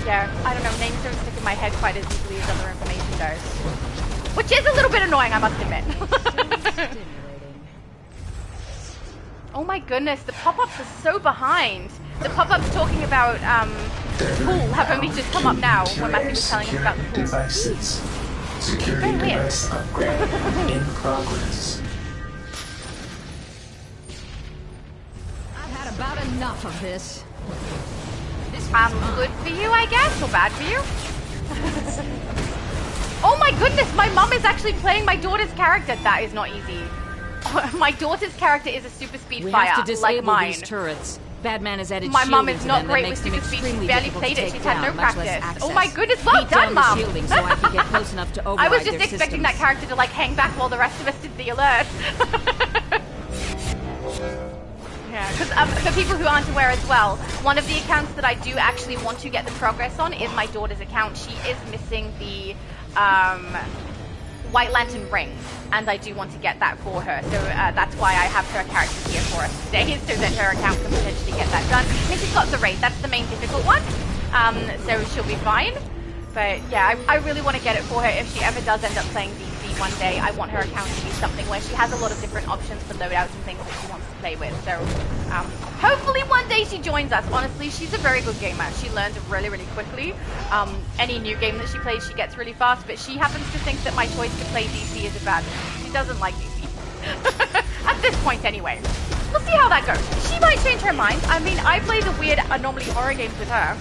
yeah, I don't know. Names don't stick in my head quite as easily as other information does. Which is a little bit annoying, I must admit. Oh my goodness, the pop-ups are so behind. The pop-ups talking about, pool have only just come up now when Matthew was telling us about the pool. Devices. Security device upgrade in progress. About enough of this. Good for you, I guess, or bad for you? Oh my goodness, my mum is actually playing my daughter's character. That is not easy. My daughter's character is a super speed fire, have to disable like mine. These turrets. Badman has added my mum shielding is to not them great that with makes super them speed. She's extremely barely difficult played to it. take She's had down, no much less practice. access. Oh my goodness, well Beat done, down the Mum. shielding so I can get close enough to I override was just their expecting systems. that character to like hang back while the rest of us did the alert. Yeah, because for people who aren't aware as well, one of the accounts that I do actually want to get the progress on is my daughter's account. She is missing the White Lantern ring, and I do want to get that for her. So that's why I have her character here for us today, so that her account can potentially get that done. I mean, she's got the raid, that's the main difficult one, so she'll be fine. But yeah, I really want to get it for her if she ever does end up playing DC one day. I want her account to be something where she has a lot of different options for loadouts and things that she wants to play with. So hopefully one day she joins us. Honestly, she's a very good gamer. She learns really, really quickly. Any new game that she plays, she gets really fast. But she happens to think that my choice to play DC is a bad thing. She doesn't like DC. At this point, anyway. We'll see how that goes. She might change her mind. I mean, I play the weird anomaly horror games with her,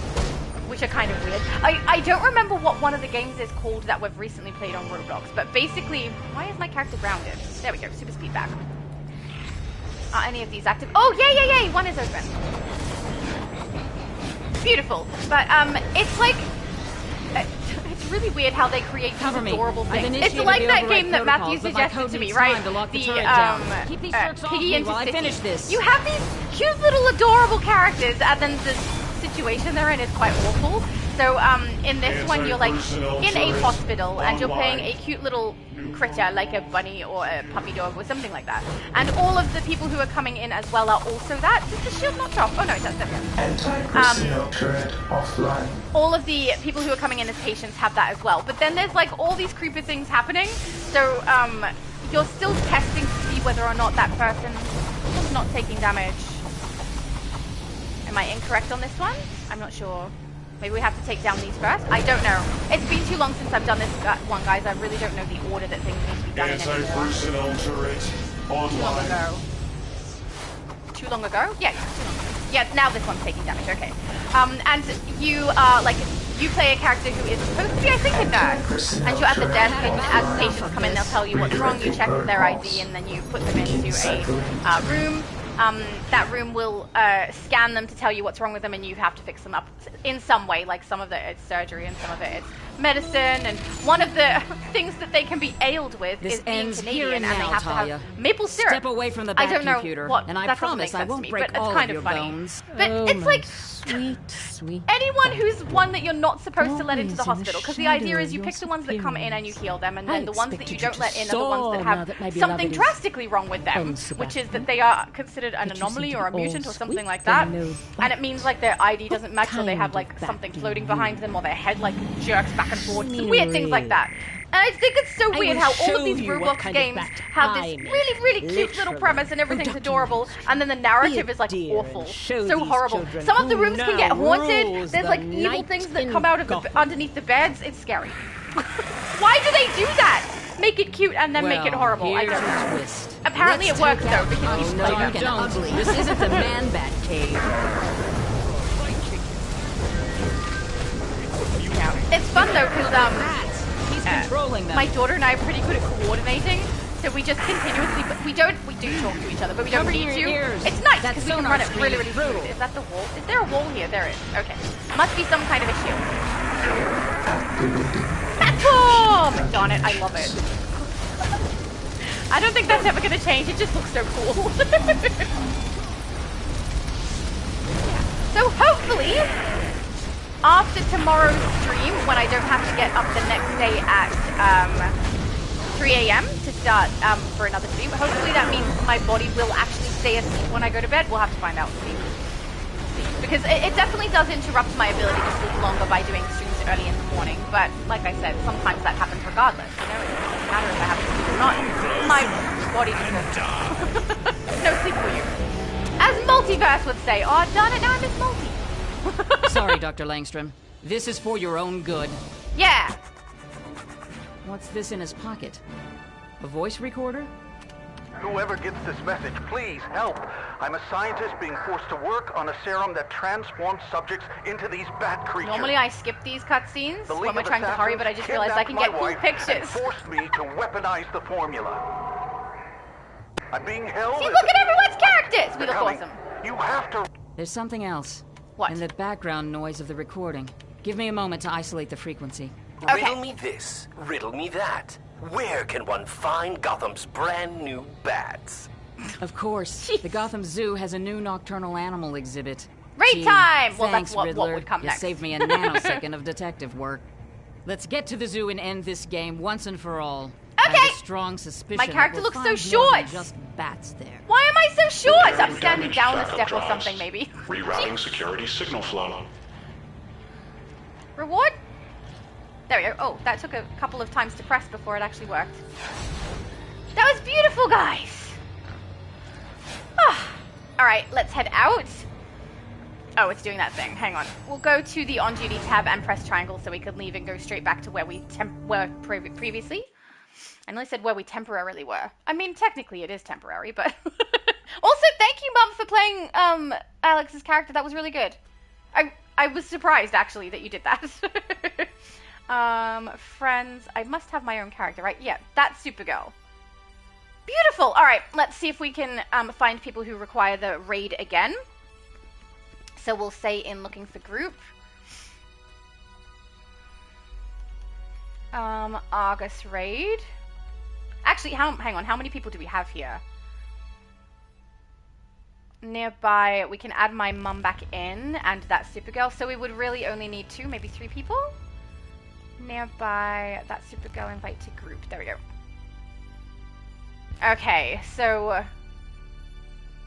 which are kind of weird. I don't remember what one of the games is called that we've recently played on Roblox, but basically, why is my character grounded? There we go, super speed back. Are any of these active? Oh, yay, one is open. Beautiful, but it's like, it's really weird how they create these adorable things. It's like that game that Matthew suggested to me, right? The Piggy into City. You have these cute little adorable characters, and then the situation they're in is quite awful. So in this one, you're like in a hospital and you're playing a cute little critter like a bunny or a puppy dog or something like that. And all of the people who are coming in as well are also that. Does the shield not drop? Oh no, it does. Anti-personnel turret offline. All of the people who are coming in as patients have that as well. But then there's like all these creepy things happening. So you're still testing to see whether or not that person is not taking damage. Am I incorrect on this one? I'm not sure. Maybe we have to take down these first? I don't know. It's been too long since I've done this one, guys. I really don't know the order that things need to be done in anymore. Anti-personnel turret online. Too long ago? Yeah, too long ago. Yeah, now this one's taking damage, okay. And you are, like, you play a character who is supposed to be, I think, a nurse. And you're at the desk, and as patients come in, they'll tell you what's wrong, you check their ID, and then you put them into a room. That room will scan them to tell you what's wrong with them, and you have to fix them up in some way. Like some of it it's surgery, and some of it it's medicine. And one of the things that they can be ailed with is being Canadian, and they have to have maple syrup. Step away from the I back don't know computer, what, and I promise I won't break all kind of your bones. But it's like sweet. anyone who's one that you're not supposed to let into the hospital, because the idea is you pick the ones that come in and you heal them, and then the ones that you don't let in are the ones that have something drastically wrong with them, which is that they are considered an anomaly or a mutant or something like that, and it means like their ID doesn't match, or they have like something floating behind them, or their head like jerks back and forth, weird things like that. And I think it's so weird how all of these Roblox games have this really, really cute little premise and everything's adorable, and then the narrative is like awful, so horrible. Some of the rooms can get haunted. There's like evil things that come out of underneath the beds. It's scary. Why do they do that? Make it cute and then make it horrible. I don't know. Apparently it works though, because people play them. Don't. This isn't the man-bat cave. Yeah. It's fun though, because He's controlling them. My daughter and I are pretty good at coordinating, so we just continuously, but we do talk to each other, but we don't need to. It's nice because we can run it really, really smooth. Is that the wall? Is there a wall here? There is. Okay. Must be some kind of a shield. Platform! Darn it, I love it. I don't think that's ever going to change. It just looks so cool. So hopefully, after tomorrow's stream, when I don't have to get up the next day at 3 a.m. to start for another stream, hopefully that means my body will actually stay asleep when I go to bed. We'll have to find out. Because it definitely does interrupt my ability to sleep longer by doing streams early in the morning. But like I said, sometimes that happens regardless. You know, it doesn't matter if I have to sleep or not. My body just won't. No sleep for you. As Multiverse would say, oh darn it, now I miss Multi. Sorry, Dr. Langstrom. This is for your own good. Yeah. What's this in his pocket? A voice recorder? Whoever gets this message, please help. I'm a scientist being forced to work on a serum that transforms subjects into these bat creatures. Normally I skip these cutscenes when we're trying to hurry, but I just realized I can get cool pictures. And forced me to weaponize the formula. I'm being held. See, look at everyone's characters! We look awesome. You have to... There's something else. What? And the background noise of the recording. Give me a moment to isolate the frequency. Okay. Riddle me this, riddle me that. Where can one find Gotham's brand new bats? Of course. The Gotham Zoo has a new nocturnal animal exhibit. Raid time! Well, thanks, that's what Riddler. would come You next. saved me a nanosecond of detective work. Let's get to the zoo and end this game once and for all. Okay. I have a strong suspicion My character that we'll looks so find more than short. just bats there. Why am I so short? I'm Repairing standing damaged down a backup step or drives. something, maybe. Rerouting security signal flow. Reward? There we go. Oh, that took a couple of times to press before it actually worked. That was beautiful, guys! Alright, let's head out. Oh, it's doing that thing. Hang on. We'll go to the on-duty tab and press triangle so we can leave and go straight back to where we were previously. I nearly said where we temporarily were. I mean, technically it is temporary, but... Also, thank you, Mum, for playing Alex's character. That was really good. I was surprised, actually, that you did that. Friends. I must have my own character, right? Yeah, that's Supergirl. Beautiful. All right, let's see if we can find people who require the raid again. So we'll say in looking for group. A.R.G.U.S raid. Actually, hang on. How many people do we have here? nearby, we can add my mum back in and that Supergirl. So we would really only need 2, maybe 3 people. Nearby, that Supergirl, invite to group. There we go. Okay, so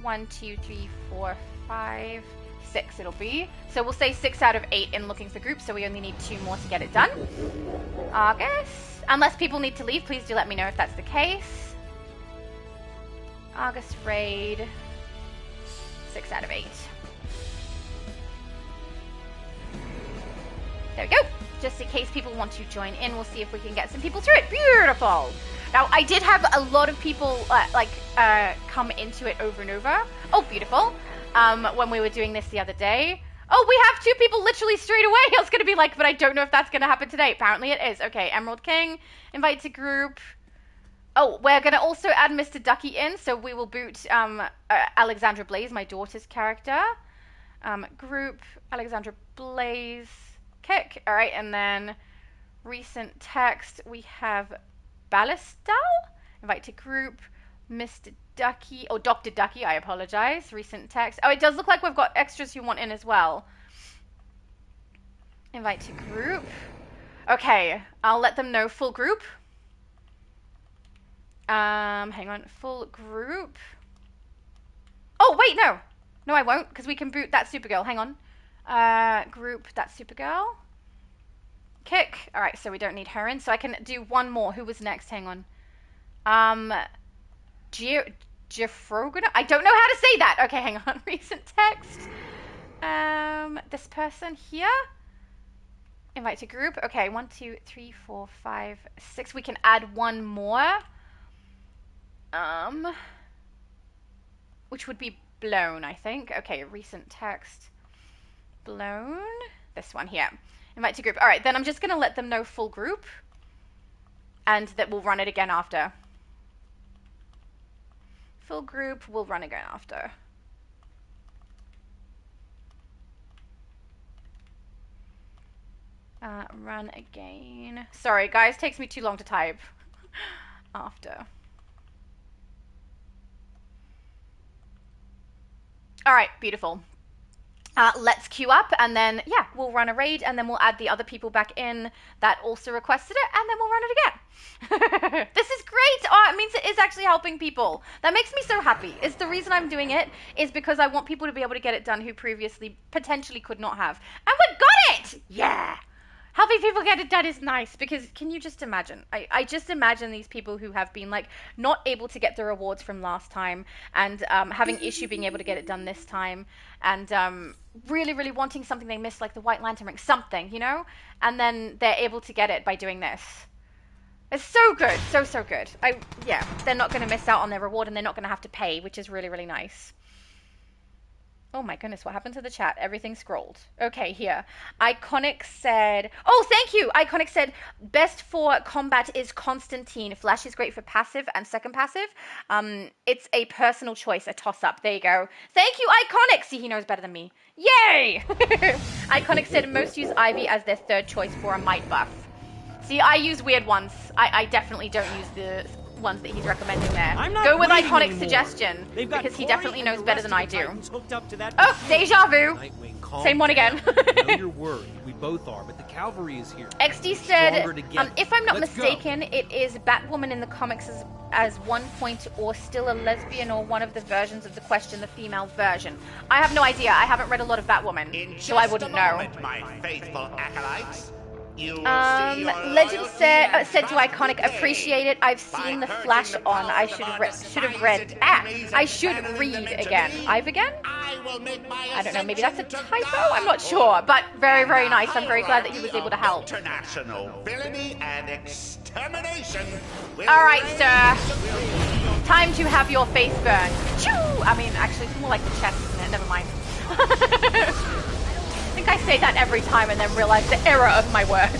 1, 2, 3, 4, 5, 6 it'll be. So we'll say 6 out of 8 in looking for groups, so we only need 2 more to get it done. August. Unless people need to leave, please do let me know if that's the case. August raid. 6 out of 8. There we go. Just in case people want to join in, we'll see if we can get some people through it. Beautiful. Now, I did have a lot of people come into it over and over. Oh, beautiful. When we were doing this the other day. Oh, we have 2 people literally straight away. I was going to be like, but I don't know if that's going to happen today. Apparently it is. Okay, Emerald King, invite to group. Oh, we're going to also add Mr. Ducky in, so we will boot Alexandra Blaze, my daughter's character. Group, Alexandra Blaze, kick. All right, and then recent text, we have Ballastal, invite to group, Mr. Ducky, oh, Dr. Ducky, I apologize, recent text. Oh, it does look like we've got extras who want in as well. Invite to group. Okay, I'll let them know full group. Hang on, full group. Oh, wait, no. No, I won't, because we can boot that Supergirl. Hang on. Group that Supergirl. Kick. All right, so we don't need her in. So I can do one more. Who was next? Hang on. Jeffrogana? I don't know how to say that. Okay, hang on. Recent text. This person here. Invite to group. Okay, 1, 2, 3, 4, 5, 6. We can add one more. Which would be Blown, I think. Okay, recent text. Blown. This one here. Invite to group. All right, then I'm just going to let them know full group. And that we'll run it again after. Full group, we'll run again after. Run again. Sorry, guys, takes me too long to type. After. All right, beautiful. Let's queue up, and then, yeah, we'll run a raid, and then we'll add the other people back in that also requested it, and then we'll run it again. This is great. Oh, it means it is actually helping people. That makes me so happy. It's the reason I'm doing it is because I want people to be able to get it done who previously potentially could not have. And we got it! Yeah! Helping people get it done is nice, because can you just imagine? I just imagine these people who have been like not able to get the rewards from last time, and having issue being able to get it done this time, and really, really wanting something they missed, like the White Lantern ring, something, you know? And then they're able to get it by doing this. It's so good, so good. Yeah, they're not going to miss out on their reward, and they're not going to have to pay, which is really, really nice. Oh my goodness, what happened to the chat? Everything scrolled. Okay, here. Iconic said... Oh, thank you! Iconic said, best for combat is Constantine. Flash is great for passive and second passive. It's a personal choice, a toss-up. There you go. Thank you, Iconic! See, he knows better than me. Yay! Iconic said, most use Ivy as their third choice for a might buff. See, I use weird ones. I definitely don't use the ones that he's recommending there. Go with Iconic's suggestion, because he definitely knows better than I do. Oh, deja vu. Same one again. I know you're worried. We both are, but the cavalry is here. XD said, if I'm not mistaken, it is Batwoman in the comics as one point, or still a lesbian, or one of the versions of the question, the female version. I have no idea. I haven't read a lot of Batwoman, so I wouldn't know. My faithful acolytes. Legend said to Iconic, appreciate it. I've seen the Flash on. I should have read. I should read again. I've again? I don't know. Maybe that's a typo. I'm not sure. But very, very nice. I'm very glad that he was able to help. International villainy and extermination. All right, sir. Time to have your face burned. Choo! I mean, actually, it's more like the chest, isn't it? Never mind. I think I say that every time and then realize the error of my words.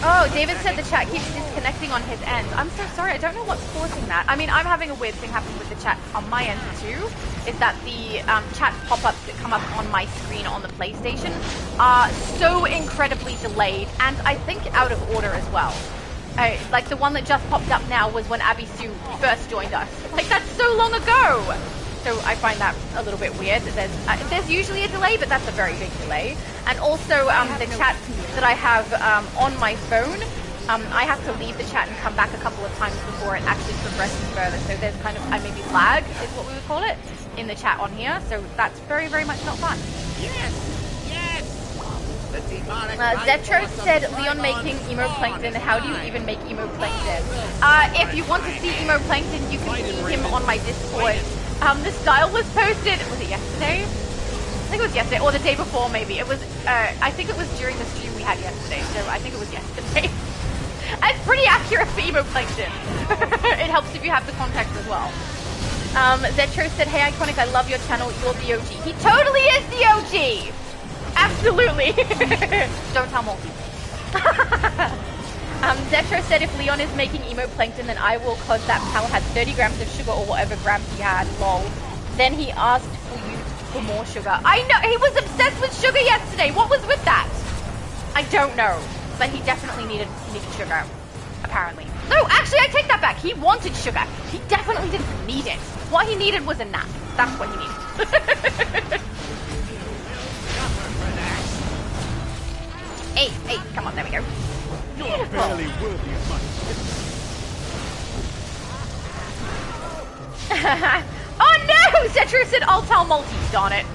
Oh, David said the chat keeps disconnecting on his end. I'm so sorry. I don't know what's causing that. I mean, I'm having a weird thing happen with the chat on my end too. Is that the chat pop-ups that come up on my screen on the PlayStation are so incredibly delayed, and I think out of order as well. Like the one that just popped up now was when Abby Sue first joined us. Like, that's so long ago. So I find that a little bit weird that there's usually a delay, but that's a very big delay. And also the chat that I have on my phone, I have to leave the chat and come back a couple of times before it actually progresses further. So there's kind of maybe lag is what we would call it in the chat on here. So that's very, very much not fun. Yes! Zetro said, Leon making emo plankton. How do you even make emo plankton? If you want to see emo plankton, you can see him on my Discord. The style was posted, was it yesterday? I think it was yesterday, or the day before maybe. It was, I think it was during the stream we had yesterday, so I think it was yesterday. It's pretty accurate for emo plankton. It helps if you have the context as well. Zetro said, hey Iconic, I love your channel, you're the OG. He totally is the OG! Absolutely! Don't tell Multi. Zetro said if Leon is making emo plankton, then I will, cause that pal had 30 grams of sugar or whatever grams he had, lol. Then he asked for you for more sugar. I know, he was obsessed with sugar yesterday. What was with that? I don't know, but he definitely needed sugar, apparently. No, actually I take that back. He wanted sugar. He definitely didn't need it. What he needed was a nap. That's what he needed. Hey, come on, there we go. You're barely worthy of my Oh no! Zetro said, I'll tell Multi, darn it.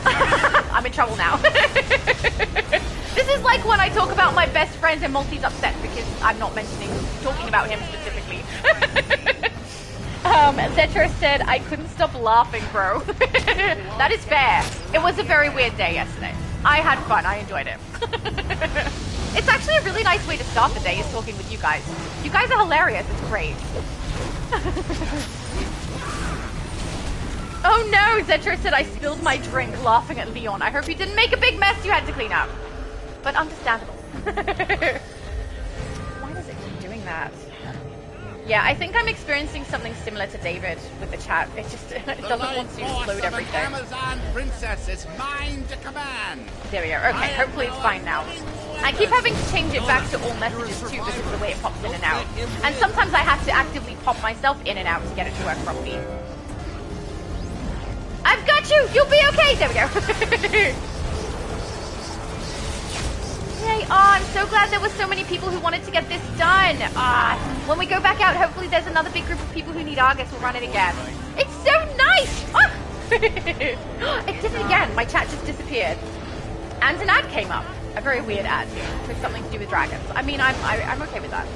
I'm in trouble now. This is like when I talk about my best friend and Multi's upset because I'm not talking about him specifically. Zetro said, I couldn't stop laughing, bro. That is fair. It was a very weird day yesterday. I had fun. I enjoyed it. It's actually a really nice way to start the day is talking with you guys. You guys are hilarious. It's great. Oh no, Zetro said I spilled my drink laughing at Leon. I hope you didn't make a big mess you had to clean up. But understandable. Why does it keep doing that? Yeah, I think I'm experiencing something similar to David with the chat. It just it doesn't want to load everything. Amazon princess is mine to command. There we go. Okay, hopefully it's fine now. I keep having to change it back to all messages too because of the way it pops in and out. And sometimes I have to actively pop myself in and out to get it to work properly. I've got you! You'll be okay! There we go. Yay! Oh, I'm so glad there were so many people who wanted to get this done. When we go back out, hopefully there's another big group of people who need A.R.G.U.S. We'll run it again. It's so nice! Oh. It did it again. My chat just disappeared. And an ad came up. A very weird ad with something to do with dragons. I mean, I'm okay with that.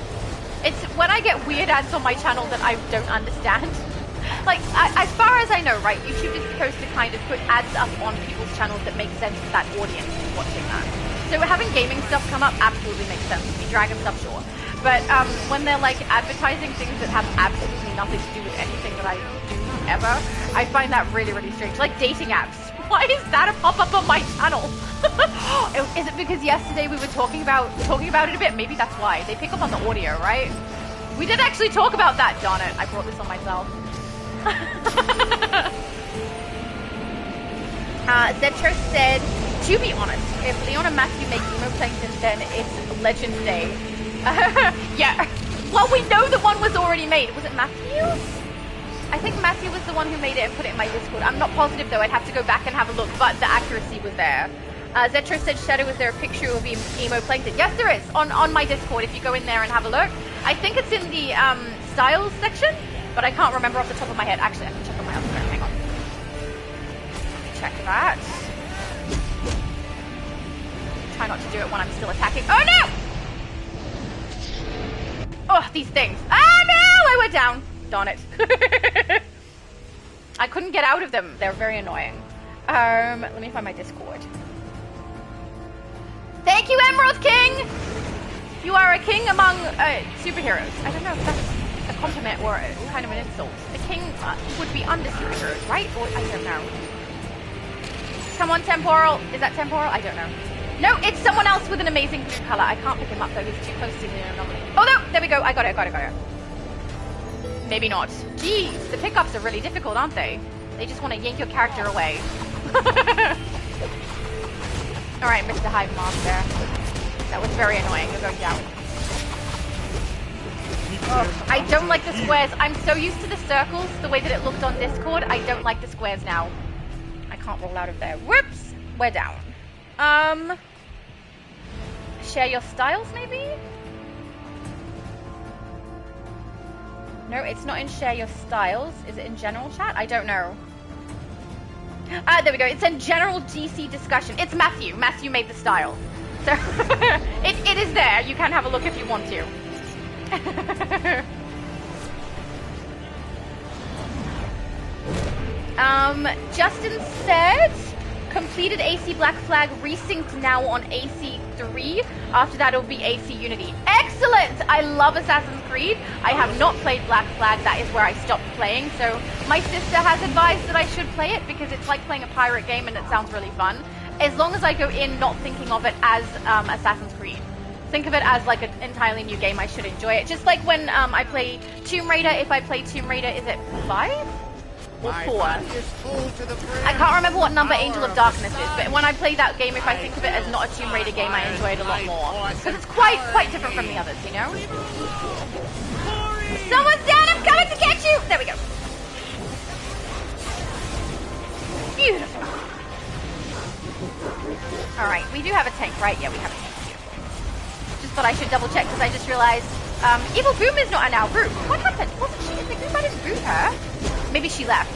It's when I get weird ads on my channel that I don't understand. Like, as far as I know, right, YouTube is supposed to kind of put ads up on people's channels that make sense to that audience who's watching that. So having gaming stuff come up absolutely makes sense to me. Dragon stuff, sure. But when they're like advertising things that have absolutely nothing to do with anything that I do ever, I find that really, really strange. Like dating apps. Why is that a pop-up on my channel? Is it because yesterday we were talking about it a bit? Maybe that's why. They pick up on the audio, right? We did actually talk about that, darn it. I brought this on myself. Zetro said, to be honest, if Leon and Matthew make emo plankton, then it's Legends Day. Yeah. Well, we know the one was already made. Was it Matthew? I think Matthew was the one who made it and put it in my Discord. I'm not positive though. I'd have to go back and have a look, but the accuracy was there. Zetro said, Shadow, is there a picture of emo plankton? Yes, there is. On my Discord, if you go in there and have a look. I think it's in the styles section, but I can't remember off the top of my head. Actually, I can check on my other phone. Hang on. Check that. Try not to do it when I'm still attacking. Oh no! Oh, these things. Ah no! I went down. Darn it. I couldn't get out of them. They're very annoying. Let me find my Discord. Thank you, Emerald King! You are a king among superheroes. I don't know if that's a compliment or kind of an insult. A king would be under superheroes, right? Or I don't know. Come on, Temporal. Is that Temporal? I don't know. No, it's someone else with an amazing blue color. I can't pick him up though. He's too close to the anomaly. Oh no! There we go. I got it. Maybe not. Jeez, the pickups are really difficult, aren't they? They just want to yank your character away. Alright, Mr. Hive Master. That was very annoying. You're going down. Oh, I don't like the squares. I'm so used to the circles, the way that it looked on Discord. I don't like the squares now. I can't roll out of there. Whoops! We're down. Share your styles, maybe? No, it's not in share your styles. Is it in general chat? I don't know. There we go. It's in general GC discussion. It's Matthew. Matthew made the style. So, it is there. You can have a look if you want to. Justin said, completed AC Black Flag, resynced now on AC3. After that, it'll be AC Unity. Excellent! I love Assassin's Creed. I have not played Black Flag. That is where I stopped playing. So my sister has advised that I should play it because it's like playing a pirate game and it sounds really fun. As long as I go in not thinking of it as Assassin's Creed. Think of it as like an entirely new game. I should enjoy it. Just like when I play Tomb Raider. If I play Tomb Raider, is it 5? Or 4? I can't remember what number Angel of Darkness is, but when I play that game, if I think of it as not a Tomb Raider game, I enjoy it a lot more. Because it's quite different from the others, you know? Someone's down! I'm coming to get you! There we go. Beautiful. Alright, we do have a tank, right? Yeah, we have a tank. Beautiful. Just thought I should double check, because I just realized Evil Boom is not in our group. What happened? Wasn't she in the group? I didn't boot her. Maybe she left.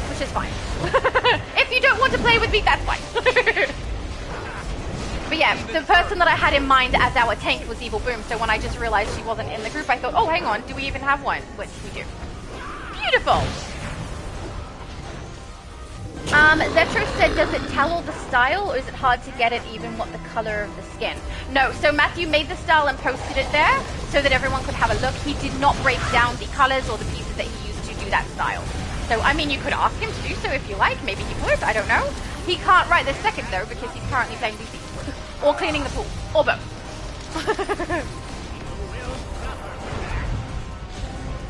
Which is fine. If you don't want to play with me, that's fine. But yeah, the person that I had in mind as our tank was Evil Boom, so when I just realized she wasn't in the group, I thought, oh, hang on, do we even have one? Which we do. Beautiful! Zetro said, does it tell all the style, or is it hard to get it even what the color of the skin? No, so Matthew made the style and posted it there so that everyone could have a look. He did not break down the colors or the pieces that he used to do that style. So, I mean, you could ask him to do so if you like. Maybe he would, I don't know. He can't right this second, though, because he's currently playing DC. Or cleaning the pool. Or both.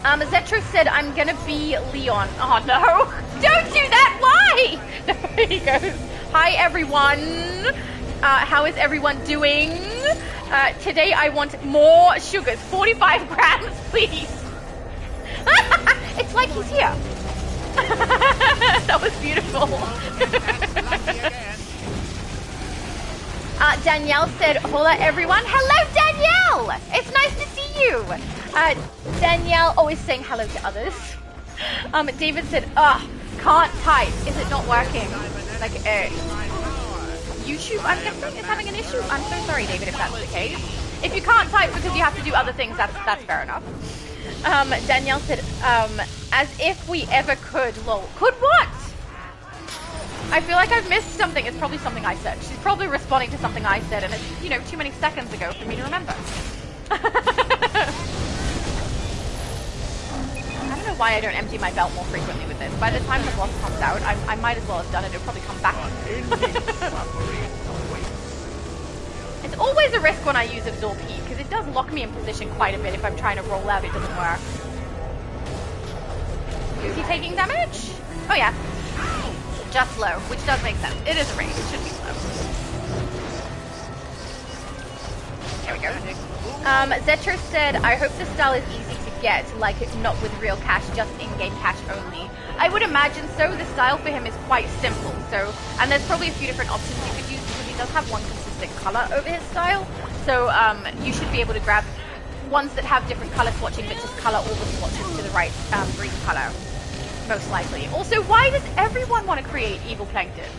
Zetro said, I'm gonna be Leon. Oh, no. Don't do that. Why? There he goes. Hi, everyone. How is everyone doing? Today I want more sugars. 45 grams, please. It's like he's here. That was beautiful. Danielle said, hola everyone. Hello, Danielle. It's nice to see you. Danielle always saying hello to others. David said, can't type. Is it not working? Like, YouTube, I'm guessing, is having an issue? I'm so sorry, David, if that's the case. If you can't type because you have to do other things, that's fair enough. Danielle said, as if we ever could, lol. Could what? I feel like I've missed something. It's probably something I said. She's probably responding to something I said, and it's, you know, too many seconds ago for me to remember. I don't know why I don't empty my belt more frequently with this. By the time the boss comes out, I might as well have done it. It'll probably come back. It's always a risk when I use Absorb Heat, because it does lock me in position quite a bit if I'm trying to roll out. It doesn't work. Is he taking damage? Oh yeah. Just low, which does make sense. It is a range. It should be slow. There we go. Zetro said, I hope the style is easy to get, like not with real cash, just in-game cash only. I would imagine so. The style for him is quite simple. So, and there's probably a few different options you could use because he does have one consistent color over his style. So you should be able to grab ones that have different color swatching, but just color all the swatches to the right green color. Most likely. Also, why does everyone want to create Evil Plankton?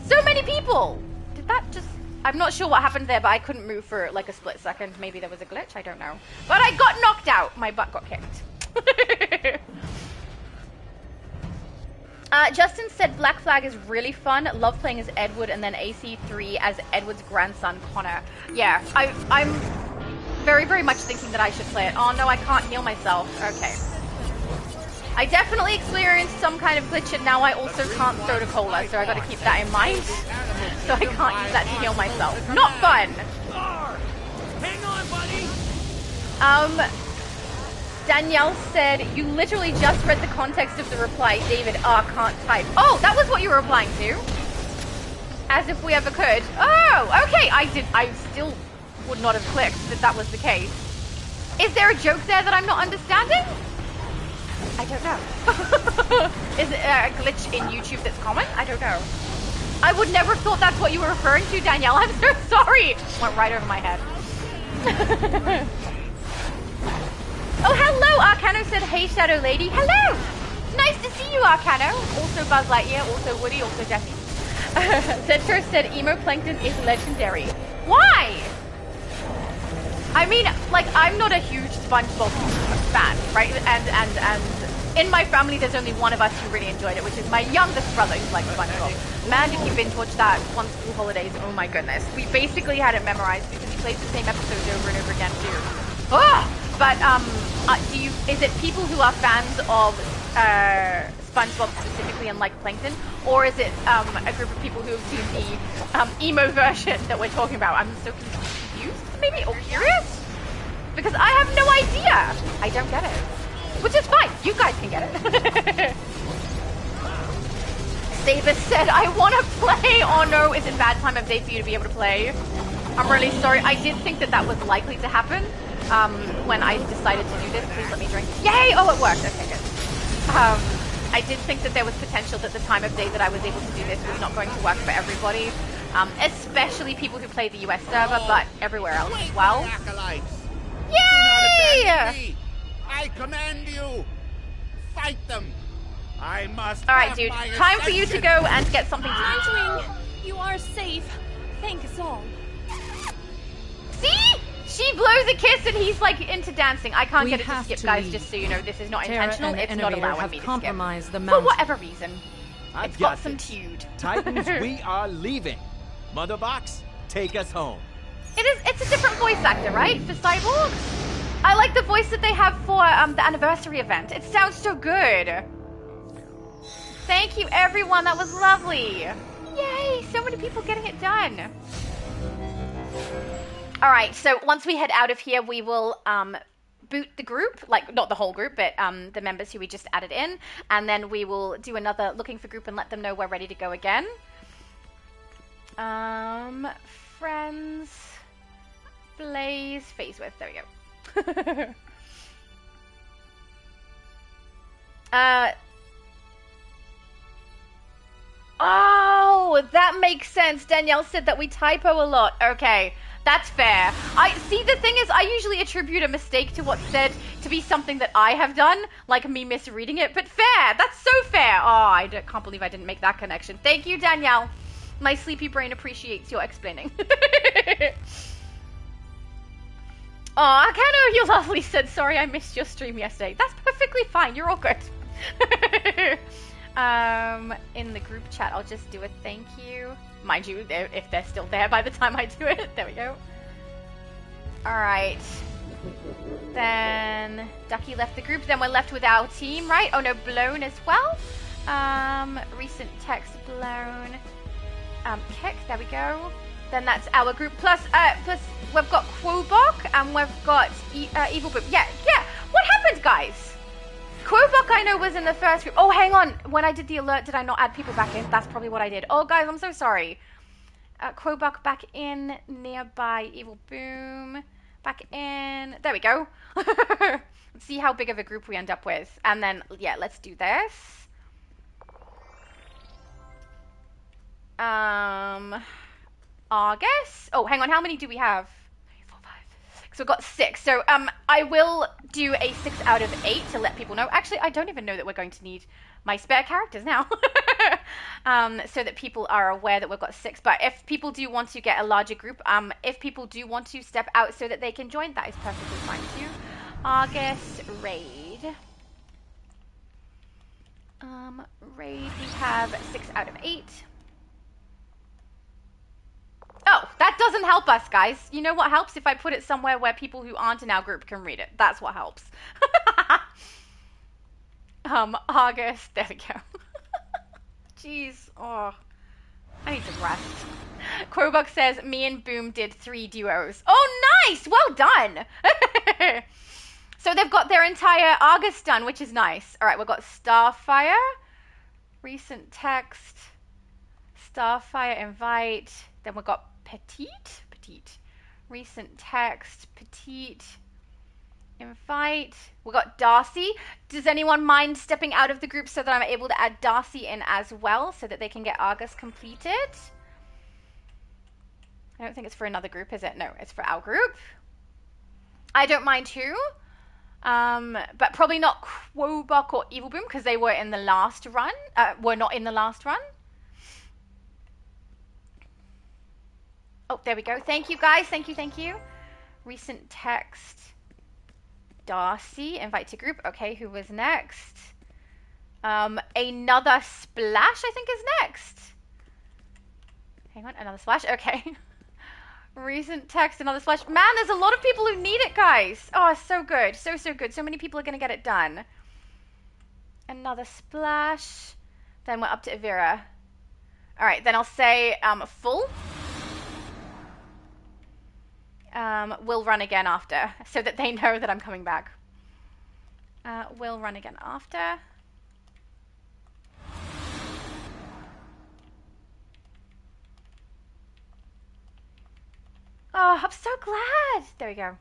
So many people! Did that just... I'm not sure what happened there, but I couldn't move for like a split second. Maybe there was a glitch, I don't know. But I got knocked out! My butt got kicked. Justin said Black Flag is really fun. Love playing as Edward and then AC3 as Edward's grandson, Connor. Yeah, I'm very, very much thinking that I should play it. Oh no, I can't heal myself. Okay. I definitely experienced some kind of glitch, and now I also can't throw to cola, so I gotta keep that in mind. So I can't use that to heal myself. Not fun! Hang on, buddy! Danielle said, you literally just read the context of the reply, David, can't type. Oh, that was what you were replying to? As if we ever could. Oh, okay, I still would not have clicked that was the case. Is there a joke there that I'm not understanding? I don't know. Is it a glitch in YouTube that's common? I don't know. I would never have thought that's what you were referring to, Danielle. I'm so sorry. Went right over my head. Oh, hello, Arcano said, hey, Shadow Lady. Hello. Nice to see you, Arcano. Also Buzz Lightyear, also Woody, also Jesse. Zetro said, emo plankton is legendary. Why? I mean, like, I'm not a huge SpongeBob fan, right? And in my family, there's only one of us who really enjoyed it, which is my youngest brother who likes SpongeBob. Man, did you binge watch that on school holidays? Oh my goodness. We basically had it memorized because he plays the same episodes over and over again too. Oh! But is it people who are fans of SpongeBob specifically and like Plankton, or is it a group of people who have seen the emo version that we're talking about? I'm so confused, maybe, or curious, because I have no idea. I don't get it, which is fine. You guys can get it. Davis said, I want to play. Oh no, is it bad time of day for you to be able to play? I'm really sorry. I did think that was likely to happen when I decided to do this. Please let me drink. Yay! Oh, it worked. Okay, good. I did think that there was potential that the time of day that I was able to do this was not going to work for everybody, especially people who play the US server, but everywhere else as well. Yay! I command you. Fight them. I must. All right, dude. Time for you to go and get something to eat. Nightwing, you are safe. Thank us all. See? She blows a kiss and he's like into dancing. I can't get it to skip, guys, just so you know. This is not intentional. It's not allowing me to skip. For whatever reason. It's got some tude. Titans, we are leaving. Mother Box, take us home. It's a different voice actor, right? For Cyborg? I like the voice that they have for the anniversary event. It sounds so good. Thank you, everyone. That was lovely. Yay! So many people getting it done. All right. So once we head out of here, we will boot the group, like not the whole group, but the members who we just added in, and then we will do another looking for group and let them know we're ready to go again. Friends, Blaze, Phase with. There we go. Oh, that makes sense. Danielle said that we typo a lot. Okay, that's fair. See, the thing is, I usually attribute a mistake to what's said to be something that I have done, like me misreading it, but fair. That's so fair. Oh, I can't believe I didn't make that connection. Thank you, Danielle. My sleepy brain appreciates your explaining. Oh, Akano, you lovely said, sorry I missed your stream yesterday. That's perfectly fine. You're all good. In the group chat, I'll just do a thank you. Mind you, if they're still there by the time I do it. There we go. All right. Then Ducky left the group. Then we're left with our team, right? Oh no, Blown as well. Recent text Blown. Kick. There we go. Then that's our group. Plus we've got Quobok and we've got Evil Boop. Yeah. What happened, guys? Quobok, I know, was in the first group. Oh, hang on. When I did the alert, did I not add people back in? That's probably what I did. Oh, guys, I'm so sorry. Quobok back in. Nearby. Evil Boom. Back in. There we go. Let's see how big of a group we end up with. And then, yeah, let's do this. A.R.G.U.S. Oh, hang on. How many do we have? 3, 4, 5, 6. So we've got 6. So I will do a 6 out of 8 to let people know. Actually, I don't even know that we're going to need my spare characters now. So that people are aware that we've got 6. But if people do want to get a larger group, if people do want to step out so that they can join, that is perfectly fine too. A.R.G.U.S. raid. Raid, we have 6 out of 8. Oh, that doesn't help us, guys. You know what helps? If I put it somewhere where people who aren't in our group can read it. That's what helps. A.R.G.U.S. There we go. Jeez. Oh, I need some rest. Quobok says, me and Boom did 3 duos. Oh, nice. Well done. So they've got their entire A.R.G.U.S. done, which is nice. All right, we've got Starfire. Recent text. Starfire invite. Then we've got Petite. Recent text, petite, invite. We got Darcy. Does anyone mind stepping out of the group so that I'm able to add Darcy in as well so that they can get A.R.G.U.S completed? I don't think it's for another group, is it? No, it's for our group. I don't mind who. But probably not Quobuck or Evil Boom because they were in the last run. Were not in the last run. Oh, there we go. Thank you, guys. Thank you, thank you. Recent text. Darcy, invite to group. Okay, who was next? Another Splash, I think, is next. Hang on, another Splash. Okay. Recent text, another Splash. Man, there's a lot of people who need it, guys. Oh, so good. So good. So many people are going to get it done. Another Splash. Then we're up to Avira. All right, then I'll say full. We'll run again after, so that they know that I'm coming back. We'll run again after. Oh, I'm so glad. There we go.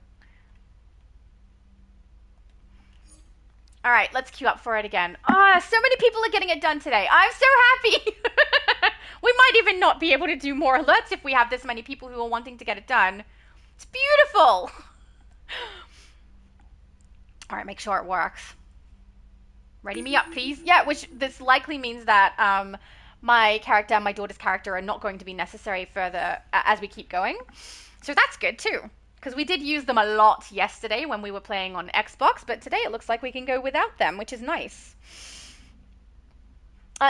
All right, let's queue up for it again. Ah, so many people are getting it done today. I'm so happy. We might even not be able to do more alerts if we have this many people who are wanting to get it done. It's beautiful. All right, make sure it works. Ready me up, please. Yeah, which this likely means that my character and my daughter's character are not going to be necessary further as we keep going. So that's good too, because we did use them a lot yesterday when we were playing on Xbox, but today it looks like we can go without them, which is nice.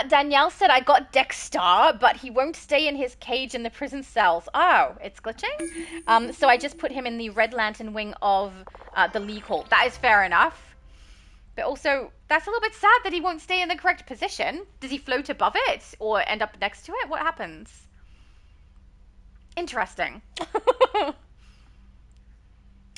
Danielle said, I got Dexter, but he won't stay in his cage in the prison cells. Oh, it's glitching? So I just put him in the Red Lantern wing of the League Hall. That is fair enough. But also, that's a little bit sad that he won't stay in the correct position. Does he float above it or end up next to it? What happens? Interesting.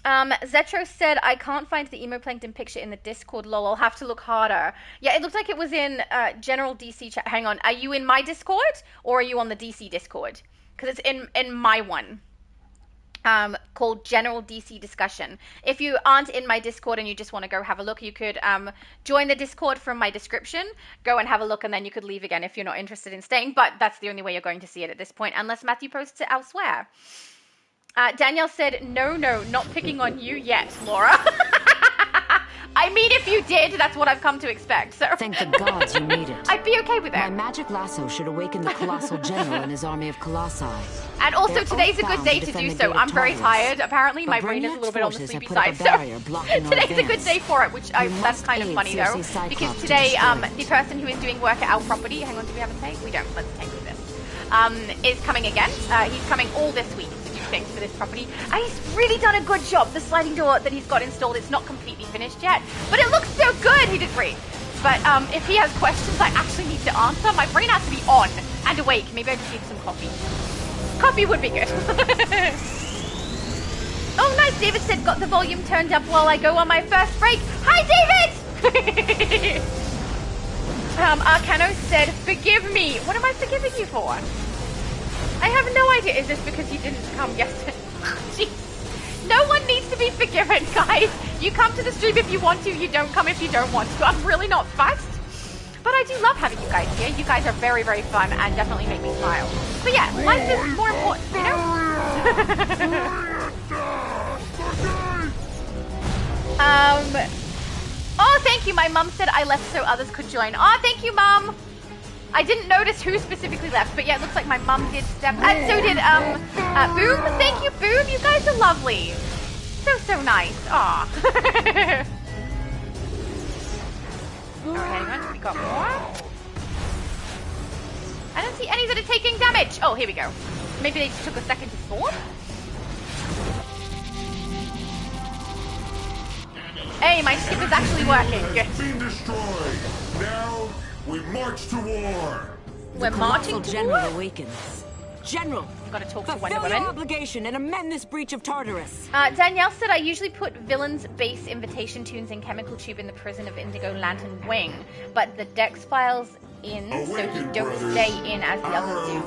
Zetro said, I can't find the Emoplankton picture in the Discord, lol. I'll have to look harder. Yeah, it looked like it was in General DC chat. Hang on, are you in my Discord or are you on the DC Discord? Because it's in my one. Called General DC Discussion. If you aren't in my Discord and you just want to go have a look, you could join the Discord from my description, go and have a look, and then you could leave again if you're not interested in staying, but that's the only way you're going to see it at this point, unless Matthew posts it elsewhere. Danielle said, no, not picking on you yet, Laura. I mean, if you did, that's what I've come to expect, so... Thank the gods you made it. I'd be okay with it. My magic lasso should awaken the Colossal General and his army of Colossi. And also, today's a good day to do so. I'm very tired, apparently. My brain is a little bit on the sleepy side, so... Today's a good day for it, which that's kind of funny, though. Because today, the person who is doing work at our property... Hang on, do we have a take? We don't. Let's take this. Is coming again. He's coming all this week. Things for this property. He's really done a good job. The sliding door that he's got installed, it's not completely finished yet, but it looks so good. He did great. But if he has questions I actually need to answer, my brain has to be on and awake. Maybe I just need some coffee. Coffee would be good. Oh, nice. David said, got the volume turned up while I go on my first break. Hi, David! Arcano said, forgive me. What am I forgiving you for? I have no idea. Is this because you didn't come yesterday? Jeez. No one needs to be forgiven, guys. You come to the stream if you want to. You don't come if you don't want to. I'm really not fussed. But I do love having you guys here. You guys are very, very fun and definitely make me smile. But yeah, life is more important, you know? Oh, thank you. My mum said I left so others could join. Oh, thank you, Mum. I didn't notice who specifically left, but yeah, it looks like my mum did step, and so did, Boom. Thank you, Boom. You guys are lovely. So nice. Aw. Alright, hang on. We got more. I don't see any that are taking damage. Oh, here we go. Maybe they just took a second to spawn. Hey, my skip is actually working. Good. Been destroyed. Now we march to war. We're marching to war? Awakens. General, I've got to talk to Wonder fulfill Woman. your obligation and amend this breach of Tartarus. Danielle said, I usually put villains' base invitation tunes in Chemical Tube in the prison of Indigo Lantern Wing, but the Dex files in, so he don't stay in as the others do.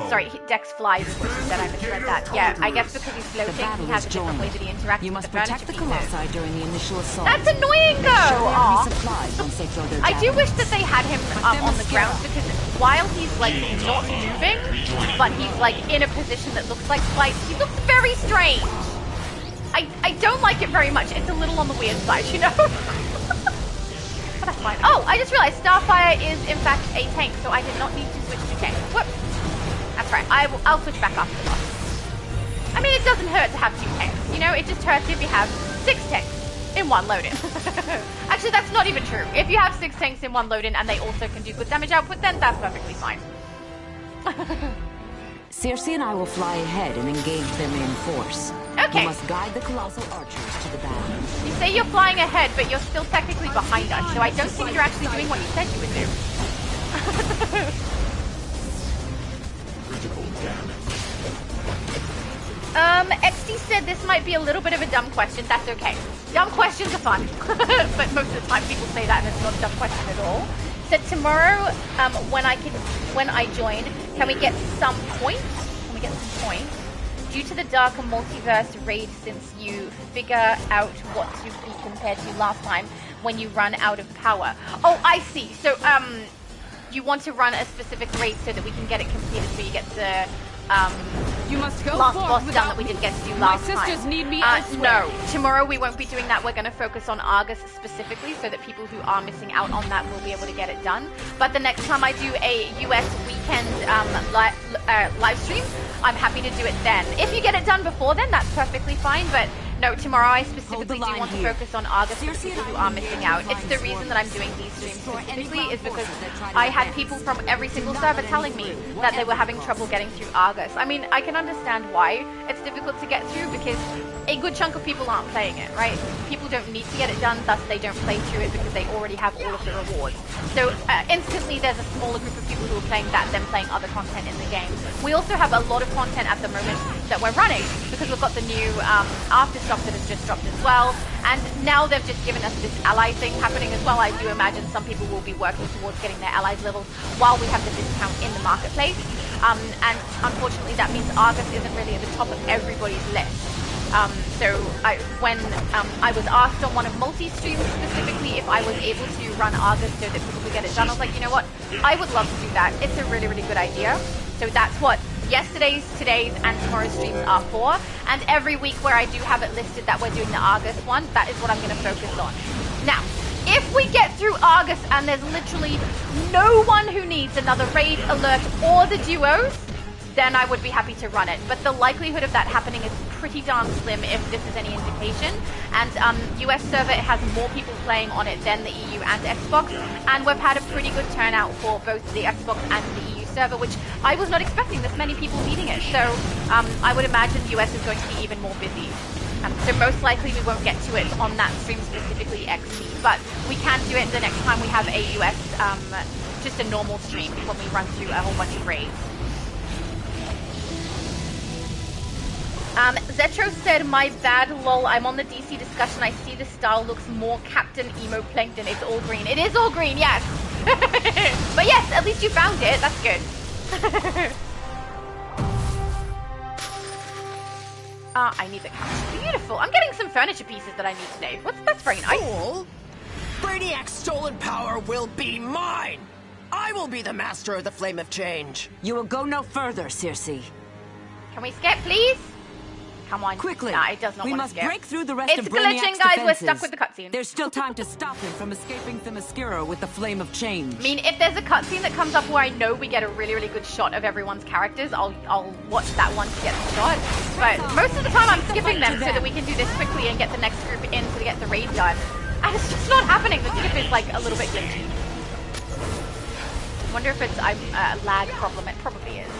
Sorry, Dex flies is what you said. I misread that. Yeah, I guess because he's floating, he has a different way that he interacts you with must the protect the Colossi during the initial assault. That's annoying, though! I do wish that they had him on the ground, because while he's, like, not moving, but he's, like, in a position that looks like flight, he looks very strange. I don't like it very much. It's a little on the weird side, you know? But that's fine. Oh, I just realized Starfire is, in fact, a tank, so I did not need to switch to tank. Whoops. That's right. I'll switch back after the boss. I mean, it doesn't hurt to have 2 tanks, you know? It just hurts if you have 6 tanks in one load-in. Actually, that's not even true. If you have 6 tanks in one load-in and they also can do good damage output, then that's perfectly fine. Circe and I will fly ahead and engage them in force. Okay. You must guide the colossal archers to the battle. You say you're flying ahead, but you're still technically behind us, so I don't think you're actually doing what you said you would do. XD said this might be a little bit of a dumb question. That's okay. Dumb questions are fun. But most of the time people say that and it's not a dumb question at all. Said tomorrow, when I join, can we get some points? Can we get some points? Due to the darker multiverse raid, since you figure out what to be compared to last time when you run out of power. Oh, I see. So, you want to run a specific raid so that we can get it completed, so you get the you must go last boss done that we didn't get to do last time. My sisters need me elsewhere. No, tomorrow we won't be doing that. We're going to focus on A.R.G.U.S specifically, so that people who are missing out on that will be able to get it done. But the next time I do a US weekend live stream, I'm happy to do it then. If you get it done before then, that's perfectly fine, but no, tomorrow I specifically do want to focus on A.R.G.U.S for the people who are missing out. It's the reason that I'm doing these streams specifically is because I had people from every single server telling me that they were having trouble getting through A.R.G.U.S. I mean, I can understand why it's difficult to get through, because a good chunk of people aren't playing it, right? People don't need to get it done, thus they don't play through it because they already have all of the rewards. So instantly there's a smaller group of people who are playing that than playing other content in the game. We also have a lot of content at the moment that we're running, because we've got the new Aftershock that has just dropped as well, and now they've just given us this ally thing happening as well. I do imagine some people will be working towards getting their allies levels while we have the discount in the marketplace, and unfortunately that means A.R.G.U.S isn't really at the top of everybody's list. When I was asked on one of multi-streams specifically if I was able to run A.R.G.U.S so that people could get it done, I was like, you know what, I would love to do that. It's a really, really good idea. So that's what yesterday's, today's, and tomorrow's streams are for. And every week where I do have it listed that we're doing the A.R.G.U.S one, that is what I'm going to focus on. Now, if we get through A.R.G.U.S and there's literally no one who needs another raid, alert, or the duos, then I would be happy to run it. But the likelihood of that happening is pretty darn slim if this is any indication. And US server has more people playing on it than the EU and Xbox, and we've had a pretty good turnout for both the Xbox and the EU server, which I was not expecting this many people beating it. So I would imagine US is going to be even more busy. So most likely we won't get to it on that stream specifically XP, but we can do it the next time we have a US, just a normal stream when we run through a whole bunch of raids. Zetro said, my bad, lol, I'm on the DC discussion, I see the style looks more Captain Emo Plankton, it's all green. It is all green, yes! But yes, at least you found it, that's good. I need the couch. Beautiful, I'm getting some furniture pieces that I need today. That's very nice. Fool! Brainiac's stolen power will be mine! I will be the master of the Flame of Change. You will go no further, Circe. Can we skip, please? Come on. Quickly. Nah, it does not we want must to skip. break through the rest of It's Brainiac's glitching, guys. defenses. We're stuck with the cutscene. There's still time to stop him from escaping Themyscira with the Flame of Change. I mean, if there's a cutscene that comes up where I know we get a really, really good shot of everyone's characters, I'll watch that one to get the shot. But most of the time I'm skipping them so that we can do this quickly and get the next group in to get the raid done. And it's just not happening. The skip is like a little bit glitchy. I wonder if it's a lag problem. It probably is.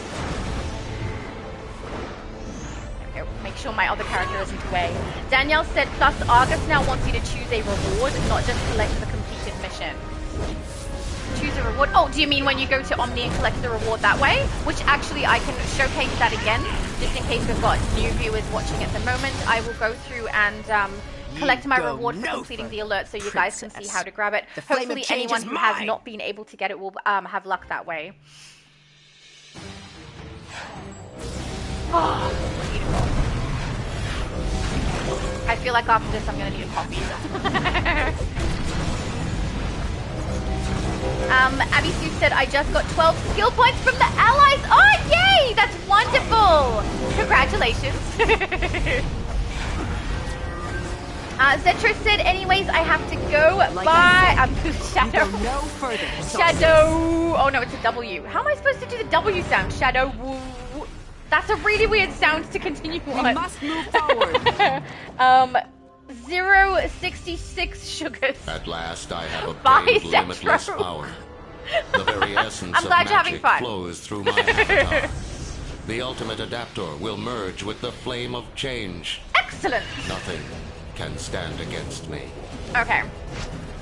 Make sure my other character isn't away. Danielle said, plus A.R.G.U.S now wants you to choose a reward, not just collect the completed mission. Choose a reward. Oh, do you mean when you go to Omni and collect the reward that way? Which actually I can showcase that again, just in case we've got new viewers watching at the moment. I will go through and collect my reward for completing the alert so you guys can see how to grab it. Hopefully anyone who has not been able to get it will have luck that way. Oh, beautiful. I feel like after this I'm going to need a coffee. Abby Sue said, I just got 12 skill points from the allies. Oh, yay! That's wonderful. Congratulations. Zetro said, anyways, I have to go. Bye. Shadow. No further. Shadow. Oh, no, it's a W. How am I supposed to do the W sound? Shadow. That's a really weird sound to continue on. We must move forward. 066 sugars. At last I have obtained limitless power. The very essence of magic flows through my avatar. The ultimate adapter will merge with the flame of change. Excellent. Nothing can stand against me. Okay.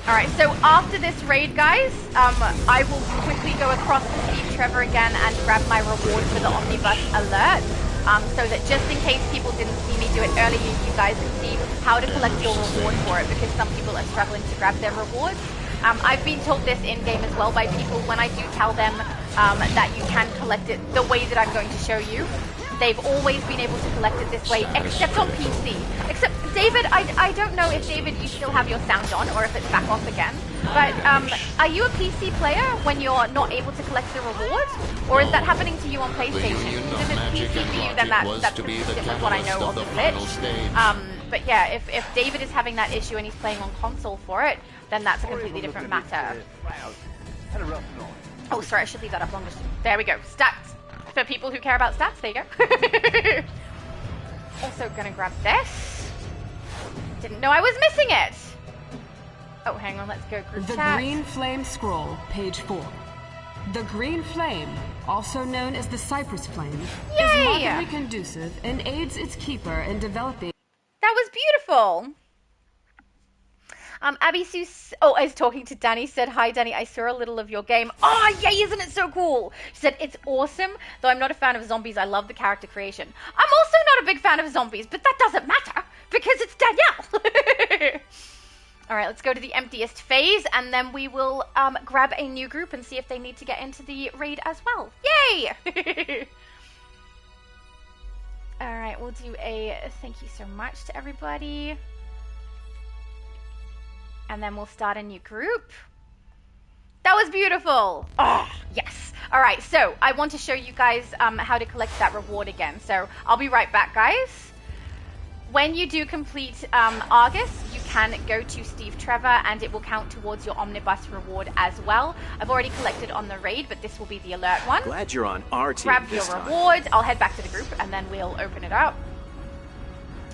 Alright, so after this raid, guys, I will quickly go across to Steve Trevor again and grab my reward for the Omnibus alert. So that just in case people didn't see me do it earlier, you guys can see how to collect your reward for it, because some people are struggling to grab their rewards. I've been told this in-game as well by people when I do tell them that you can collect it the way that I'm going to show you. They've always been able to collect it this way, except on PC. Except, David, I don't know if, David, you still have your sound on or if it's back off again. But are you a PC player when you're not able to collect the reward? Or is that happening to you on PlayStation? Because if it's PC for you, then that's consistent with what I know of the glitch. But yeah, if David is having that issue and he's playing on console for it, then that's a completely different matter. Oh, sorry, I should leave that up longer. There we go. Stats. For people who care about stats, there you go. Also gonna grab this. Didn't know I was missing it. Oh, hang on, let's go group chat. The Green Flame Scroll, page 4. The Green Flame, also known as the Cypress Flame, is markedly conducive and aids its keeper in developing. That was beautiful. Abby Sue, is talking to Danny, said, hi Danny, I saw a little of your game. Oh, yay, isn't it so cool? She said, it's awesome, though I'm not a fan of zombies, I love the character creation. I'm also not a big fan of zombies, but that doesn't matter, because it's Danielle. Alright, let's go to the emptiest phase, and then we will grab a new group and see if they need to get into the raid as well. Yay! Alright, we'll do a thank you so much to everybody. And then we'll start a new group. That was beautiful. Oh, yes. All right, so I want to show you guys how to collect that reward again. So I'll be right back, guys. When you do complete A.R.G.U.S, you can go to Steve Trevor and it will count towards your Omnibus reward as well. I've already collected on the raid, but this will be the alert one. Glad you're on our team. Grab your reward. I'll head back to the group and then we'll open it up.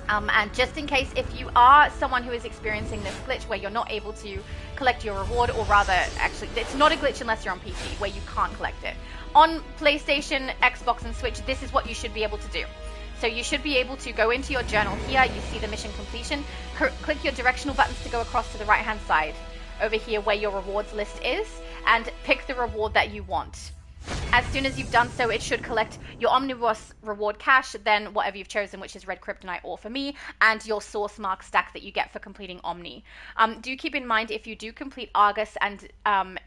And just in case, if you are someone who is experiencing this glitch where you're not able to collect your reward, or rather, actually, it's not a glitch unless you're on PC, where you can't collect it. On PlayStation, Xbox, and Switch, this is what you should be able to do. So you should be able to go into your journal here, you see the mission completion, click your directional buttons to go across to the right-hand side, over here where your rewards list is, and pick the reward that you want. As soon as you've done so, it should collect your Omnibus reward cash, then whatever you've chosen, which is Red Kryptonite or for me, and your source mark stack that you get for completing Omni. Do keep in mind, if you do complete A.R.G.U.S and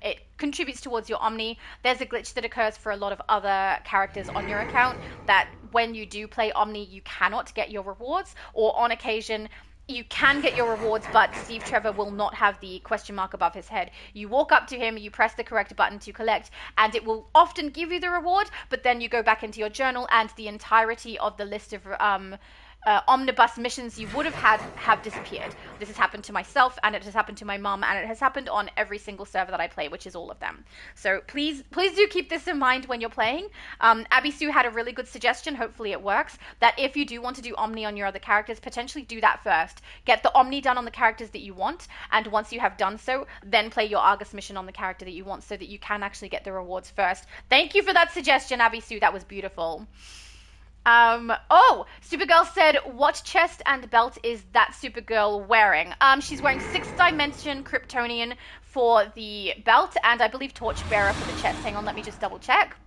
it contributes towards your Omni, there's a glitch that occurs for a lot of other characters on your account, that when you do play Omni, you cannot get your rewards, or on occasion, you can get your rewards, but Steve Trevor will not have the question mark above his head. You walk up to him, you press the correct button to collect, and it will often give you the reward, but then you go back into your journal and the entirety of the list of omnibus missions you would have had have disappeared. This has happened to myself, and it has happened to my mum, and it has happened on every single server that I play, which is all of them. So please do keep this in mind when you're playing. Abby Sue had a really good suggestion, hopefully it works, that if you do want to do Omni on your other characters, potentially do that first. Get the Omni done on the characters that you want, and once you have done so, then play your A.R.G.U.S mission on the character that you want, so that you can actually get the rewards first. Thank you for that suggestion, Abby Sue. That was beautiful. Supergirl said, what chest and belt is that Supergirl wearing? She's wearing 6th Dimension Kryptonian for the belt, and I believe Torchbearer for the chest. Hang on, let me just double check.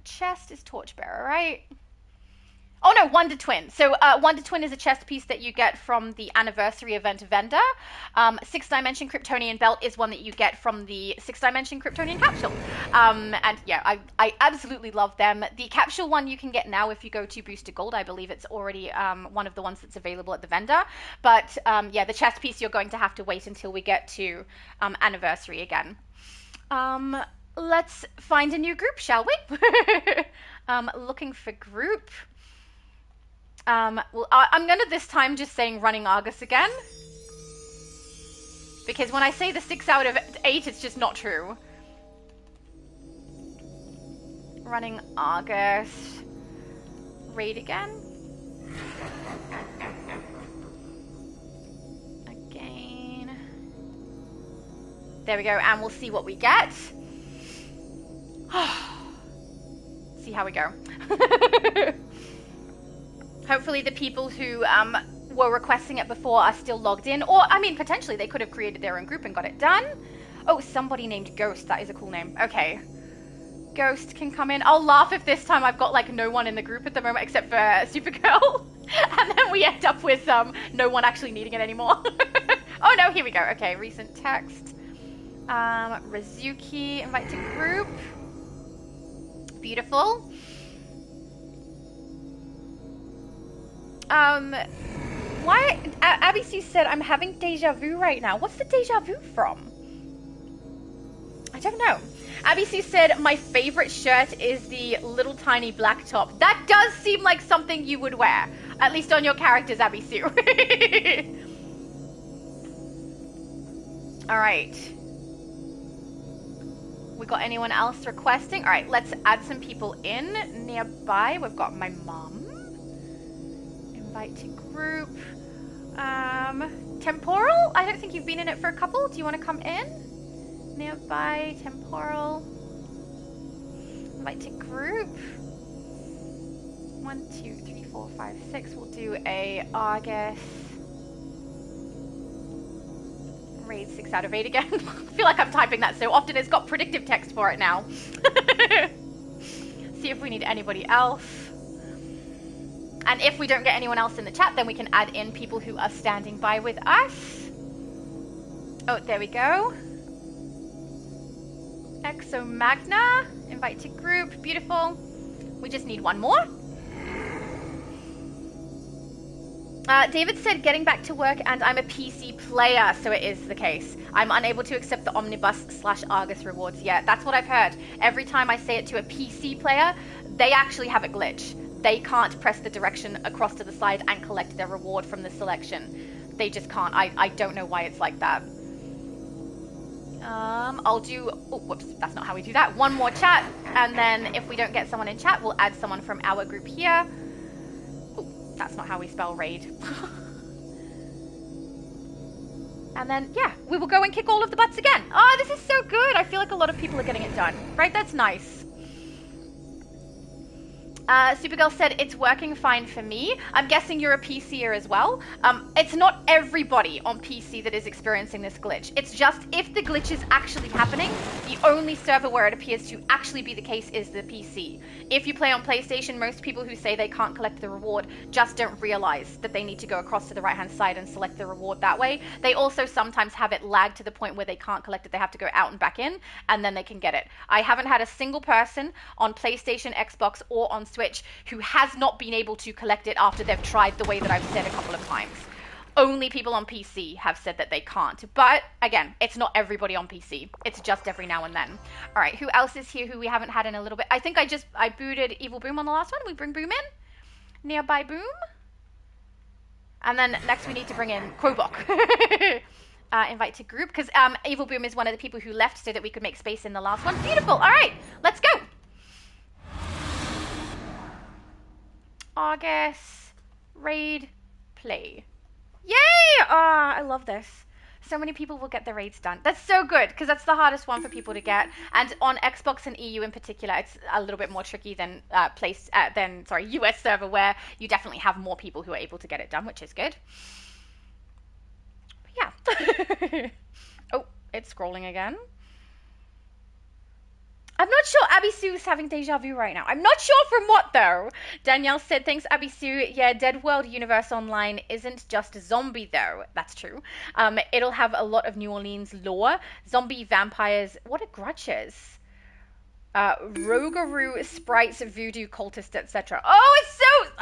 Chest is Torchbearer, right? Oh no, Wonder Twin. So Wonder Twin is a chest piece that you get from the anniversary event vendor. 6th Dimension Kryptonian Belt is one that you get from the 6th Dimension Kryptonian Capsule. And yeah, I absolutely love them. The capsule one you can get now if you go to Booster Gold. I believe it's already one of the ones that's available at the vendor. But yeah, the chest piece you're going to have to wait until we get to anniversary again. Let's find a new group, shall we? Looking for group. Well, I'm going to this time just saying running A.R.G.U.S again. Because when I say the 6 out of 8, it's just not true. Running A.R.G.U.S. Raid again. Again. There we go, and we'll see what we get. See how we go. Hopefully the people who were requesting it before are still logged in. Or, I mean, potentially they could have created their own group and got it done. Oh, somebody named Ghost. That is a cool name. Okay. Ghost can come in. I'll laugh if this time I've got, like, no one in the group at the moment except for Supergirl. And then we end up with no one actually needing it anymore. Oh, no, here we go. Okay, recent text. Rizuki, invite to group. Beautiful. Why? Abby Sue said, I'm having deja vu right now. What's the deja vu from? I don't know. Abby Sue said, my favorite shirt is the little tiny black top. That does seem like something you would wear. At least on your characters, Abby Sue. All right. We got anyone else requesting? All right, let's add some people in nearby. We've got my mom. Invite to group. Temporal? I don't think you've been in it for a couple. Do you want to come in? Nearby, temporal. Invite to group. 1, 2, 3, 4, 5, 6. We'll do a A.R.G.U.S. Raid 6 out of 8 again. I feel like I'm typing that so often. It's got predictive text for it now. See if we need anybody else. And if we don't get anyone else in the chat, then we can add in people who are standing by with us. Oh, there we go. Exo Magna, invite to group, beautiful. We just need one more. David said, getting back to work and I'm a PC player, so it is the case. I'm unable to accept the Omnibus/A.R.G.U.S rewards yet. That's what I've heard. Every time I say it to a PC player, they actually have a glitch. They can't press the direction across to the side and collect their reward from the selection. They just can't. I don't know why it's like that. I'll do... Oh, whoops. That's not how we do that. One more chat. And then if we don't get someone in chat, we'll add someone from our group here. Oh, that's not how we spell raid. And then, yeah, we will go and kick all of the butts again. Oh, this is so good. I feel like a lot of people are getting it done. Right? That's nice. Supergirl said, it's working fine for me. I'm guessing you're a PCer as well. It's not everybody on PC that is experiencing this glitch. It's just if the glitch is actually happening, the only server where it appears to actually be the case is the PC. If you play on PlayStation, most people who say they can't collect the reward just don't realize that they need to go across to the right-hand side and select the reward that way. They also sometimes have it lagged to the point where they can't collect it. They have to go out and back in, and then they can get it. I haven't had a single person on PlayStation, Xbox, or on Switch who has not been able to collect it after they've tried the way that I've said a couple of times. Only people on PC have said that they can't. But again, it's not everybody on PC. It's just every now and then. All right, who else is here who we haven't had in a little bit? I think I booted Evil Boom on the last one. We bring Boom in. Nearby Boom. And then next we need to bring in Quobok. Invite to group, because Evil Boom is one of the people who left so that we could make space in the last one. Beautiful. All right, let's go. A.R.G.U.S. Raid play. Yay! Ah, I love this. So many people will get the raids done. That's so good, because that's the hardest one for people to get. And on Xbox and EU in particular, it's a little bit more tricky than US server, where you definitely have more people who are able to get it done, which is good. But yeah. Oh, it's scrolling again. I'm not sure Abby Sue's having deja vu right now. I'm not sure from what, though. Danielle said, thanks, Abby Sue. Yeah, Dead World Universe Online isn't just a zombie, though. That's true. It'll have a lot of New Orleans lore. Zombie, vampires, what are grudges? Rougarou, sprites, voodoo, cultists, etc. Oh,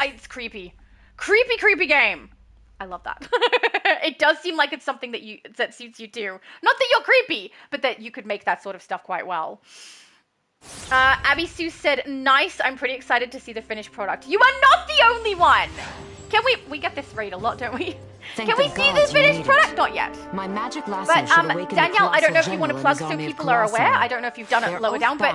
it's creepy. Creepy game. I love that. It does seem like it's something that suits you too. Not that you're creepy, but that you could make that sort of stuff quite well. Abby Sue said, nice, I'm pretty excited to see the finished product. You are not the only one! Can we get this raid a lot, don't we? Can we see the finished product? Not yet. My magic lasso but Danielle, I don't know if you want to plug so people are aware. I don't know if you've done it lower down, but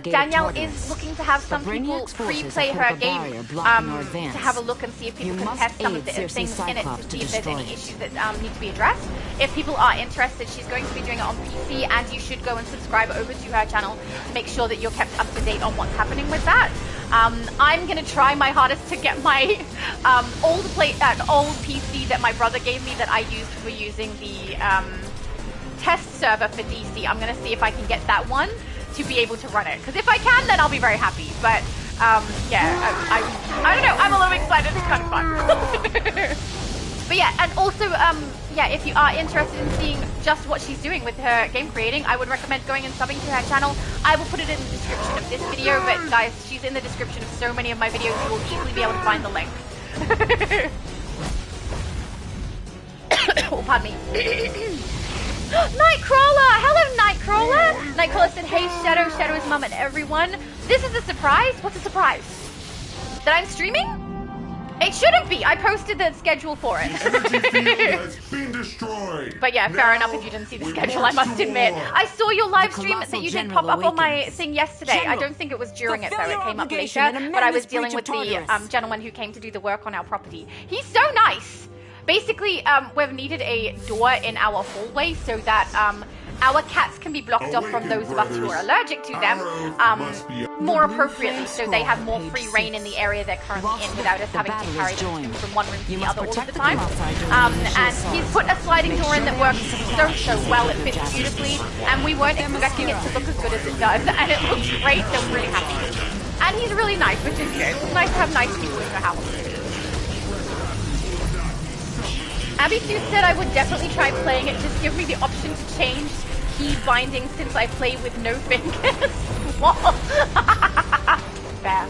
Danielle is looking to have some people pre-play her game to have a look and see if people can test some of the things in it to see if there's any issues that need to be addressed. If people are interested, she's going to be doing it on PC, and you should go and subscribe over to her channel to make sure that you're kept up to date on what's happening with that. I'm going to try my hardest to get my old PC that my brother gave me that I used for using the test server for DC. I'm going to see if I can get that one to be able to run it. Because if I can, then I'll be very happy. But yeah, I don't know. I'm a little excited. It's kind of fun. But yeah, and also, yeah, if you are interested in seeing just what she's doing with her game creating, I would recommend going and subbing to her channel. I will put it in the description of this video, but guys, she's in the description of so many of my videos, you will easily be able to find the link. Oh, pardon me. Nightcrawler! Hello, Nightcrawler! Nightcrawler said, hey, Shadow's mum and everyone. This is a surprise? What's a surprise? That I'm streaming? It shouldn't be. I posted the schedule for it. Has been destroyed. But yeah, fair enough if you didn't see the schedule, I must admit. I saw your live stream that you did pop up on my thing yesterday. I don't think it was during it though, it came up later. But I was dealing with the gentleman who came to do the work on our property. He's so nice. Basically, we've needed a door in our hallway so that our cats can be blocked off from those of us who are allergic to them more appropriately, so they have more free reign in the area they're currently in without us having to carry them from one room to the other all of the time. And he's put a sliding door in that works so well, it fits beautifully, and we weren't expecting it to look as good as it does, and it looks great, so we're really happy. And he's really nice, which is good. It's nice to have nice people in your house. Abby Sue said I would definitely try playing it, just give me the option to change key binding since I play with no fingers. Fair.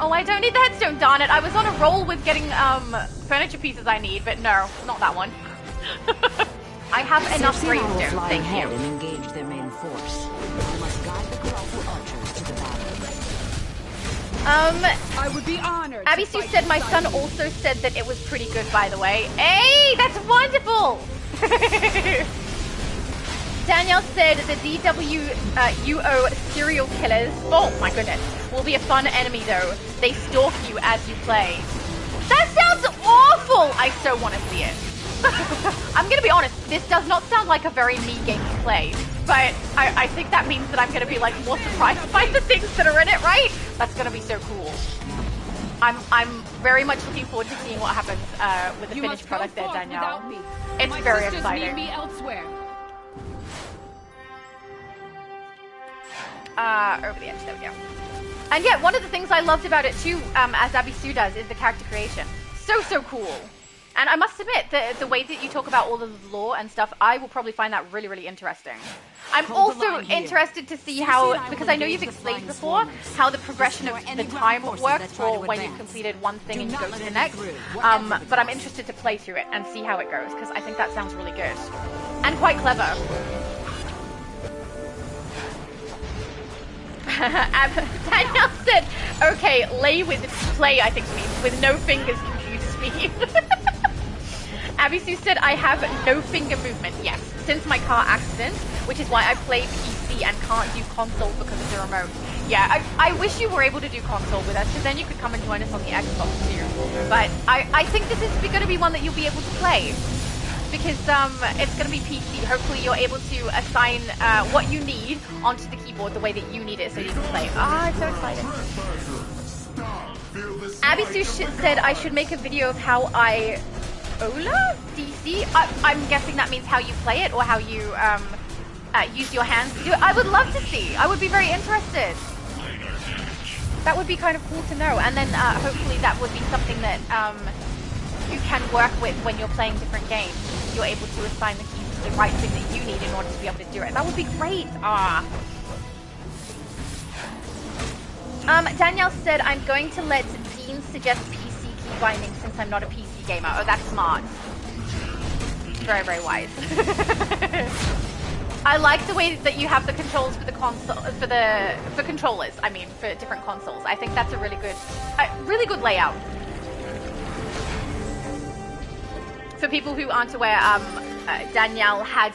Oh, I don't need the headstone, darn it. I was on a roll with getting furniture pieces I need, but no, not that one. I have enough gravestones, thank you. And engage their main force. You must guide the colossal archers to the battle. I would be honored. Abby Sue said my son also said that it was pretty good, by the way. Hey, that's wonderful. Danielle said the DCUO serial killers, oh my goodness, will be a fun enemy though. They stalk you as you play. That sounds awful. I so want to see it. I'm going to be honest, this does not sound like a very me game to play, but I think that means that I'm going to be like more surprised by the things that are in it, right? That's going to be so cool. I'm very much looking forward to seeing what happens with the finished product there, Danielle. It's very exciting. Need me elsewhere. Over the edge, there we go. And yeah, one of the things I loved about it too, as Abby Sue does, is the character creation. So cool. And I must admit, the way that you talk about all the lore and stuff, I will probably find that really, really interesting. I'm also interested to see how, because I know you've explained before, how the progression of the time works for when you've completed one thing and you go to the next. But I'm interested to play through it and see how it goes, because I think that sounds really good. And quite clever. Danielle said, okay, play, I think means, with no fingers confuses me. Abby Sue said, I have no finger movement, yes, since my car accident, which is why I play PC and can't do console because of the remote. Yeah, I wish you were able to do console with us, because then you could come and join us on the Xbox too. But I think this is going to be one that you'll be able to play, because it's going to be PC. Hopefully you're able to assign what you need onto the keyboard the way that you need it so you can play. I'm so excited. Abby Sue said I should make a video of how I... Ola? DC? I'm guessing that means how you play it or how you use your hands to do it. I would love to see. I would be very interested. That would be kind of cool to know. And then hopefully that would be something that you can work with when you're playing different games. You're able to assign the keys to the right thing that you need in order to be able to do it. That would be great. Danielle said, I'm going to let Dean suggest PC key binding since I'm not a PC gamer. Oh, that's smart. Very, very wise. I like the way that you have the controls for the console, for controllers. I mean, for different consoles. I think that's a really good layout. For people who aren't aware, Danielle had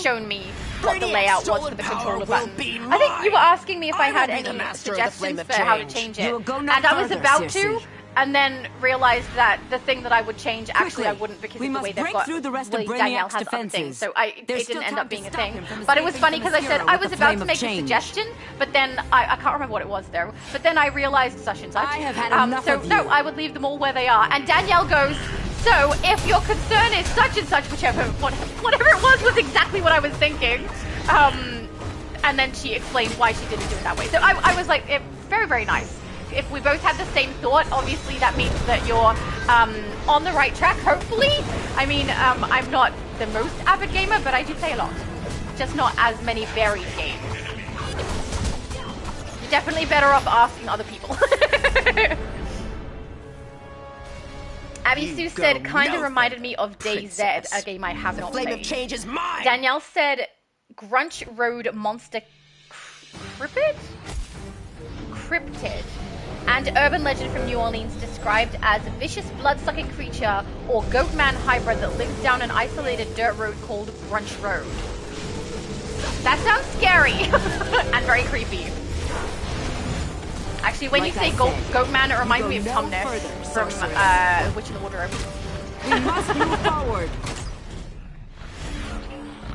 shown me what the layout was for the controller button. I think you were asking me if I had any suggestions for how to change it, and I was about to, and then realized that the thing that I would change, actually I wouldn't, because of the way they've got, Danielle has other things, so it didn't end up being a thing. But it was funny because I said I was about to make a suggestion, but then I can't remember what it was though, but then I realized such and such. So no, I would leave them all where they are. And Danielle goes, so if your concern is such and such, whatever it was exactly what I was thinking. And then she explained why she didn't do it that way. So I was like, very, very nice. If we both had the same thought, obviously that means that you're on the right track, hopefully. I mean, I'm not the most avid gamer, but I do play a lot. Just not as many varied games. You're definitely better off asking other people. Abby Sue said, kind of reminded me of DayZ, a game I have not played. Flame of Change is mine! Danielle said, Grunch Road Monster Cryptid, and urban legend from New Orleans described as a vicious blood-sucking creature or goat-man hybrid that lives down an isolated dirt road called Grunch Road. That sounds scary and very creepy. Actually, when you say goat-man, it reminds me of Tumnus from Witch in the Wardrobe. We must move forward.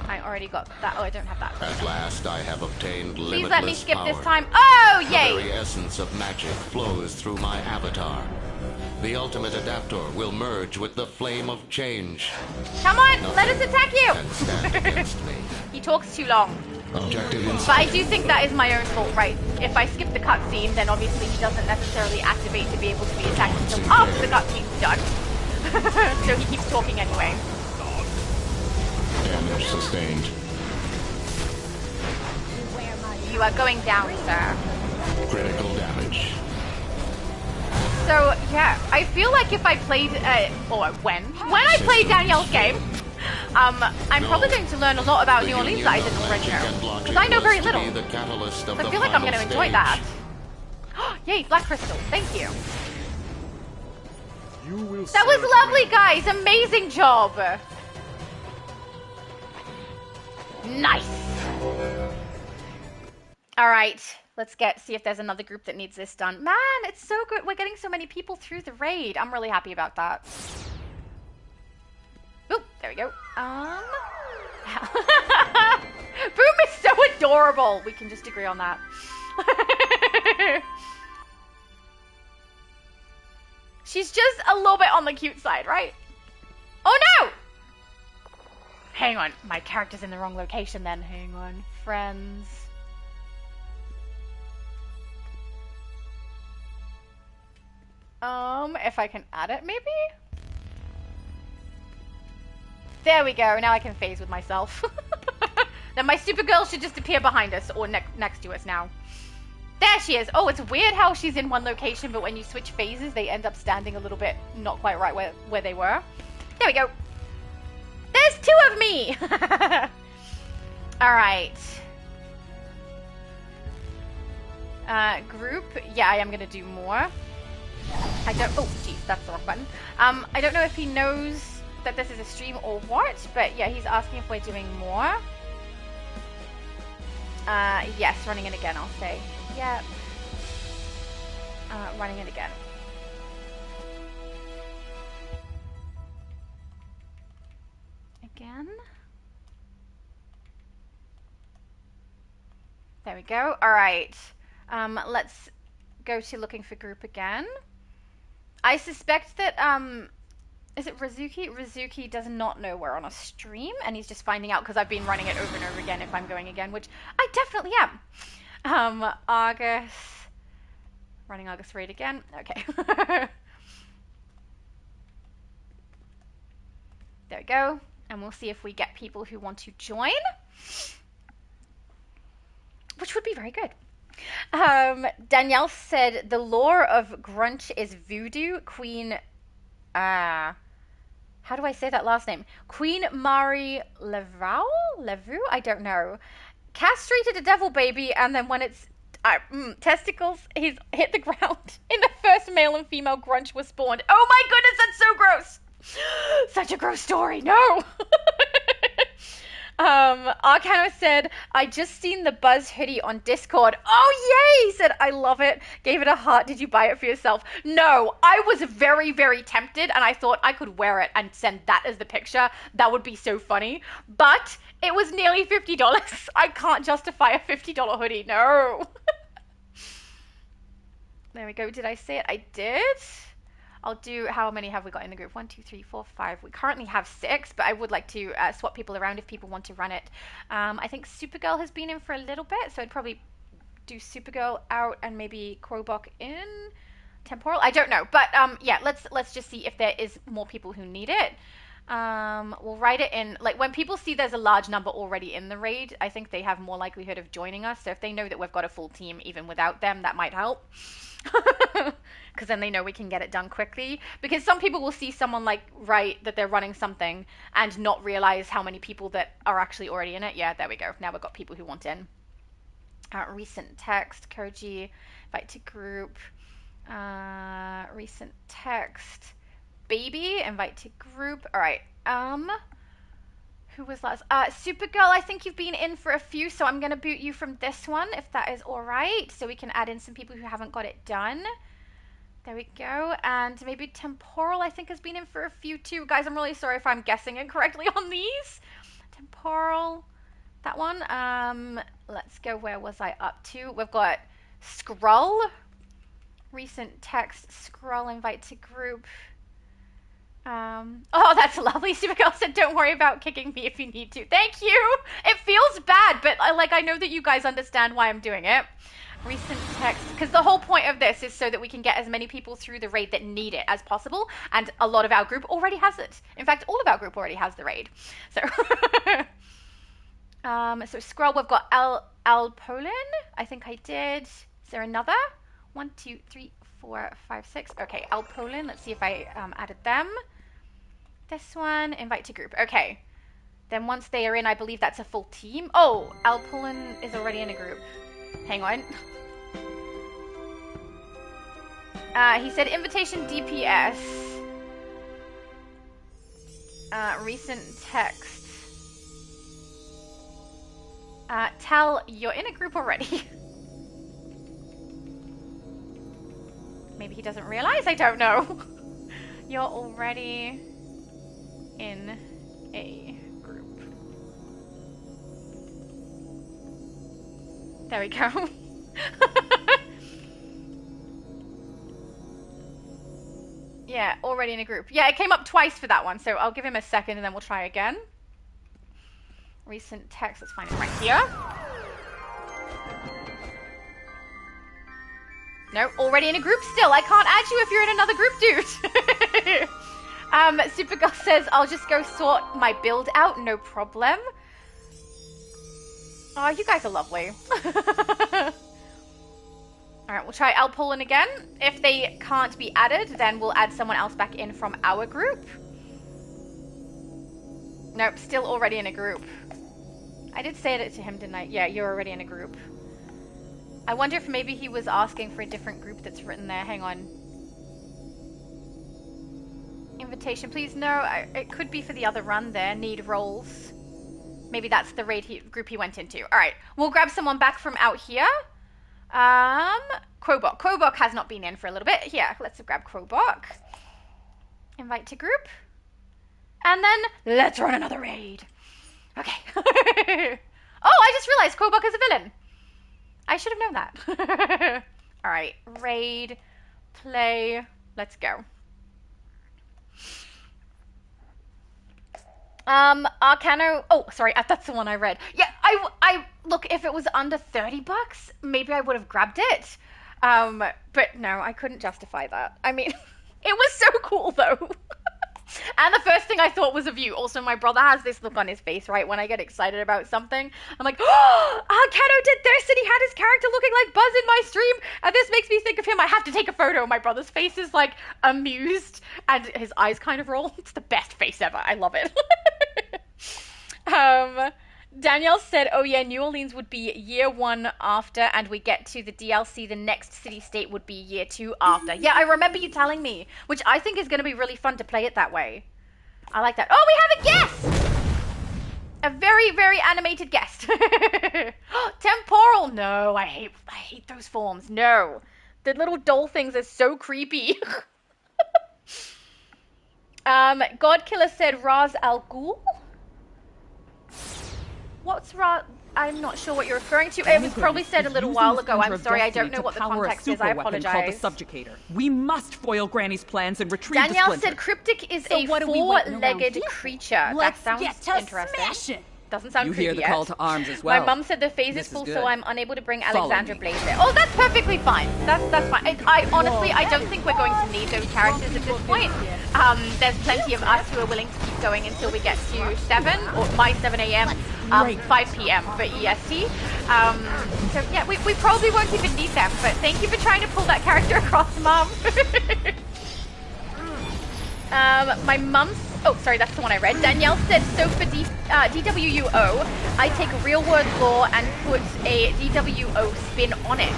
I already got that. Oh, I don't have that. At last, I have obtained limitless power. Please let me skip this time. Oh, yay! The very essence of magic flows through my avatar. The ultimate adapter will merge with the flame of change. Come on, let us attack you! Can stand against me. He talks too long. Objective but I do think that is my own fault, right? If I skip the cutscene, then obviously he doesn't necessarily activate to be able to be attacked until after the cutscene's done. So he keeps talking anyway. Damage sustained. You are going down, sir. Critical damage. So, yeah, I feel like if I played, when I play Danielle's game, I'm probably going to learn a lot about New Orleans that I didn't already know. Because I know very little. So I feel like I'm going to enjoy that. Yay, Black Crystal, thank you. That was lovely, guys. Amazing job. Nice. All right, let's see if there's another group that needs this done. Man, it's so good. We're getting so many people through the raid. I'm really happy about that. Oop, there we go. Boom is so adorable. We can just agree on that. She's just a little bit on the cute side, right? Oh no! Hang on, my character's in the wrong location then. Hang on, friends. If I can add it, maybe? There we go, now I can phase with myself. Then my Supergirl should just appear behind us, or next to us now. There she is! Oh, it's weird how she's in one location, but when you switch phases, they end up standing a little bit not quite right where they were. There we go. There's two of me! Alright. Group. Yeah, I am gonna do more. Oh, jeez, that's the wrong button. I don't know if he knows that this is a stream or what, but yeah, he's asking if we're doing more. Yes, running it again, I'll say. Yep. Running it again. Again. There we go. All right. Let's go to looking for group again. I suspect that Is it Rizuki? Rizuki does not know we're on a stream, and he's just finding out because I've been running it over and over again if I'm going again, which I definitely am. Argus. Running Argus raid again. Okay. There we go. And we'll see if we get people who want to join. Which would be very good. Danielle said, the lore of Grunch is voodoo. Queen... how do I say that last name? Queen Marie Levu? I don't know. Castrated a devil baby, and then when it's testicles, he's hit the ground. In the first male and female Grunch was spawned. Oh my goodness, that's so gross! Such a gross story. No! A.R.G.U.S said, I just seen the Buzz hoodie on Discord. Oh, yay! He said, I love it. Gave it a heart. Did you buy it for yourself? No, I was very, very tempted, and I thought I could wear it and send that as the picture. That would be so funny. But it was nearly $50. I can't justify a $50 hoodie. No. There we go. Did I say it? I did. I'll do, how many have we got in the group? 1, 2, 3, 4, 5. We currently have 6, but I would like to swap people around if people want to run it. I think Supergirl has been in for a little bit, so I'd probably do Supergirl out and maybe Krobok in. Temporal? I don't know, but yeah, let's just see if there is more people who need it. We'll write it in, like when people see there's a large number already in the raid, I think they have more likelihood of joining us. So if they know that we've got a full team even without them, that might help. Because then they know we can get it done quickly. Because some people will see someone like write that they're running something and not realize how many people that are actually already in it. Yeah, there we go. Now we've got people who want in. Recent text, Koji, invite to group. Recent text, baby, invite to group. All right. Who was last? Supergirl, I think you've been in for a few, so I'm going to boot you from this one, if that is all right, so we can add in some people who haven't got it done. There we go. And maybe Temporal, I think, has been in for a few too. Guys, I'm really sorry if I'm guessing incorrectly on these. Temporal, that one. Let's go, where was I up to? We've got Skrull, recent text, Skrull, invite to group. Oh, that's lovely. Supergirl said, don't worry about kicking me if you need to. Thank you. It feels bad, but I know that you guys understand why I'm doing it. Recent text, because the whole point of this is so that we can get as many people through the raid that need it as possible, and a lot of our group already has it. In fact, all of our group already has the raid. So, so Skrull, we've got Al Polin. I think I did. Is there another? 1, 2, 3, 4, 5, 6. Okay, Al Polin. Let's see if I added them. This one, invite to group. Okay. Then once they are in, I believe that's a full team. Oh, Al Polin is already in a group. Hang on. He said invitation DPS. Recent text. Tell you're in a group already. Maybe he doesn't realize, I don't know. You're already in a group. There we go. Yeah, already in a group. Yeah, it came up twice for that one, so I'll give him a second and then we'll try again. Recent text, let's find it right here. No, already in a group still. I can't add you if you're in another group, dude. Supergirl says, I'll just go sort my build out, no problem. Oh, you guys are lovely. Alright, we'll try Al Polin again. If they can't be added, then we'll add someone else back in from our group. Nope, still already in a group. I did say it to him, didn't I? Yeah, you're already in a group. I wonder if maybe he was asking for a different group that's written there. Hang on. Invitation, please. No, it could be for the other run there. Need roles. Maybe that's the raid group he went into. All right, we'll grab someone back from out here. Krobok. Krobok has not been in for a little bit. Here, let's grab Krobok. Invite to group. And then let's run another raid. Okay. Oh, I just realized Krobok is a villain. I should have known that. All right, raid, play, let's go. Arcano. Oh, sorry, that's the one I read. Yeah, I look, if it was under $30, maybe I would have grabbed it. But no, I couldn't justify that. I mean, it was so cool though. And the first thing I thought was of you. Also, my brother has this look on his face, right? When I get excited about something, I'm like, oh, Arcano did this, and he had his character looking like Buzz in my stream, and this makes me think of him. I have to take a photo. My brother's face is like amused, and his eyes kind of roll. It's the best face ever. I love it. Danielle said, oh yeah, New Orleans would be year 1 after, and we get to the DLC, the next city-state would be year 2 after. Yeah, I remember you telling me, which I think is going to be really fun to play it that way. I like that. Oh, we have a guest! A very, very animated guest. Temporal! No, I hate those forms. No. The little doll things are so creepy. Godkiller said Ra's al Ghul? What's Ra's? I'm not sure what you're referring to. It was probably said a little while ago. I'm sorry, I don't know what the context is. I apologize. Called the Subjugator. We must foil Granny's plans and retrieve Danielle the splinter. said Cryptic is a 4-legged creature. That sounds interesting. Doesn't sound creepy hear the yet. call to arms as well. My mum said the phase is full, so I'm unable to bring Alexandra Blaze there. Oh, that's perfectly fine. That's fine. I honestly, I don't think we're going to need those characters at this point. There's plenty of us who are willing to keep going until we get to 7, or my 7 a.m., 5 p.m. for EST. So yeah, we probably won't even need them, but thank you for trying to pull that character across, Mum. My mum's... Oh, sorry, that's the one I read. Danielle said, so for DWUO, I take real-world lore and put a DWO spin on it.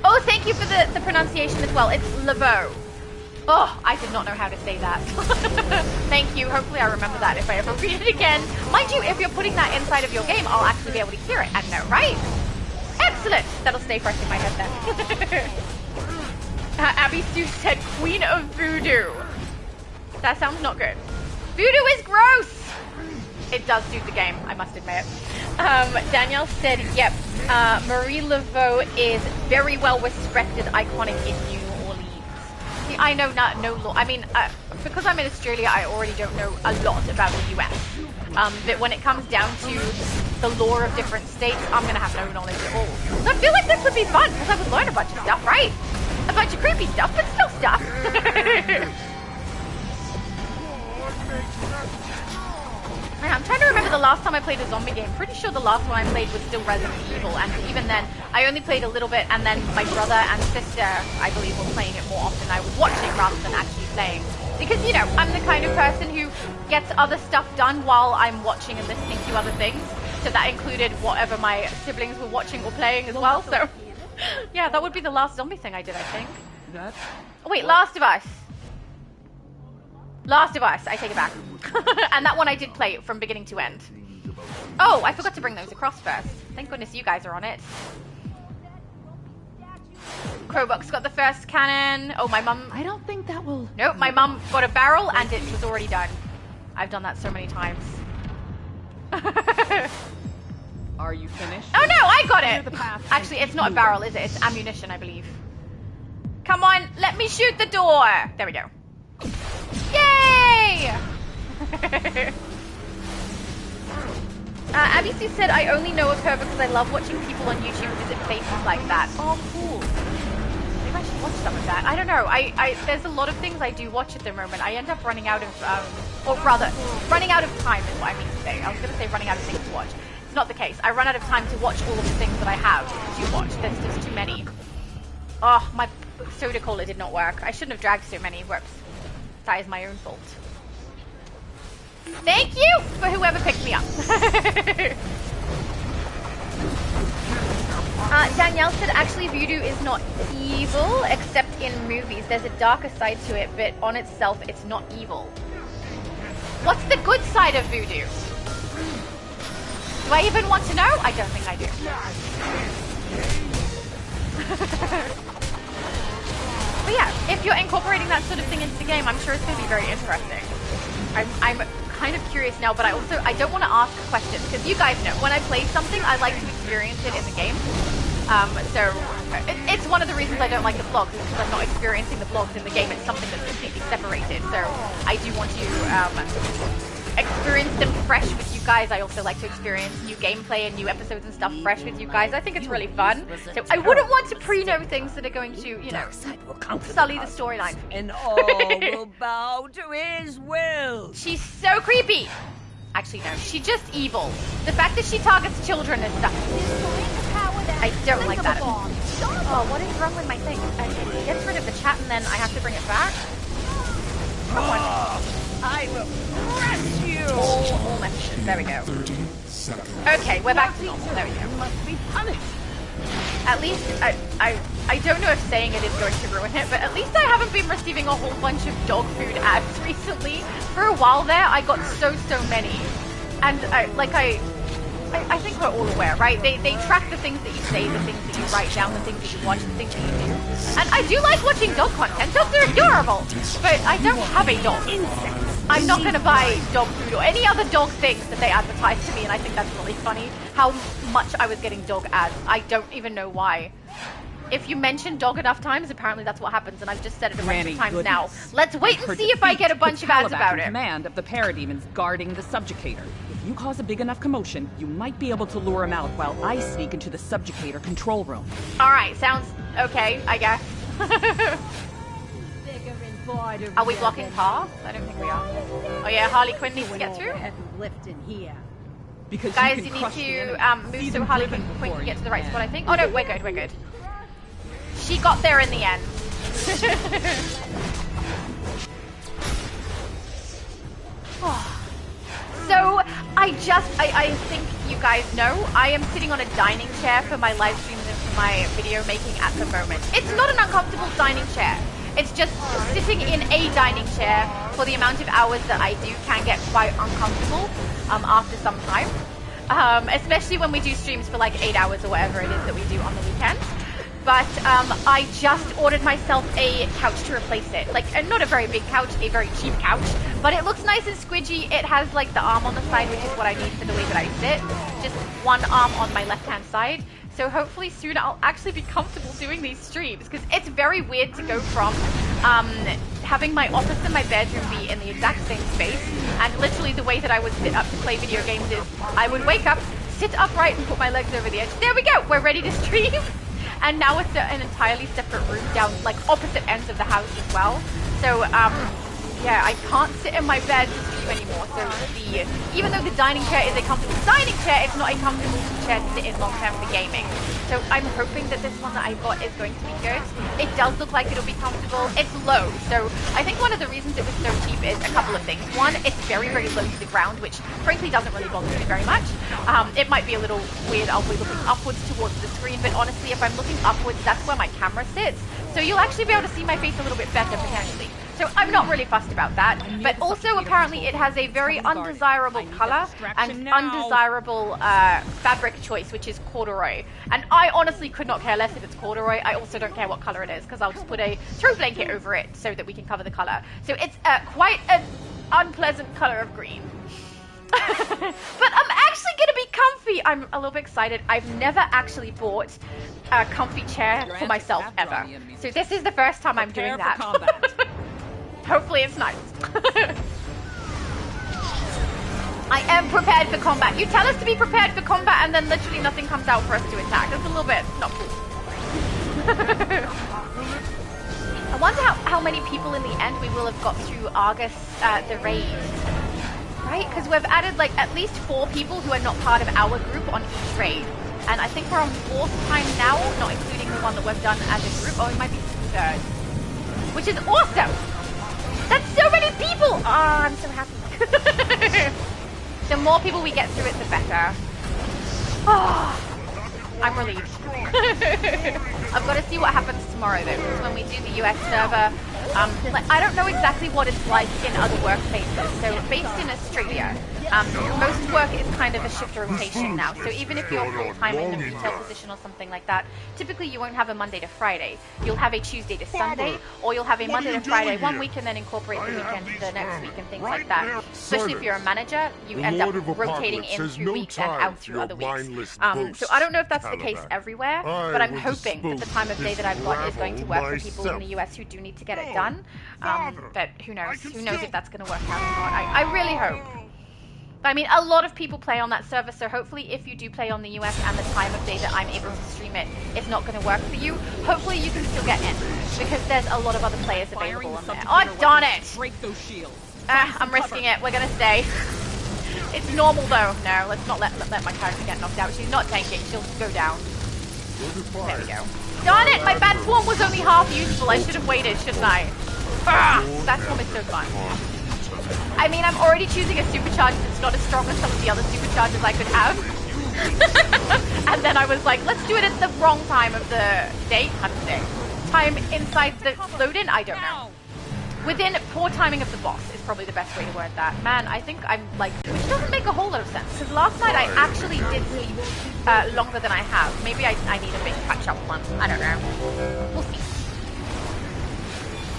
Oh, thank you for the pronunciation as well. It's Laveau. Oh, I did not know how to say that. Thank you. Hopefully I remember that if I ever read it again. Mind you, if you're putting that inside of your game, I'll actually be able to hear it and know, right? Excellent. That'll stay fresh in my head then. Abby Sue said, Queen of Voodoo. That sounds not good. Voodoo is gross! It does suit the game, I must admit. Danielle said, yep, Marie Laveau is very well respected, iconic in New Orleans. See, I know no law. I mean, because I'm in Australia, I already don't know a lot about the US. But when it comes down to the lore of different states, I'm going to have no knowledge at all. So I feel like this would be fun, because I would learn a bunch of stuff, right? A bunch of creepy stuff, but still stuff. I'm trying to remember the last time I played a zombie game. Pretty sure the last one I played was still Resident Evil, and even then, I only played a little bit, and then my brother and sister, I believe, were playing it more often. I was watching rather than actually playing. Because, you know, I'm the kind of person who gets other stuff done while I'm watching and listening to other things. So that included whatever my siblings were watching or playing as well, so... yeah, that would be the last zombie thing I did, I think. Oh, wait, Last of Us. Last of Us, I take it back. And that one I did play from beginning to end. Oh, I forgot to bring those across first. Thank goodness you guys are on it. Crowbox got the first cannon. Oh, my mum... I don't think that will... Nope, my mum got a barrel and it was already done. I've done that so many times. Are you finished? Oh no, I got it! Actually, it's not a barrel, is it? It's ammunition, I believe. Come on, let me shoot the door! There we go. Yay! Abby Sue said, I only know of her because I love watching people on YouTube visit places like that. Oh, cool. Maybe I should watch some of that. I don't know. There's a lot of things I do watch at the moment. I end up running out of, or rather, running out of time is what I mean to say. I was going to say running out of things to watch. It's not the case. I run out of time to watch all of the things that I have to watch. There's just too many. Oh, my soda cola did not work. I shouldn't have dragged so many. Whoops. That is my own fault. Thank you for whoever picked me up. Danielle said, actually, voodoo is not evil, except in movies. There's a darker side to it, but on itself, it's not evil. What's the good side of voodoo? Do I even want to know? I don't think I do. But yeah, if you're incorporating that sort of thing into the game, I'm sure it's going to be very interesting. I'm kind of curious now, but I don't want to ask questions, because you guys know, when I play something, I like to experience it in the game. So it's one of the reasons I don't like the vlogs, is because I'm not experiencing the vlogs in the game. It's something that's completely separated. So I do want to experience them fresh with you guys. I also like to experience new gameplay and new episodes and stuff fresh with you guys. I think it's really fun. So I wouldn't want to pre-know things that are going to, you know, sully the storyline. And all will bow to his will. She's so creepy. Actually, no, she's just evil. The fact that she targets children and stuff. I don't like that. Oh, what is wrong with my thing? It gets rid of the chat and then I have to bring it back? Come on. I will crush you. All messages. There we go. 30 seconds. Okay, we're back to normal. There we go. Must be punished. At least, I don't know if saying it is going to ruin it, but at least I haven't been receiving a whole bunch of dog food ads recently. For a while there, I got so many. And I think we're all aware, right? They track the things that you say, the things that you write down, the things that you watch, the things that you do. And I do like watching dog content. Dogs are adorable, but I don't have a dog. I'm not going to buy dog food or any other dog things that they advertise to me, and I think that's really funny how much I was getting dog ads. I don't even know why. If you mention dog enough times, apparently that's what happens, and I've just said it a bunch of times now. Let's wait and see if I get a bunch of ads about it. Command of the parademons guarding the subjugator. If you cause a big enough commotion, you might be able to lure him out while I sneak into the subjugator control room. Alright, sounds okay, I guess. Are we blocking path? I don't think we are. Oh yeah, Harley Quinn needs to get through. Because guys, you need to move so Harley Quinn can get to the right spot, I think. Oh no, we're good, we're good. She got there in the end. So, I think you guys know, I am sitting on a dining chair for my live streams and for my video making at the moment. It's not an uncomfortable dining chair. It's just sitting in a dining chair for the amount of hours that I do can get quite uncomfortable after some time. Especially when we do streams for like 8 hours or whatever it is that we do on the weekends. But I just ordered myself a couch to replace it. Like, not a very big couch, a very cheap couch. But it looks nice and squidgy. It has like the arm on the side, which is what I need for the way that I sit. Just one arm on my left-hand side. So hopefully soon I'll actually be comfortable doing these streams. Because it's very weird to go from having my office and my bedroom be in the exact same space. And literally the way that I would sit up to play video games is I would wake up, sit upright and put my legs over the edge. There we go, we're ready to stream. And now it's an entirely separate room down, like, opposite ends of the house as well. So, yeah, I can't sit in my bed to stream anymore. So, even though the dining chair is a comfortable dining chair, it's not a comfortable chair to sit in long term for gaming. So, I'm hoping that this one that I got is going to be good. It does look like it'll be comfortable. It's low. So, I think one of the reasons it was so cheap is a couple of things. One, it's very, very low to the ground, which frankly doesn't really bother me very much. It might be a little weird. I'll be looking upwards towards the screen, but honestly, if I'm looking upwards, that's where my camera sits. So you'll actually be able to see my face a little bit better potentially. So I'm not really fussed about that. But also apparently it has a very undesirable color and undesirable fabric choice, which is corduroy. And I honestly could not care less if it's corduroy. I also don't care what color it is, because I'll just put a throw blanket over it so that we can cover the color. So it's quite an unpleasant color of green. But I'm actually gonna be comfy. I'm a little bit excited. I've never actually bought a comfy chair for myself ever. So this is the first time I'm doing that. Hopefully it's nice. I am prepared for combat. You tell us to be prepared for combat and then literally nothing comes out for us to attack. That's a little bit not cool. I wonder how many people in the end we will have got through A.R.G.U.S, the raid. Right? Because we've added like at least 4 people who are not part of our group on each raid. And I think we're on 4th time now, not including the one that we've done as a group. Oh, it might be 3rd. Which is awesome! That's so many people! Oh, I'm so happy. The more people we get through it, the better. Oh, I'm relieved. I've got to see what happens tomorrow though, because when we do the US server, like, I don't know exactly what it's like in other workplaces. So based in Australia, most work is kind of a shift rotation now. So even if you're full-time in a retail position or something like that, typically you won't have a Monday to Friday. You'll have a Tuesday to Sunday, or you'll have a Monday to Friday one week and then incorporate the weekend to the next week and things like that. Especially if you're a manager, you end up rotating in through weeks and out through other weeks. So I don't know if that's the case everywhere, but I'm hoping that the time of day that I've got is going to work for people in the US who do need to get it done. But who knows? Who knows if that's going to work out or not? I really hope. I mean, a lot of people play on that server, so hopefully if you do play on the US and the time of day that I'm able to stream it is not going to work for you, hopefully you can still get in, because there's a lot of other players available on there. Oh, darn it! Break those shields. I'm risking it. We're going to stay. It's normal, though. No, let's not let my character get knocked out. She's not tanking. She'll go down. There we go. Darn it! My Bat Swarm was only half useful. I should have waited, shouldn't I? Bat Swarm is so fun. I mean, I'm already choosing a supercharge that's not as strong as some of the other supercharges I could have. And then I was like, let's do it at the wrong time of the day. Time inside the load-in? I don't know. Within poor timing of the boss is probably the best way to word that. Man, I think I'm like, which doesn't make a whole lot of sense. Because last night I actually did sleep longer than I have. Maybe I need a big catch-up one. I don't know. We'll see.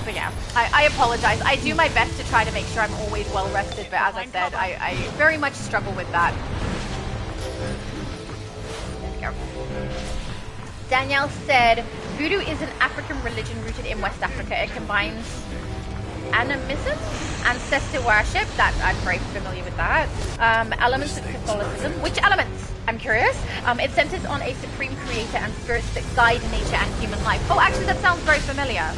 But yeah, I apologize. I do my best to try to make sure I'm always well rested, but as I said, I very much struggle with that. There we go. Danielle said, Voodoo is an African religion rooted in West Africa. It combines animism, ancestor worship, that I'm very familiar with that, elements of Catholicism. Which elements? I'm curious. It centers on a supreme creator and spirits that guide nature and human life. Oh, actually, that sounds very familiar.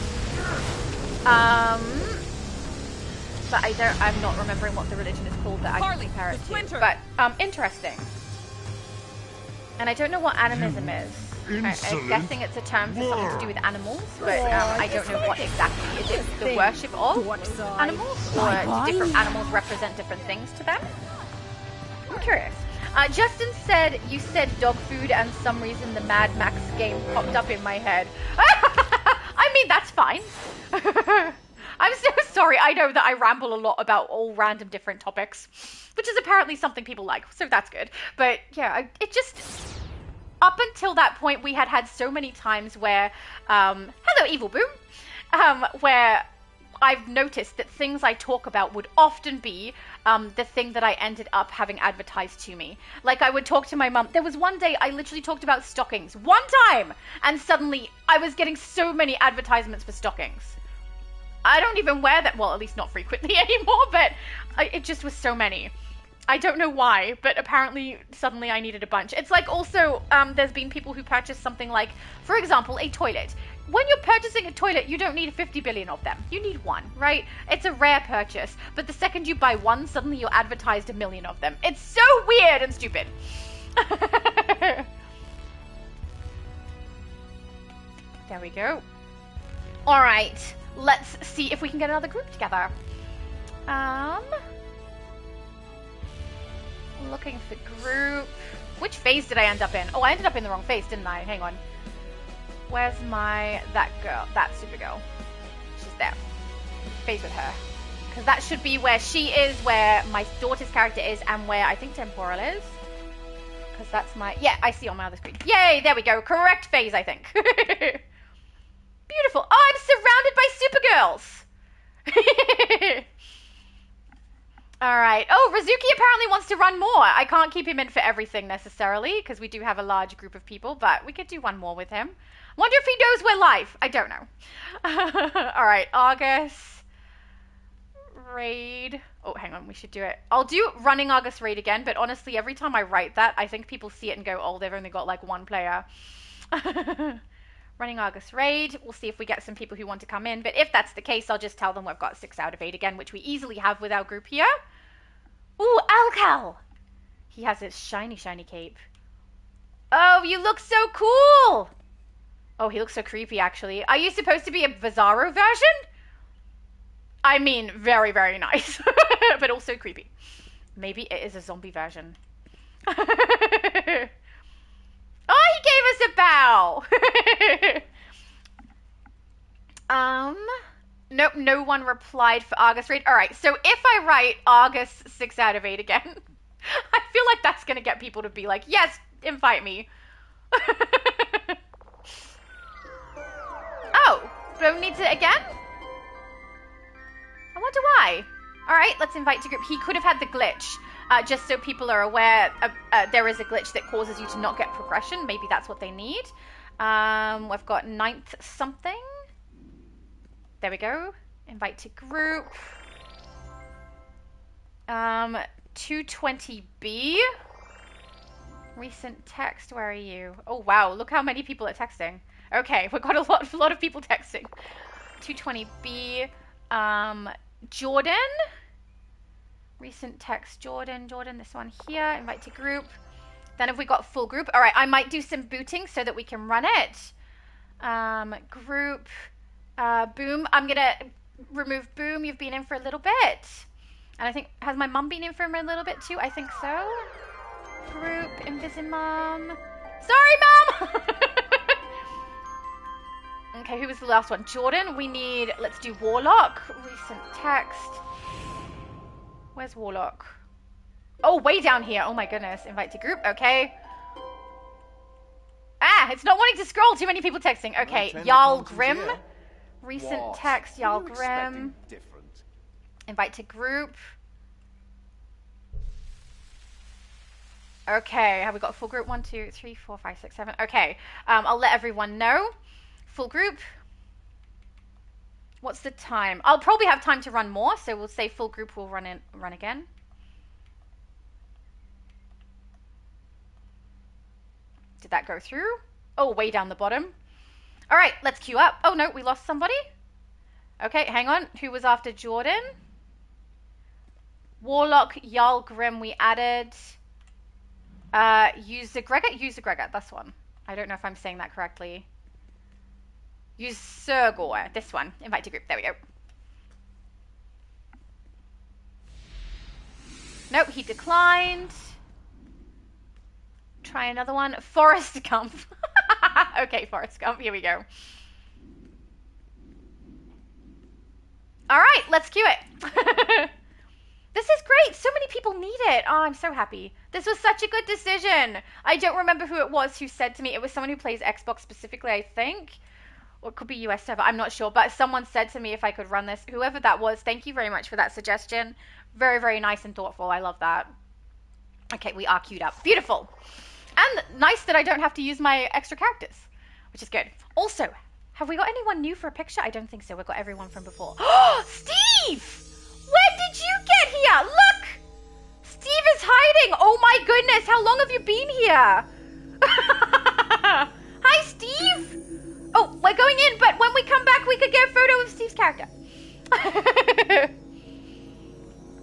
But I'm not remembering what the religion is called that I can compare it to. But, interesting. And I don't know what animism is. I'm guessing it's a term for something to do with animals, but I don't know what exactly. Is it the worship of animals? Or do different animals represent different things to them? I'm curious. Justin said, you said dog food and some reason the Mad Max game popped up in my head. I mean, that's fine. I'm so sorry. I know that I ramble a lot about all random different topics, which is apparently something people like, so that's good. But yeah, it just... Up until that point, we had so many times where, hello, Evil Boom, where I've noticed that things I talk about would often be the thing that I ended up having advertised to me. Like, I would talk to my mum. There was one day I literally talked about stockings. One time! And suddenly, I was getting so many advertisements for stockings. I don't even wear them. Well, at least not frequently anymore, but it just was so many. I don't know why, but apparently suddenly I needed a bunch. It's like also, there's been people who purchase something like, for example, a toilet. When you're purchasing a toilet, you don't need 50 billion of them. You need one, right? It's a rare purchase. But the second you buy one, suddenly you're advertised 1 million of them. It's so weird and stupid. There we go. All right. Let's see if we can get another group together. Looking for group. Which phase did I end up in? Oh, I ended up in the wrong phase, didn't I? Hang on. Where's that girl? That Supergirl. She's there. Phase with her. Because that should be where she is, where my daughter's character is, and where I think Temporal is. Because that's my... Yeah, I see on my other screen. Yay, there we go. Correct phase, I think. Beautiful. Oh, I'm surrounded by Supergirls. Alright. Oh, Rizuki apparently wants to run more. I can't keep him in for everything necessarily, because we do have a large group of people, but we could do one more with him. Wonder if he knows we're live. I don't know. Alright, A.R.G.U.S. Raid. Oh, hang on, we should do it. I'll do running A.R.G.U.S. Raid again, but honestly, every time I write that, I think people see it and go, oh, they've only got like one player. Running A.R.G.U.S. Raid. We'll see if we get some people who want to come in, but if that's the case, I'll just tell them we've got 6 out of 8 again, which we easily have with our group here. Ooh, Alcal! He has his shiny, shiny cape. Oh, you look so cool! Oh, he looks so creepy, actually. Are you supposed to be a Bizarro version? I mean, very, very nice. But also creepy. Maybe it is a zombie version. Oh, he gave us a bow! Nope, no one replied for A.R.G.U.S. Raid. Alright, so if I write A.R.G.U.S. 6 out of 8 again, I feel like that's going to get people to be like, yes, invite me. Oh, Bone needs it again? I wonder why. Alright, let's invite to group. He could have had the glitch. Just so people are aware, there is a glitch that causes you to not get progression. Maybe that's what they need. We've got 9th something. There we go. Invite to group. 220B. Recent text, where are you? Oh wow, look how many people are texting. Okay, we've got a lot of people texting. 220B. Jordan. Recent text, Jordan, this one here. Invite to group. Then have we got full group? All right, I might do some booting so that we can run it. Group. Boom. I'm gonna remove Boom. You've been in for a little bit. And I think, has my mum been in for a little bit too? I think so. Group, Invisimum. Sorry, Mum! Okay, who was the last one? Jordan, we need, let's do Warlock. Recent text. Where's Warlock? Oh, way down here. Oh my goodness. Invite to group, okay. Ah, it's not wanting to scroll. Too many people texting. Okay, A.R.G.U.S. Recent text, A.R.G.U.S. Invite to group. Okay, have we got a full group? 1, 2, 3, 4, 5, 6, 7. Okay, I'll let everyone know. Full group. What's the time? I'll probably have time to run more, so we'll say full group will run again. Did that go through? Oh, way down the bottom. All right, let's queue up. Oh no, we lost somebody. Okay, hang on. Who was after Jordan? Warlock, A.R.G.U.S. we added. User Gregor, that's one. I don't know if I'm saying that correctly. Usurgor, this one. Invite to group, there we go. Nope, he declined. Try another one. Forrest Gump. Okay, Forrest Gump, here we go. All right, let's queue it. This is great. So many people need it. Oh, I'm so happy. This was such a good decision. I don't remember who it was who said to me. It was someone who plays Xbox specifically, I think. Or it could be US server. I'm not sure. But someone said to me if I could run this. Whoever that was, thank you very much for that suggestion. Very, very nice and thoughtful. I love that. Okay, we are queued up. Beautiful. And nice that I don't have to use my extra characters, which is good. Also, have we got anyone new for a picture? I don't think so. We've got everyone from before. Steve! When did you get here? Look! Steve is hiding! Oh my goodness, how long have you been here? Hi, Steve! Oh, we're going in, but when we come back, we could get a photo of Steve's character.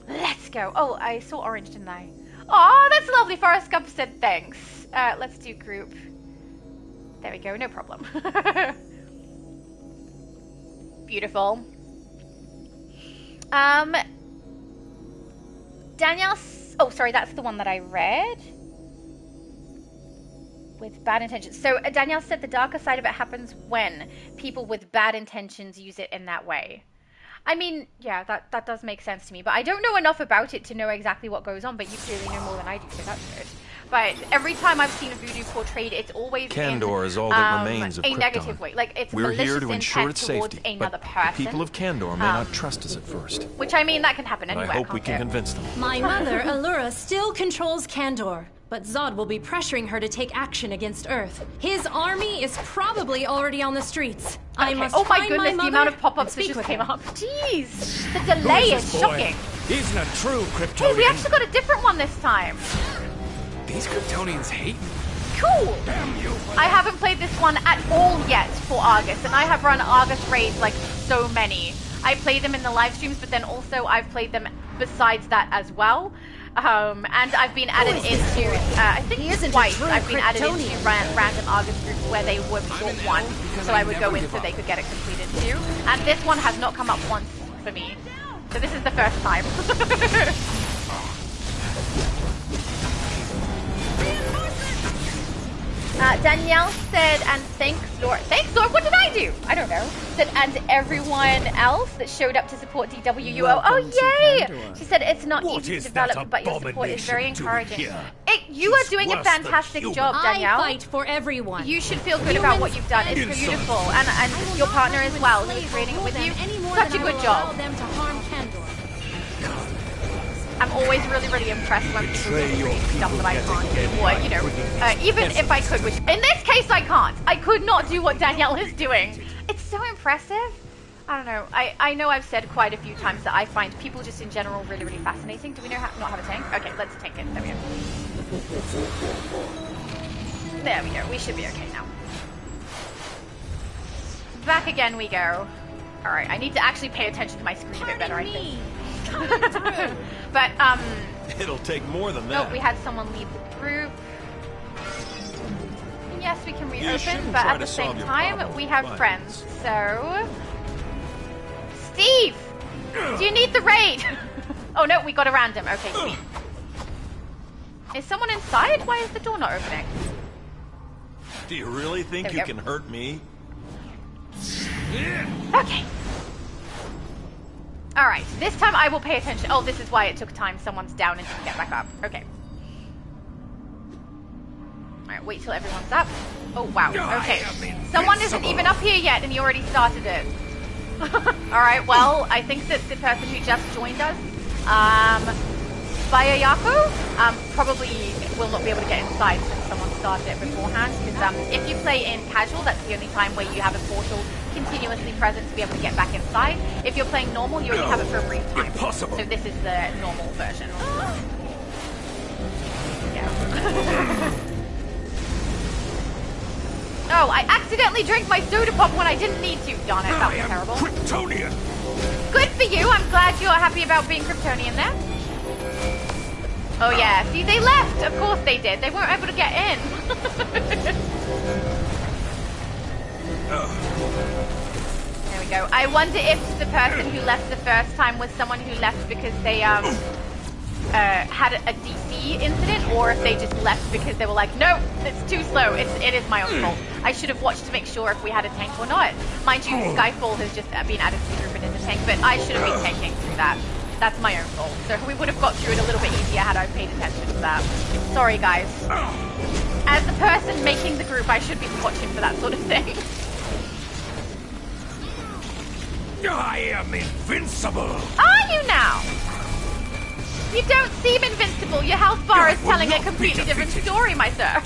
Let's go. Oh, I saw orange, didn't I? Oh, that's lovely. Forrest Gump said thanks. Let's do group. There we go, no problem. Beautiful. Danielle, oh, sorry, that's the one that I read. With bad intentions. So Danielle said the darker side of it happens when people with bad intentions use it in that way. I mean, yeah, that does make sense to me, but I don't know enough about it to know exactly what goes on, but you clearly know more than I do, so that's good. But every time I've seen a voodoo portrayed, it's always Kandor is all that remains of a Krypton. negative way. Like, it's We're malicious here to ensure intent its towards safety, another but person. the people of Kandor may not trust us at first. Which, I mean, that can happen anywhere. I hope we can convince them. My mother, Allura, still controls Kandor, but Zod will be pressuring her to take action against Earth. His army is probably already on the streets. I must oh my find goodness, my the amount of pop-ups that just came up. Jeez, the delay is shocking. He's not true Kryptonian. Hey, we actually got a different one this time. These Kryptonians hate me. Cool. Damn you. I haven't played this one at all yet for A.R.G.U.S, and I have run A.R.G.U.S raids like so many. I play them in the live streams, but then also I've played them besides that as well. And I've been added into, I think twice, I've been added into random A.R.G.U.S groups where they were short one, so I would go in so they could get it completed too. And this one has not come up once for me, so this is the first time. Danielle said, and thanks, Lord. Thanks, Lord. What did I do? I don't know. Said, and everyone else that showed up to support DCUO. Oh, yay! She said, it's not easy to develop, but your support is very encouraging. You are doing a fantastic job, Danielle. I fight for everyone. You should feel good about what you've done. It's beautiful. And your partner as well, who is creating it with you. Such a good job. I'm always really, really impressed when people do stuff that I can't do, or, you know, even if I could, which in this case I can't. I could not do what Danielle is doing. It's so impressive. I don't know. I know I've said quite a few times that I find people just in general really, really fascinating. Do we know how not have a tank? Okay, let's tank it. There we go. There we go. We should be okay now. Back again we go. Alright, I need to actually pay attention to my screen a bit better, I think. But, It'll take more than that. No, we had someone leave the group. Yes, we can reopen, but at the same time, we have friends. So... Steve! Do you need the raid? Oh no, we got a random. Okay, sweet. Is someone inside? Why is the door not opening? Do you really think you can hurt me? Okay. Alright, this time I will pay attention. Oh, this is why it took time. Someone's down and didn't get back up. Okay. Alright, wait till everyone's up. Oh, wow. Okay. Someone isn't even up here yet and you already started it. Alright, well, I think that the person who just joined us, Bayayaku, probably will not be able to get inside since someone started it beforehand. Because if you play in casual, that's the only time where you have a portal continuously present to be able to get back inside. If you're playing normal, you only have it for a brief time. Impossible. So this is the normal version. Yeah. Oh, I accidentally drank my soda pop when I didn't need to. Darn it, that was terrible. Kryptonian. Good for you. I'm glad you're happy about being Kryptonian there. Oh yeah, see, they left. Of course they did. They weren't able to get in. There we go. I wonder if the person who left the first time was someone who left because they had a DC incident, or if they just left because they were like, no, it's too slow. It is my own fault. I should have watched to make sure if we had a tank or not. Mind you, Skyfall has just been added to the group and is a tank, but I should have been tanking through that. That's my own fault. So we would have got through it a little bit easier had I paid attention to that. Sorry, guys. As the person making the group, I should be watching for that sort of thing. I am invincible. Are you now? You don't seem invincible. Your health bar is telling a completely different story, my sir.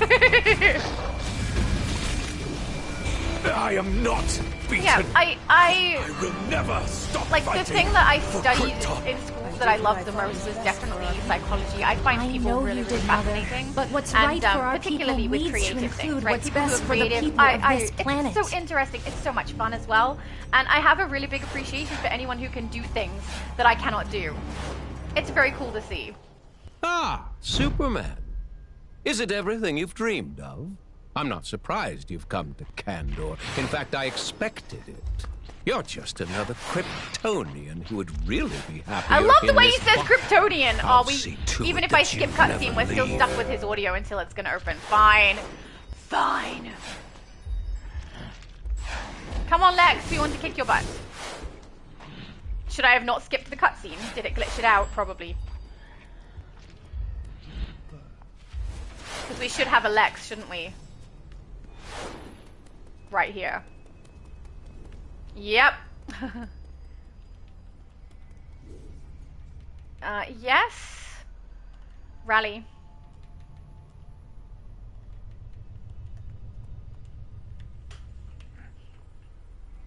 I am not beaten. Yeah, I will never stop like fighting. the thing that I studied in schools that I loved the most was definitely psychology. I find people really, really fascinating. But what's and, right for our particularly people with needs to creative include things, right? what's People who best are for the creative. people of this planet. It's so interesting. It's so much fun as well. And I have a really big appreciation for anyone who can do things that I cannot do. It's very cool to see. Ah, Superman. Is it everything you've dreamed of? I'm not surprised you've come to Kandor. In fact, I expected it. You're just another Kryptonian who would really be happy. I love the way he says box. Kryptonian. I'll we see to even it if I that you skip cutscene, never we're still leave. stuck with his audio until it's gonna open. Fine. Fine. Come on, Lex, we want to kick your butt. Should I have not skipped the cutscene? Did it glitch it out? Probably. Because we should have a Lex, shouldn't we? Right here. Yep. Yes. Rally.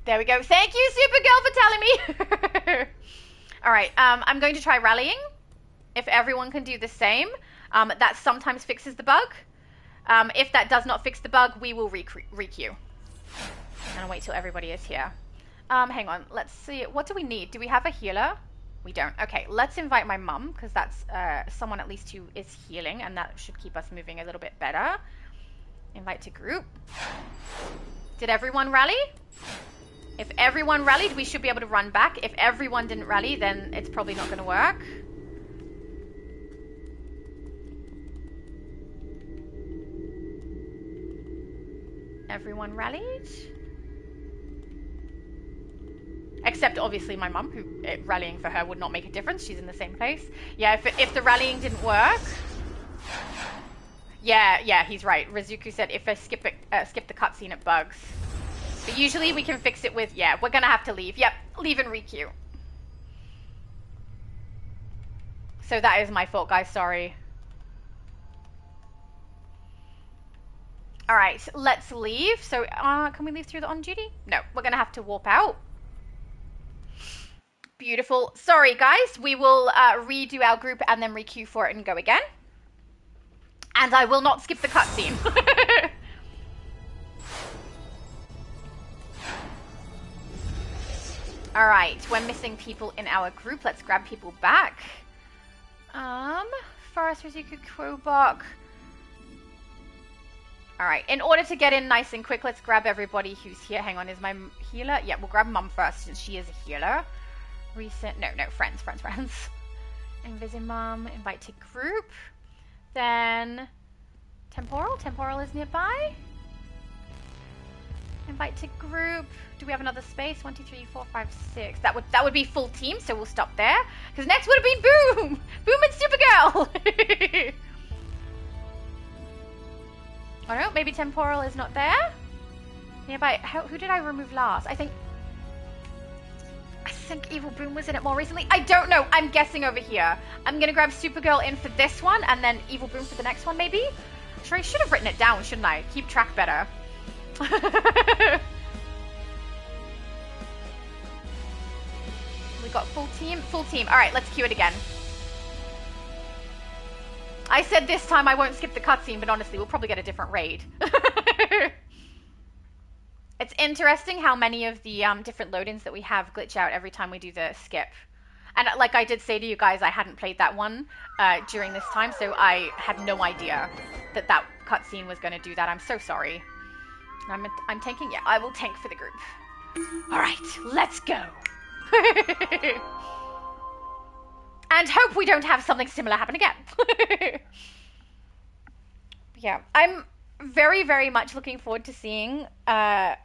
There we go. Thank you, Supergirl, for telling me. Alright, I'm going to try rallying. If everyone can do the same. That sometimes fixes the bug. If that does not fix the bug, we will re-queue. And wait till everybody is here. Hang on, let's see. What do we need? Do we have a healer? We don't. Okay, let's invite my mum, because that's someone at least who is healing, and that should keep us moving a little bit better. Invite to group. Did everyone rally? If everyone rallied, we should be able to run back. If everyone didn't rally, then it's probably not going to work. Everyone rallied? Except obviously my mum, who rallying for her would not make a difference. She's in the same place. Yeah, if the rallying didn't work. Yeah, he's right. Rizuku said if I skip the cutscene, it bugs. But usually we can fix it with, yeah, we're gonna have to leave. Yep, leave and re-queue. So that is my fault, guys. Sorry. Alright, let's leave. So, can we leave through the on duty? No, we're gonna have to warp out. Beautiful. Sorry, guys. We will redo our group and then re-queue for it and go again. And I will not skip the cutscene. Alright, we're missing people in our group. Let's grab people back. Forest Rizuku Quobok. Alright, in order to get in nice and quick, let's grab everybody who's here. Hang on, is my healer? Yeah, we'll grab Mum first since she is a healer. Recent, no, friends. Invisimum, invite to group. Then, Temporal is nearby. Invite to group. Do we have another space? 1, 2, 3, 4, 5, 6. That would be full team, so we'll stop there. Because next would have been Boom! Boom and Supergirl! Oh no, maybe Temporal is not there? Nearby, who did I remove last? I think Evil Boom was in it more recently. I don't know, I'm guessing over here. I'm gonna grab Supergirl in for this one, and then Evil Boom for the next one, maybe? Sure, I should have written it down, shouldn't I? Keep track better. We got full team. Alright, let's queue it again. I said this time I won't skip the cutscene, but honestly, we'll probably get a different raid. It's interesting how many of the different load-ins that we have glitch out every time we do the skip. And like I did say to you guys, I hadn't played that one during this time, so I had no idea that cutscene was going to do that. I'm so sorry. I'm tanking? Yeah, I will tank for the group. Alright, let's go. And hope we don't have something similar happen again. Yeah, I'm very, very much looking forward to seeing, the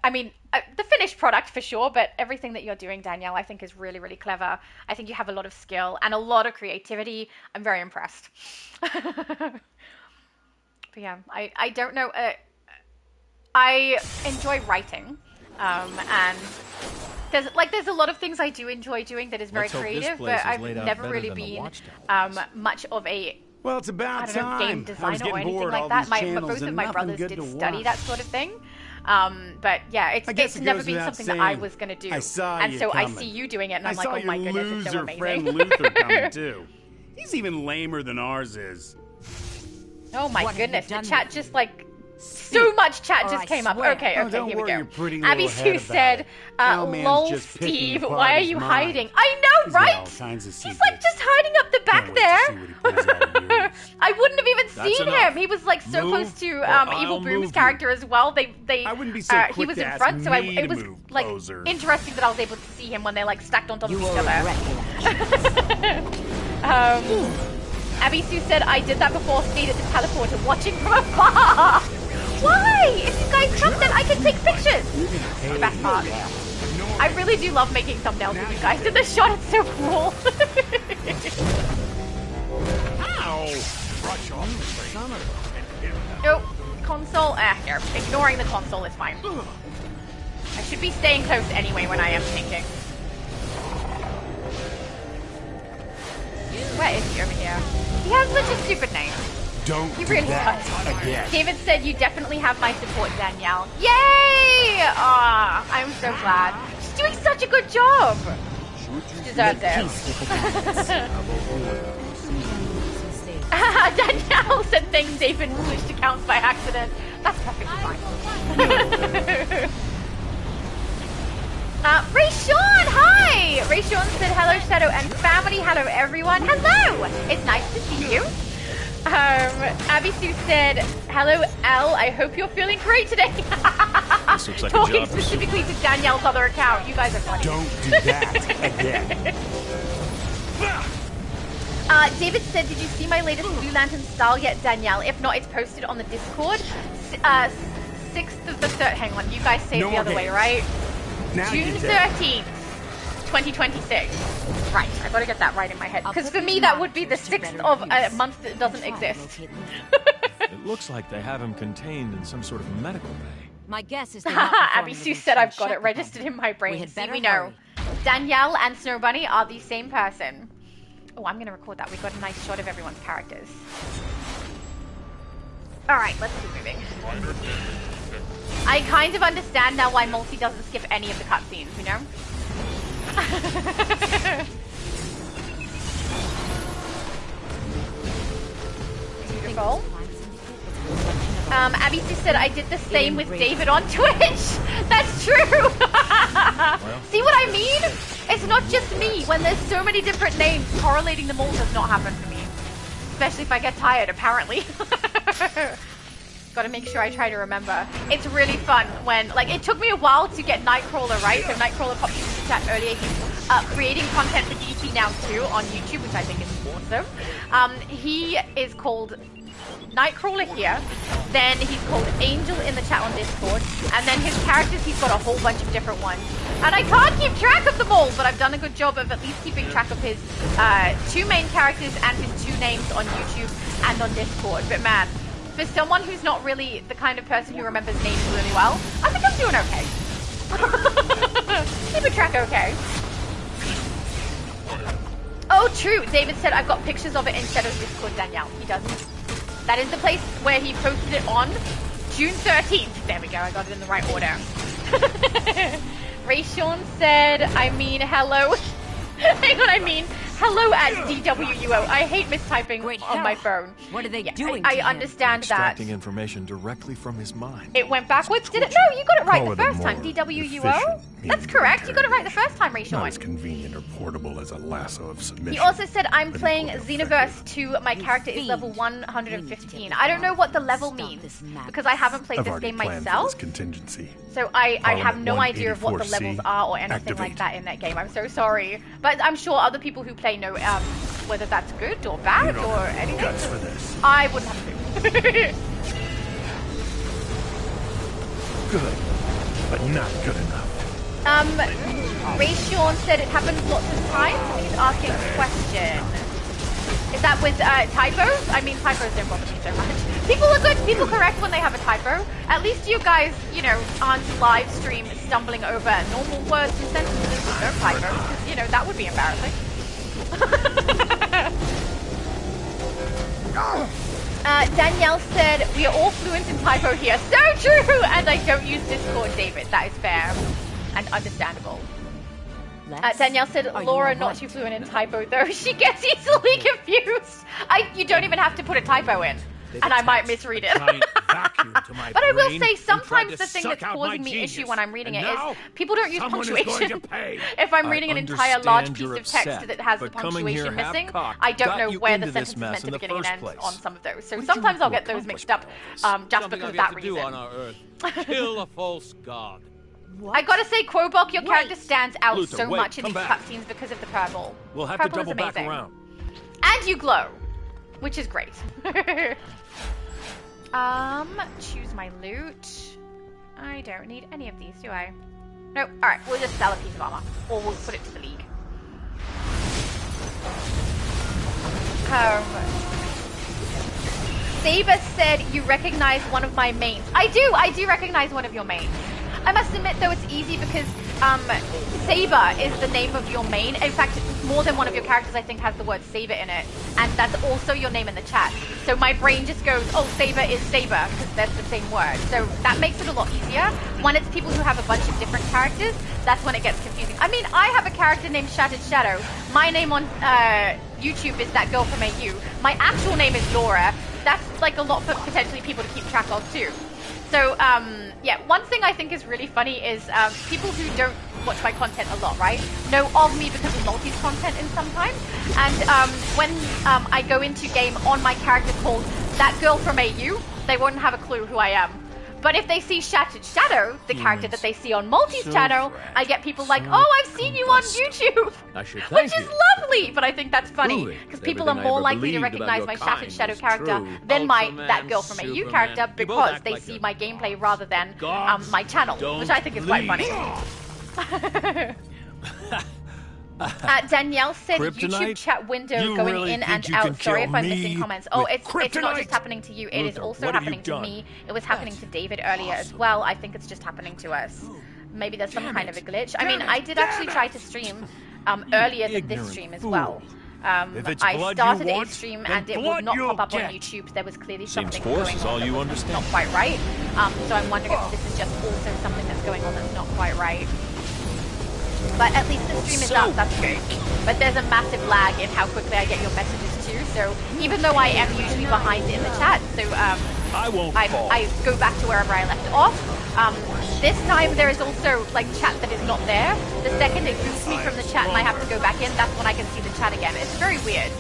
finished product for sure, but everything that you're doing, Danielle, I think is really, really clever. I think you have a lot of skill and a lot of creativity. I'm very impressed. But yeah, I don't know. I enjoy writing, and there's a lot of things I do enjoy doing that is very creative, but I've never really been much of a it's about game designer or anything like that. Both of my brothers did study that sort of thing. But yeah, it's never been something that I was gonna do. And so I see you doing it, and I'm like, oh my goodness, it's so amazing. Friend Luther coming too. He's even lamer than ours is. Oh my goodness, the chat just like. So much chat just came up. Okay, here we go. Abby Sue said, lol, Steve, why are you hiding? I know, right? He's like just hiding up the back there. I wouldn't have even seen him. He was like so close to Evil Boom's character as well. I wouldn't be so quick he was in front, so it was like interesting that I was able to see him when they like stacked on top of each other. Abby Sue said, I did that before, stayed at the teleporter watching from afar. Why? If you guys come, then I can take pictures. The best part. I really do love making thumbnails with you guys. Did the shot? It's so cool. Ow! Oh, console. Here. Ignoring the console is fine. I should be staying close anyway when I am tanking. Where is he over here? He has such a stupid name. He really does. Again. David said you definitely have my support, Danielle. Yay! Ah, I'm so glad. She's doing such a good job. She deserves it. Danielle said things David switched accounts by accident. That's perfectly fine. Ray Sean, hi! Ray Sean said hello, Shadow and family. Hello, everyone. Hello! It's nice to see you. Abby Sue said, hello, L. I hope you're feeling great today. This looks like talking specifically to Danielle's other account. You guys are funny. Don't do that again. David said, did you see my latest Blue Lantern style yet, Danielle? If not, it's posted on the Discord. 6th of the 3rd. Hang on, you guys say it the other way, right? Now June 13th, 2026. Right, I gotta get that right in my head. Because for me, that would be the 6th of a month that doesn't exist. It looks like they have him contained in some sort of medical bay. My guess is Abby Sue said I've got it registered in my brain. See, we know. Danielle and Snow Bunny are the same person. Oh, I'm gonna record that. We got a nice shot of everyone's characters. Alright, let's keep moving. I kind of understand now why Multi doesn't skip any of the cutscenes, you know? Beautiful. Abby just said I did the same with David on Twitch. That's true. See what I mean? It's not just me. When there's so many different names, correlating them all does not happen for me. Especially if I get tired, apparently. Gotta make sure I try to remember. It's really fun when, like, it took me a while to get Nightcrawler right. So Nightcrawler popped into the chat earlier. He's creating content for DC now too on YouTube, which I think is awesome. He is called Nightcrawler here, then he's called Angel in the chat on Discord, and then his characters, he's got a whole bunch of different ones. And I can't keep track of them all, but I've done a good job of at least keeping track of his 2 main characters and his 2 names on YouTube and on Discord. But man, for someone who's not really the kind of person who remembers names really well, I think I'm doing okay. Keeping track okay. Oh, true. David said I've got pictures of it instead of Discord, Danielle. He doesn't. That is the place where he posted it on June 13th. There we go, I got it in the right order. Rayshawn said, I mean, hello. Hang on, I mean, hello at DCUO. I hate mistyping on my phone. What are they doing? I understand that. Extracting information directly from his mind. It went backwards, did it? No, you got it right the first time. DCUO? That's correct. You got it right the first time, Rayshawn. Not as convenient or portable as a lasso of submission. He also said, I'm playing Xenoverse 2. My character is level 115. I don't know what the level means because I haven't played this game myself. Contingency. So I have no idea of what the levels are or anything like that in that game. I'm so sorry. But I'm sure other people who play know whether that's good or bad or anything. Guts for this. I wouldn't have to. Good, but not good enough. Rayshawn said it happens lots of times. I think he's asking a question. Is that with typos? I mean, typos don't bother me so much. People are good. People correct when they have a typo. At least you guys, you know, aren't live stream stumbling over normal words and sentences with no typos. Because, you know, that would be embarrassing. Danielle said, we are all fluent in typo here. So true! And I don't use Discord, David. That is fair and understandable. Danielle said, Laura not too fluent in typo, though. She gets easily confused. You don't even have to put a typo in. And I might misread it. But I will say, sometimes the thing that's causing me issue when I'm reading it is people don't use punctuation. If I'm reading an entire large piece of text that has the punctuation missing, I don't know where the sentence is meant to begin and end on some of those. So sometimes I'll get those mixed up just because of that reason. Kill a false god. I gotta say, Quobok, your character stands out so much in these cutscenes because of the purple. We'll have to double back around. And you glow, which is great. Choose my loot. I don't need any of these, do I? No. Alright, we'll just sell a piece of armor. Or we'll put it to the league. Saber said you recognize one of my mains. I do recognize one of your mains. I must admit, though, it's easy because Saber is the name of your main. In fact, more than one of your characters, I think, has the word Saber in it. And that's also your name in the chat. So my brain just goes, oh, Saber is Saber, because that's the same word. So that makes it a lot easier. When it's people who have a bunch of different characters, that's when it gets confusing. I mean, I have a character named Shattered Shadow. My name on YouTube is That Girl from AU. My actual name is Laura. That's like a lot for potentially people to keep track of, too. So, yeah, one thing I think is really funny is people who don't watch my content a lot, right, know of me because of Multi's content in sometimes. And when I go into game on my character called That Girl from AU, they wouldn't have a clue who I am. But if they see Shattered Shadow, the character that they see on Multi's channel, I get people like, oh, I've seen you on YouTube, which is lovely. But I think that's funny because people are more likely to recognize my Shattered Shadow character than my That Girl from AU character because they see my gameplay rather than my channel, which I think is quite funny. Danielle said YouTube chat window going in and out. Sorry if I'm missing comments. Oh, it's not just happening to you. It is also happening to me. It was happening to David earlier as well. I think it's just happening to us. Maybe there's some kind of a glitch. I mean, I did actually try to stream earlier than this stream as well. I started a stream and it would not pop up on YouTube. There was clearly something going on that was not quite right. So I'm wondering if this is just also something that's going on that's not quite right. But at least the stream is up, that's good. But there's a massive lag in how quickly I get your messages too, so even though I am usually behind in the chat, so I go back to wherever I left off. This time there is also like chat that is not there. The second it boots me from the chat and I have to go back in, that's when I can see the chat again. It's very weird.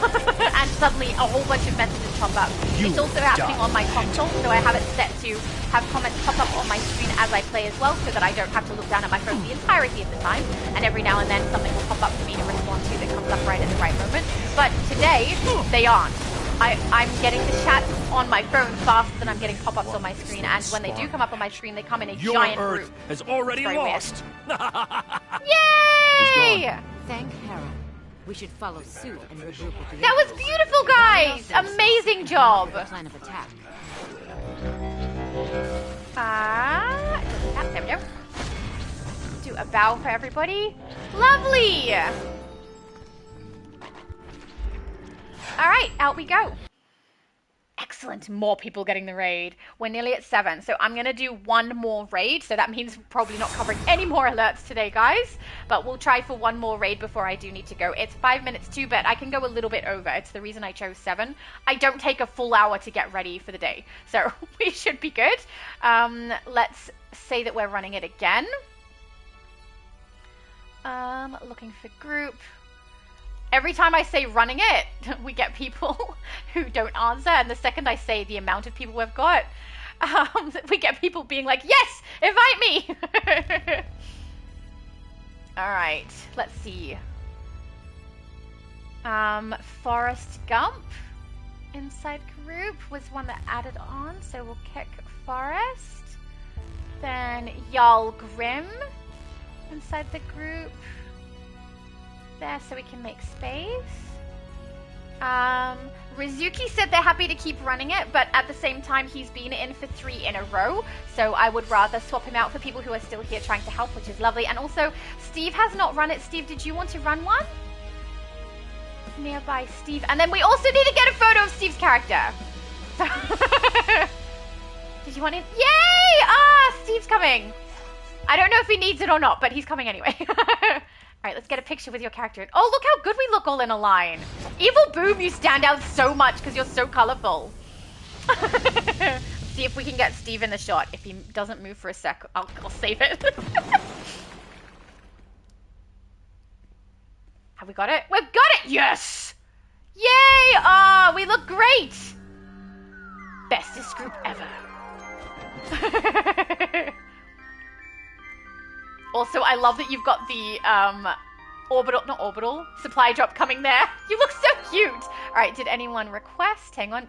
And suddenly a whole bunch of messages pop up. It's also happening on my console, so I have it set to have comments pop up on my screen as I play as well, so that I don't have to look down at my phone the entirety of the time. And every now and then something will pop up for me to respond to that comes up right at the right moment. But today, they aren't. I'm getting the chat on my phone faster than I'm getting pop-ups on my screen, and when they do come up on my screen, they come in a giant group. Earth has already lost. Yay! Thank Hera. We should follow suit and regroup with the That was beautiful, guys! Amazing job! Plan of attack. There we go. Do a bow for everybody. Lovely! Alright, out we go. Excellent, more people getting the raid. We're nearly at 7, so I'm gonna do one more raid, so that means probably not covering any more alerts today, guys. But we'll try for one more raid before I do need to go. It's 5 minutes too, but I can go a little bit over. It's the reason I chose 7. I don't take a full hour to get ready for the day, so we should be good. Let's say that we're running it again. Looking for group. Every time I say running it, we get people who don't answer, and the second I say the amount of people we've got, we get people being like, yes, invite me! Alright, let's see. Forrest Gump inside group was one that added on, so we'll kick Forrest. Then Jarl Grim inside the group. There, so we can make space. Rizuki said they're happy to keep running it, but at the same time he's been in for 3 in a row, so I would rather swap him out for people who are still here trying to help, which is lovely. And also, Steve has not run it. Steve, did you want to run one? Nearby Steve. And then we also need to get a photo of Steve's character. Did you want him? Yay! Ah, Steve's coming. I don't know if he needs it or not, but he's coming anyway. Alright, let's get a picture with your character. Oh, look how good we look all in a line. Evil Boom, you stand out so much because you're so colorful. See if we can get Steve in the shot. If he doesn't move for a sec, I'll save it. Have we got it? We've got it! Yes! Yay! Ah, we look great! Bestest group ever. Also, I love that you've got the supply drop coming there. You look so cute. All right, did anyone request? Hang on.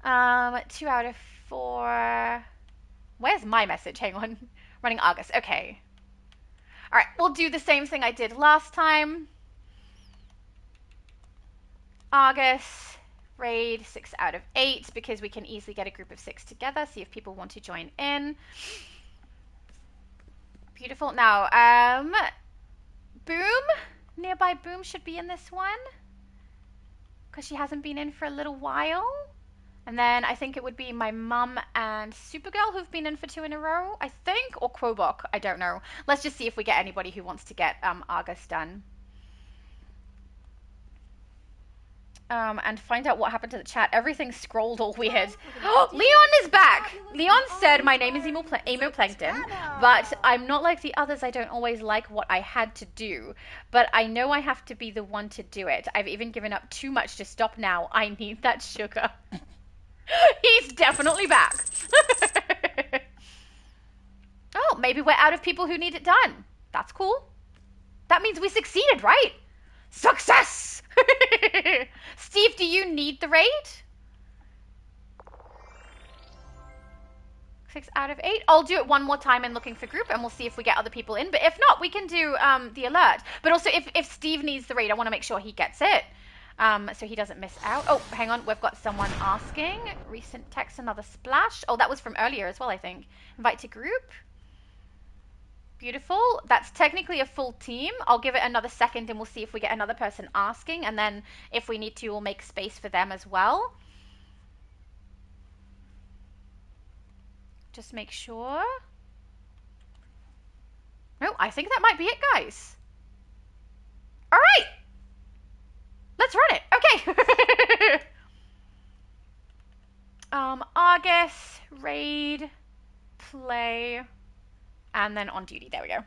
2 out of 4. Where's my message? Hang on. Running A.R.G.U.S. Okay. All right, we'll do the same thing I did last time. A.R.G.U.S. raid 6 out of 8 because we can easily get a group of 6 together. See if people want to join in. Beautiful. Now, Boom, nearby Boom should be in this one because she hasn't been in for a little while. And then I think it would be my mum and Supergirl who've been in for 2 in a row, I think, or Quobok. I don't know. Let's just see if we get anybody who wants to get A.R.G.U.S done. And find out what happened to the chat. Everything scrolled all weird. Oh, Leon is back! Leon said, my name is Emo Plankton, but I'm not like the others. I don't always like what I had to do, but I know I have to be the one to do it. I've even given up too much to stop now. I need that sugar. He's definitely back. Oh, maybe we're out of people who need it done. That's cool. That means we succeeded, right? Success! Steve, do you need the raid? 6 out of 8. I'll do it one more time in looking for group and we'll see if we get other people in. But if not, we can do the alert. But also, if Steve needs the raid, I want to make sure he gets it. So he doesn't miss out. Oh, hang on. We've got someone asking. Recent text, another splash. Oh, that was from earlier as well, I think. Invite to group. Beautiful. That's technically a full team. I'll give it another second and we'll see if we get another person asking. And then if we need to, we'll make space for them as well. Just make sure. No, I think that might be it, guys. All right. Let's run it. Okay. A.R.G.U.S, raid, play, and then on duty. There we go.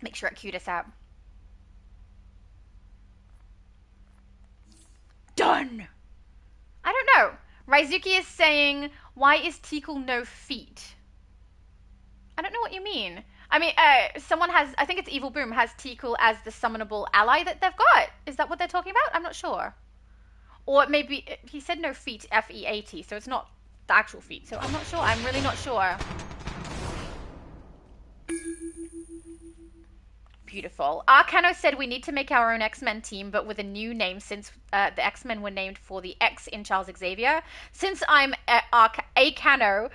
Make sure it queued us out. Done. I don't know. Raizuki is saying, why is Tikal no feet? I don't know what you mean. I mean, someone has, I think it's Evil Boom, has Tikal as the summonable ally that they've got. Is that what they're talking about? I'm not sure. Or maybe, he said no feet, F-E-A-T, so it's not the actual feet. So I'm not sure. I'm really not sure. Beautiful. Arcano said we need to make our own X-Men team, but with a new name since the X-Men were named for the X in Charles Xavier. Since I'm Acano,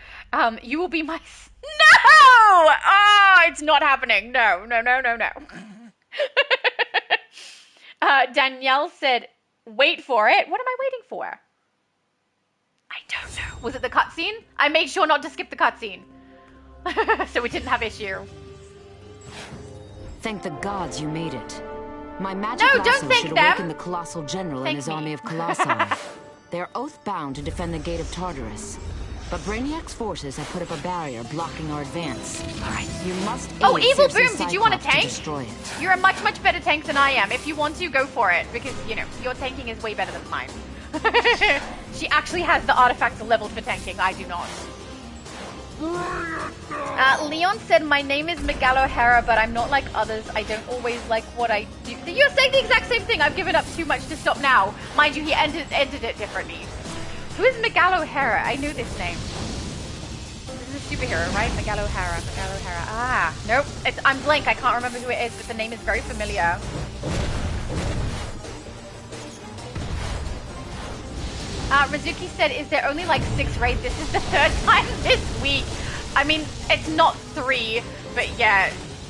you will be my... No! Oh, it's not happening. No. Danielle said, wait for it. What am I waiting for? I don't know. Was it the cutscene? I made sure not to skip the cutscene. So we didn't have issue. Thank the gods you made it. My magic lasso should awaken the Colossal General and his army of Colossi. They are oath-bound to defend the Gate of Tartarus. But Brainiac's forces have put up a barrier blocking our advance. Alright, you must aid Evil Boom, did you want a tank? Destroy it. You're a much, much better tank than I am. If you want to, go for it. Because, you know, your tanking is way better than mine. She actually has the artifacts leveled for tanking. I do not. Leon said, my name is Miguel O'Hara, but I'm not like others. I don't always like what I do. You're saying the exact same thing. I've given up too much to stop now. Mind you, he ended it differently. Who is Miguel O'Hara? I knew this name. This is a superhero, right? Miguel O'Hara. Ah, nope. I'm blank. I can't remember who it is, but the name is very familiar. Rizuki said, is there only like 6 raids? This is the 3rd time this week. I mean, it's not 3, but yeah,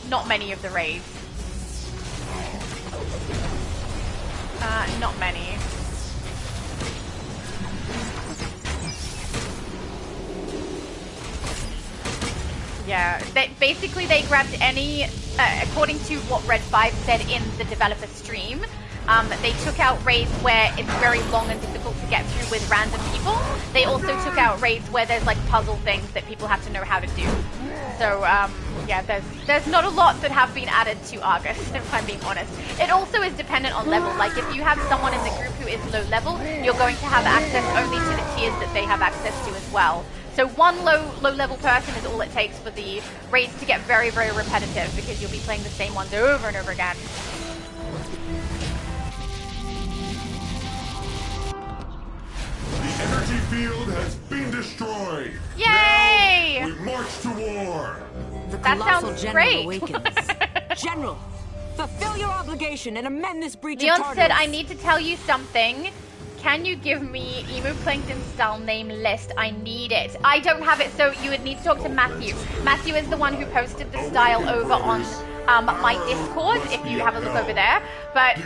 not many of the raids. Not many. Yeah, basically they grabbed any, according to what Red 5 said in the developer stream, they took out raids where it's very long and difficult to get through with random people. They also took out raids where there's like puzzle things that people have to know how to do. So yeah, there's not a lot that have been added to A.R.G.U.S, if I'm being honest. It also is dependent on level. Like if you have someone in the group who is low level, you're going to have access only to the tiers that they have access to as well. So one low level person is all it takes for the raids to get very, very repetitive because you'll be playing the same ones over and over again. The energy field has been destroyed. Yay! Now we march to war. The that sounds great. Awakens. General, fulfill your obligation and amend this breach Leon of Tartarus. said, I need to tell you something. Can you give me Emu Plankton style name list? I need it. I don't have it, so you would need to talk to Matthew. Matthew is the one who posted the style over on my Discord, if you have a look over there. But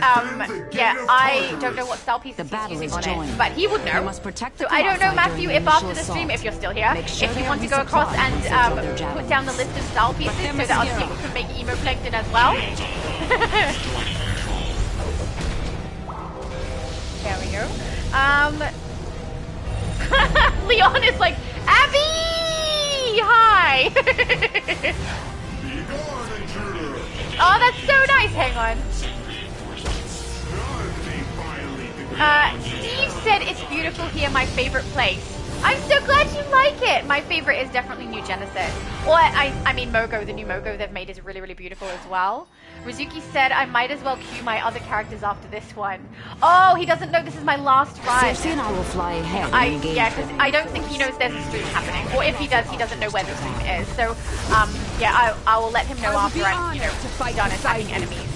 yeah, I don't know what style piece he's using on it, but he would know. So I don't know, Matthew, if after the stream, if you're still here, if you want to go across and put down the list of style pieces so that other people can make Emu Plankton as well. There we go. Leon is like, Abby! Hi! Oh, that's so nice. Hang on. Steve said it's beautiful here, my favorite place. I'm so glad you like it. My favorite is definitely New Genesis. Or, I mean Mogo, the new Mogo they've made is really, really beautiful as well. Rizuki said I might as well queue my other characters after this one. Oh, he doesn't know this is my last run. Cersei and I will fly ahead. Yeah, because I don't think he knows there's a stream happening. Or if he does, he doesn't know where the stream is. So, yeah, I will let him know after I'm, done attacking enemies.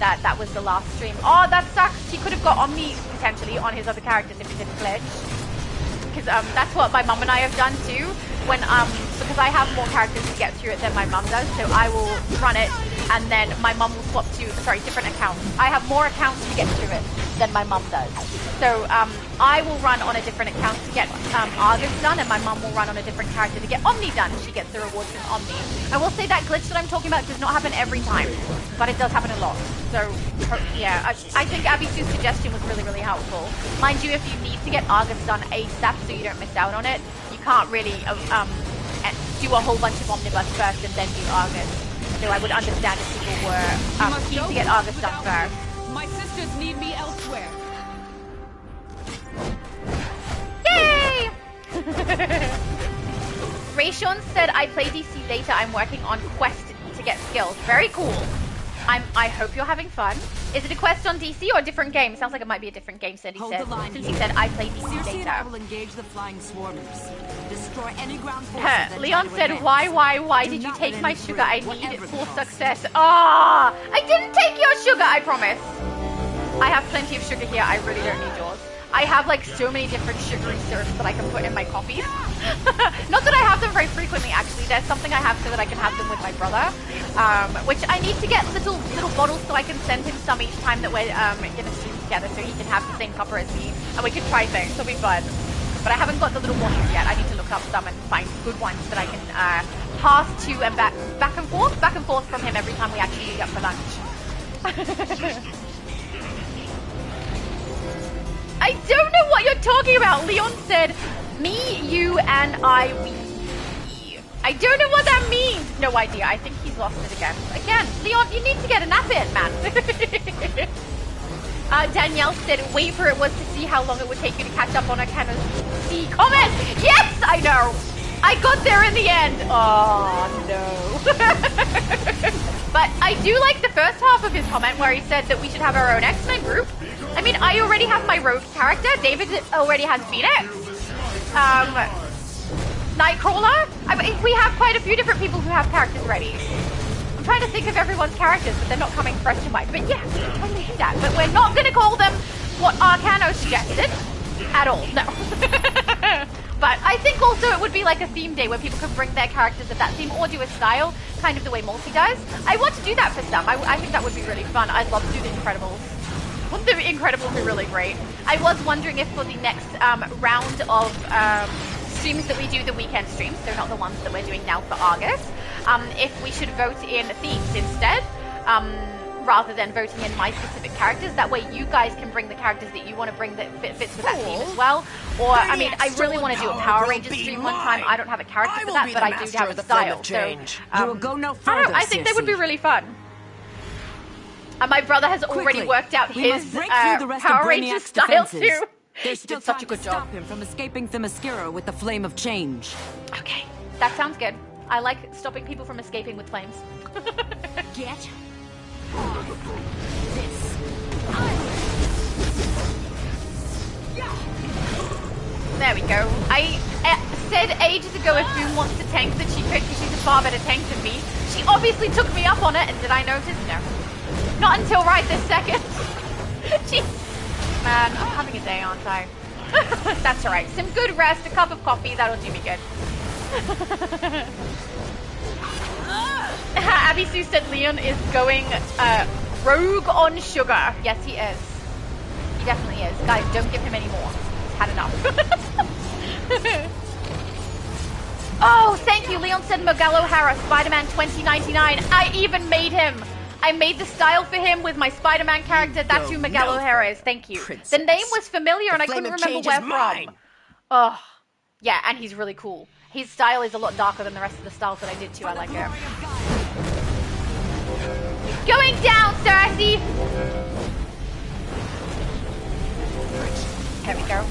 That was the last stream. Oh, that sucks. He could have got Omni, potentially, on his other characters if he didn't glitch. Because that's what my mum and I have done too. when because I have more characters to get through it than my mum does, so I will run it, and then my mum will swap to different accounts. I have more accounts to get through it than my mum does, so I will run on a different account to get A.R.G.U.S done, and my mum will run on a different character to get Omni done. She gets the rewards from Omni. I will say that glitch that I'm talking about does not happen every time, but it does happen a lot. So yeah, I think A.R.G.U.S suggestion was really, really helpful. Mind you, if you need to get A.R.G.U.S done ASAP so you don't miss out on it, you can't really do a whole bunch of Omnibus first and then do A.R.G.U.S. So I would understand if people were keen to get A.R.G.U.S done first. My sisters need me elsewhere. Yay! Rayshon said, I play DC later. I'm working on Quest to get skills. Very cool. I hope you're having fun. Is it a quest on DC or a different game? Sounds like it might be a different game, since he said I play DC data. I will engage the flying swarmers. Destroy any ground forces. Leon said, why did you take my sugar? I need it for success. Ah, I didn't take your sugar, I promise. I have plenty of sugar here. I really don't need yours. I have like so many different sugary syrups that I can put in my coffees. Not that I have them very frequently, actually. There's something I have so that I can have them with my brother, which I need to get little bottles so I can send him some each time that we're gonna stream together, so he can have the same cuppa as me, and we can try things. It'll be fun. But I haven't got the little bottles yet. I need to look up some and find good ones that I can pass to and back and forth from him every time we actually meet up for lunch. I don't know what you're talking about. Leon said, me, you, and I, we. I don't know what that means. No idea. I think he's lost it again. Again, Leon, you need to get a nap in, man. Danielle said, wait for it was to see how long it would take you to catch up on a kind of C comment. Yes, I know. I got there in the end. Oh, no. But I do like the first half of his comment where he said that we should have our own X-Men group. I mean, I already have my rogue character. David already has Phoenix. Nightcrawler. I mean, we have quite a few different people who have characters ready. I'm trying to think of everyone's characters, but they're not coming fresh to mind. But yeah, we can totally do that. But we're not going to call them what A.R.G.U.S suggested at all. No. But I think also it would be like a theme day where people could bring their characters of that theme or do a style, kind of the way Multi does. I want to do that for some. I think that would be really fun. I'd love to do the Incredibles. Wouldn't the Incredibles be really great? I was wondering if for the next round of streams that we do, the weekend streams, so not the ones that we're doing now for A.R.G.U.S, if we should vote in themes instead, rather than voting in my specific characters. That way you guys can bring the characters that you want to bring that fits with that theme as well. Or, I mean, I really want to do a Power Rangers stream one time. I don't have a character for that, but I do have a style. So, you will go no further, I think they would be really fun. My brother has already worked out his Power Rangers style too. There's still such a time good to job. stop him from escaping Themyscira with the flame of change. Okay, that sounds good. I like stopping people from escaping with flames. Get There we go. I said ages ago if Boom wants to tank that she could because she's a far better tank than me. She obviously took me up on it, and did I notice? No. Not until right this second. Jeez. Man, I'm having a day, aren't I? That's alright. Some good rest, a cup of coffee, that'll do me good. Abby Sue said Leon is going rogue on sugar. Yes, he is. He definitely is. Guys, don't give him any more. He's had enough. Oh, thank you. Leon said Miguel O'Hara, Spider-Man 2099. I even made him. I made the style for him with my Spider-Man character. That's who Miguel O'Hara is. Thank you. Princess. The name was familiar and I couldn't remember where from. Oh, yeah, and he's really cool. His style is a lot darker than the rest of the styles that I did too. I like it. Going down, Cersei! There we go.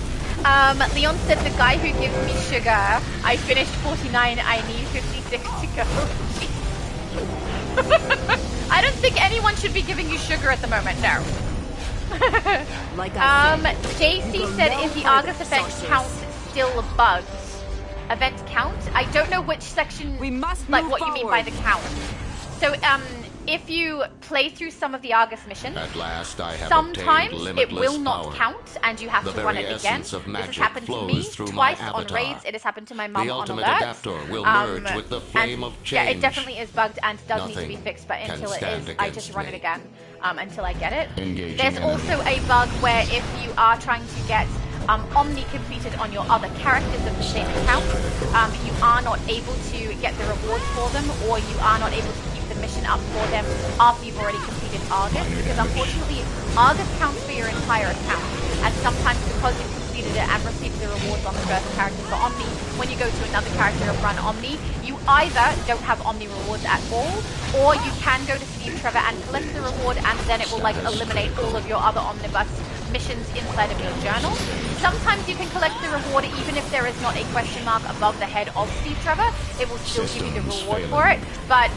Leon said the guy who gives me sugar, I finished 49, I need 56 to go. I don't think anyone should be giving you sugar at the moment, no. JC said, is the A.R.G.U.S event count still bugs? Event count? I don't know which section, we must like what forward. You mean by the count. So, if you play through some of the A.R.G.U.S missions, at last I have sometimes limitless it will not power. count and you have to run it again. This has happened to me twice on raids. It has happened to my mum on ultimate alerts. adapter will merge with the flame of change. Yeah, it definitely is bugged and does need to be fixed, but until it is, I just run it again until I get it. There's also a bug where if you are trying to get Omni completed on your other characters of the same account, you are not able to get the rewards for them, or you are not able to keep the mission up for them after you've already completed A.R.G.U.S, because unfortunately A.R.G.U.S counts for your entire account, and sometimes because you've completed it and received the rewards on the first character for Omni, when you go to another character and run Omni, you either don't have Omni rewards at all, or you can go to Steve Trevor and collect the reward, and then it will like eliminate all of your other omnibus missions inside of your journal. Sometimes you can collect the reward even if there is not a question mark above the head of Steve Trevor. It will still give you the reward for it, but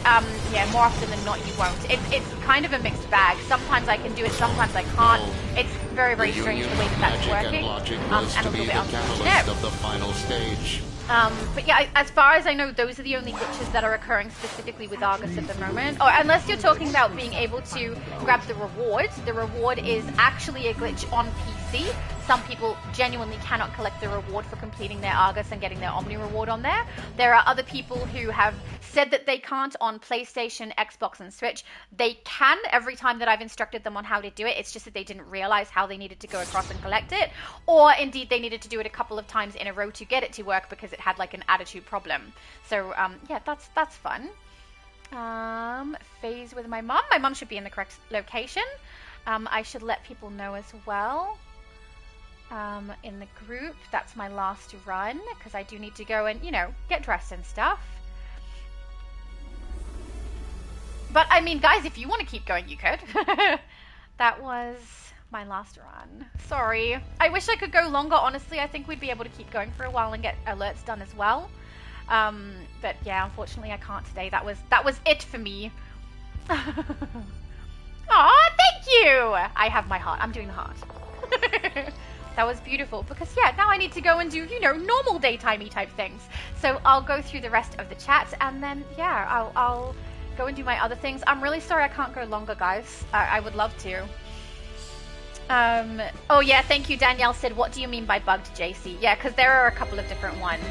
yeah, more often than not you won't. It's kind of a mixed bag. Sometimes I can do it, sometimes I can't. It's very, very strange the way that that's working, and a little bit unfortunate. Of the final stage. But yeah, as far as I know, those are the only glitches that are occurring specifically with A.R.G.U.S at the moment. Or unless you're talking about being able to grab the reward. The reward is actually a glitch on PC. Some people genuinely cannot collect the reward for completing their A.R.G.U.S and getting their Omni reward on there. There are other people who have said that they can't on PlayStation, Xbox, and Switch. They can every time that I've instructed them on how to do it. It's just that they didn't realize how they needed to go across and collect it. Or indeed, they needed to do it a couple of times in a row to get it to work because it had like an attitude problem. So yeah, that's fun. Phase with my mum. My mum should be in the correct location. I should let people know as well. In the group, that's my last run because I do need to go and, you know, get dressed and stuff. But I mean, guys, if you want to keep going, you could. That was my last run. Sorry. I wish I could go longer. Honestly, I think we'd be able to keep going for a while and get alerts done as well. But yeah, unfortunately, I can't today. That was it for me. Aw, thank you. I have my heart. I'm doing the heart. That was beautiful because yeah, now I need to go and do, you know, normal daytimey type things. So I'll go through the rest of the chat and then yeah, I'll go and do my other things. I'm really sorry I can't go longer, guys. I would love to. Oh yeah, thank you. Danielle said, what do you mean by bugged, JC? Yeah, because there are a couple of different ones.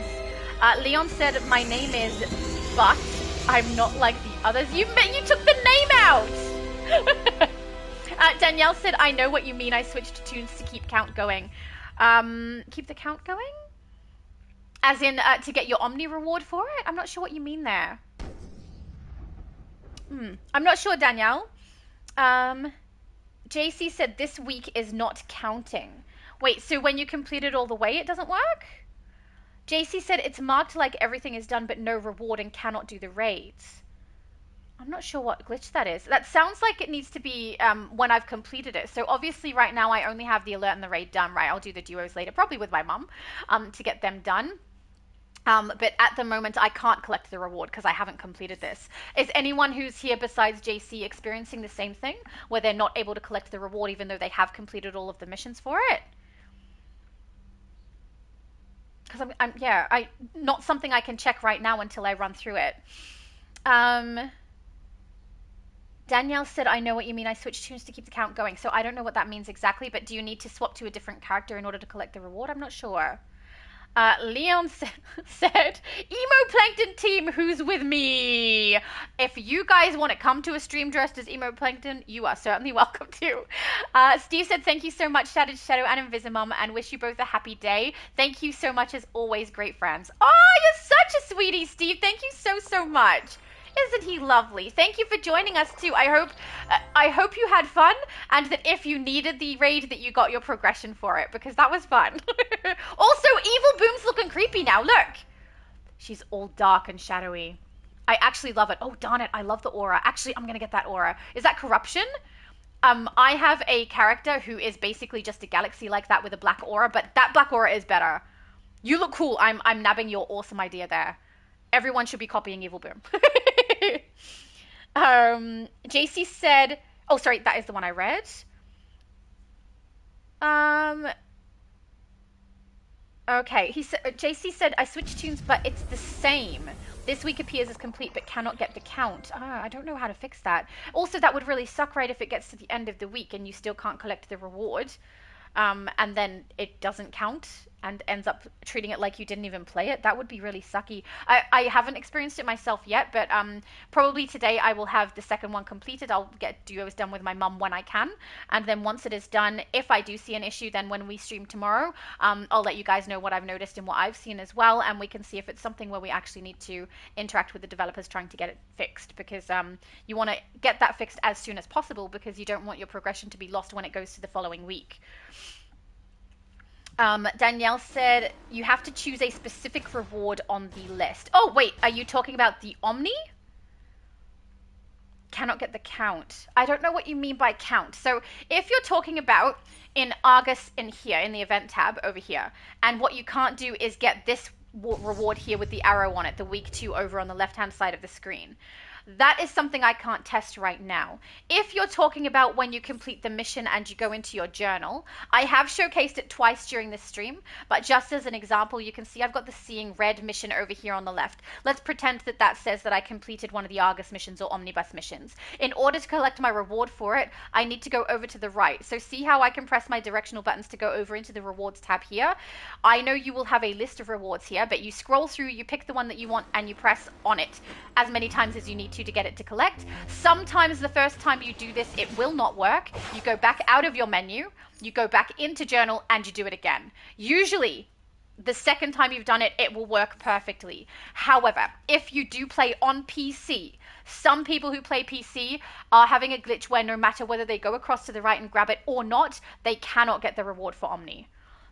Leon said, my name is But. I'm not like the others. You took the name out! Danielle said, I know what you mean. I switched tunes to keep count going. Keep the count going? As in, to get your Omni reward for it? I'm not sure what you mean there. I'm not sure, Danielle. JC said, this week is not counting. Wait, so when you complete it all the way, it doesn't work? JC said, it's marked like everything is done, but no reward and cannot do the raids. I'm not sure what glitch that is. That sounds like it needs to be when I've completed it. So obviously right now I only have the alert and the raid done, right? I'll do the duos later, probably with my mum, to get them done. But at the moment I can't collect the reward because I haven't completed this. Is anyone who's here besides JC experiencing the same thing, where they're not able to collect the reward even though they have completed all of the missions for it? Because I'm not something I can check right now until I run through it. Danielle said, I know what you mean. I switched tunes to keep the count going. So I don't know what that means exactly, but do you need to swap to a different character in order to collect the reward? I'm not sure. Leon said, Emo Plankton team, who's with me? If you guys want to come to a stream dressed as Emo Plankton, you are certainly welcome to. Steve said, thank you so much, Shattered Shadow and Invisimum, and wish you both a happy day. Thank you so much, as always, great friends. Oh, you're such a sweetie, Steve. Thank you so, so much. Isn't he lovely? Thank you for joining us too. I hope you had fun, and that if you needed the raid, that you got your progression for it, because that was fun. Also, Evil Boom's looking creepy now. Look, she's all dark and shadowy. I actually love it. Oh darn it, I love the aura. Actually, I'm gonna get that aura. Is that corruption? I have a character who is basically just a galaxy like that with a black aura, but that black aura is better. You look cool. I'm nabbing your awesome idea there. Everyone should be copying Evil Boom. JC said, oh, sorry, that is the one I read. Okay, JC said, I switched tunes, but it's the same. This week appears as complete but cannot get the count. I don't know how to fix that. Also, that would really suck, right, if it gets to the end of the week and you still can't collect the reward. And then it doesn't count and ends up treating it like you didn't even play it. That would be really sucky. I haven't experienced it myself yet, but probably today I will have the second one completed. I'll get duos done with my mum when I can. And then once it is done, if I do see an issue, then when we stream tomorrow, I'll let you guys know what I've noticed and what I've seen as well. And we can see if it's something where we actually need to interact with the developers trying to get it fixed. Because you want to get that fixed as soon as possible because you don't want your progression to be lost when it goes to the following week. Danielle said, you have to choose a specific reward on the list. Oh, wait, are you talking about the Omni? Cannot get the count. I don't know what you mean by count. So if you're talking about in A.R.G.U.S in here, in the event tab over here, and what you can't do is get this reward here with the arrow on it, the week 2 over on the left-hand side of the screen. That is something I can't test right now. If you're talking about when you complete the mission and you go into your journal, I have showcased it twice during this stream, but just as an example, you can see I've got the Seeing Red mission over here on the left. Let's pretend that that says that I completed one of the A.R.G.U.S missions or Omnibus missions. In order to collect my reward for it, I need to go over to the right. So see how I can press my directional buttons to go over into the rewards tab here? I know you will have a list of rewards here, but you scroll through, you pick the one that you want, and you press on it as many times as you need to get it to collect. Sometimes the first time you do this, it will not work. You go back out of your menu, you go back into journal, and you do it again. Usually, the second time you've done it, it will work perfectly. However, if you do play on PC, some people who play PC are having a glitch where no matter whether they go across to the right and grab it or not, they cannot get the reward for Omni.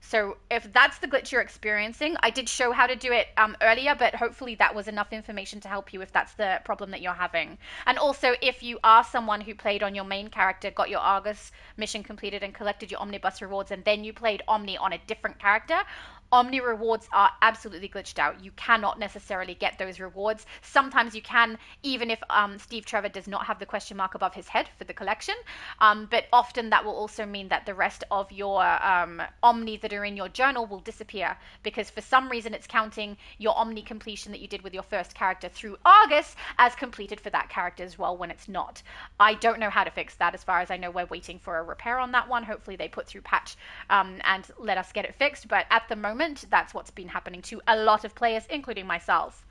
So if that's the glitch you're experiencing, I did show how to do it earlier, but hopefully that was enough information to help you if that's the problem that you're having. And also, if you are someone who played on your main character, got your A.R.G.U.S mission completed and collected your Omnibus rewards, and then you played Omni on a different character, Omni rewards are absolutely glitched out. You cannot necessarily get those rewards. Sometimes you can, even if Steve Trevor does not have the question mark above his head for the collection. But often that will also mean that the rest of your Omni that are in your journal will disappear because for some reason it's counting your Omni completion that you did with your first character through A.R.G.U.S as completed for that character as well when it's not. I don't know how to fix that. As far as I know, we're waiting for a repair on that one. Hopefully they put through patch and let us get it fixed. But at the moment, that's what's been happening to a lot of players, including myself.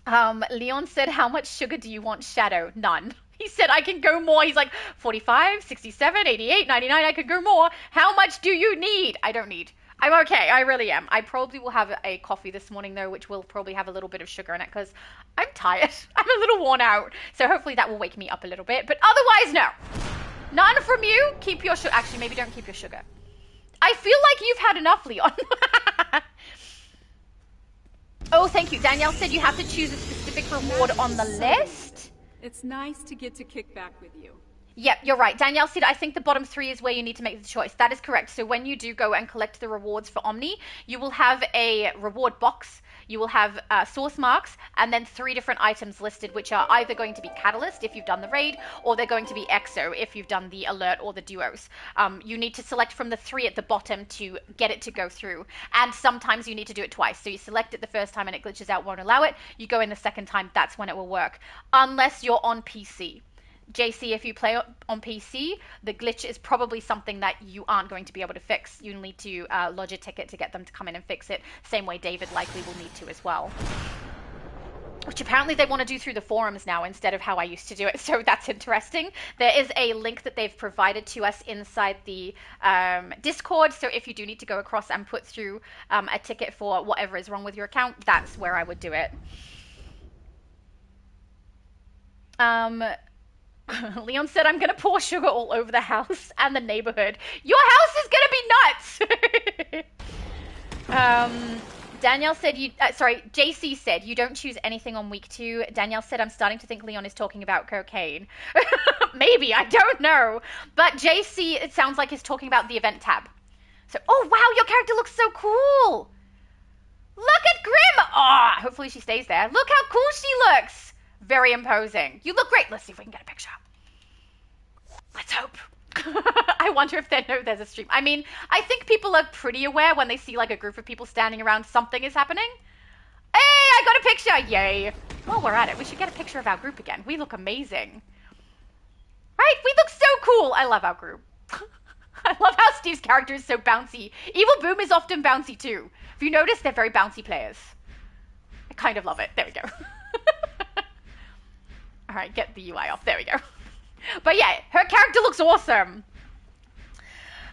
Leon said, how much sugar do you want, Shadow? None. He said, I can go more. He's like, 45, 67, 88, 99, I could go more. How much do you need? I don't need. I'm okay. I really am. I probably will have a coffee this morning, though, which will probably have a little bit of sugar in it because I'm tired. I'm a little worn out. So hopefully that will wake me up a little bit. But otherwise, no. None from you. Keep your sugar. Actually, maybe don't keep your sugar. I feel like you've had enough, Leon. Oh, thank you. Danielle said you have to choose a specific reward on the list. It's nice to get to kick back with you. Yep, you're right. Danielle said, I think the bottom 3 is where you need to make the choice. That is correct. So when you do go and collect the rewards for Omni, you will have a reward box. You will have source marks and then 3 different items listed, which are either going to be Catalyst if you've done the raid, or they're going to be EXO if you've done the alert or the duos. You need to select from the 3 at the bottom to get it to go through. And sometimes you need to do it twice. So you select it the first time and it glitches out, won't allow it. You go in the second time, that's when it will work. Unless you're on PC. JC, if you play on PC, the glitch is probably something that you aren't going to be able to fix. You need to lodge a ticket to get them to come in and fix it. Same way David likely will need to as well. Which apparently they want to do through the forums now instead of how I used to do it. So that's interesting. There is a link that they've provided to us inside the Discord. So if you do need to go across and put through a ticket for whatever is wrong with your account, that's where I would do it. Leon said, I'm going to pour sugar all over the house and the neighborhood. Your house is going to be nuts! Danielle said, JC said, you don't choose anything on week 2. Danielle said, I'm starting to think Leon is talking about cocaine. Maybe, I don't know. But JC, it sounds like, is talking about the event tab. So, oh wow, your character looks so cool! Look at Grim! Oh, hopefully she stays there. Look how cool she looks! Very imposing. You look great. Let's see if we can get a picture. Let's hope. I wonder if they know there's a stream. I mean, I think people are pretty aware when they see like a group of people standing around something is happening. I got a picture! Yay. While we're at it, we should get a picture of our group again. We look amazing. Right? We look so cool. I love our group. I love how Steve's character is so bouncy. Evil Boom is often bouncy too. If you notice, they're very bouncy players. I kind of love it. There we go. All right, get the UI off. There we go. But yeah, her character looks awesome.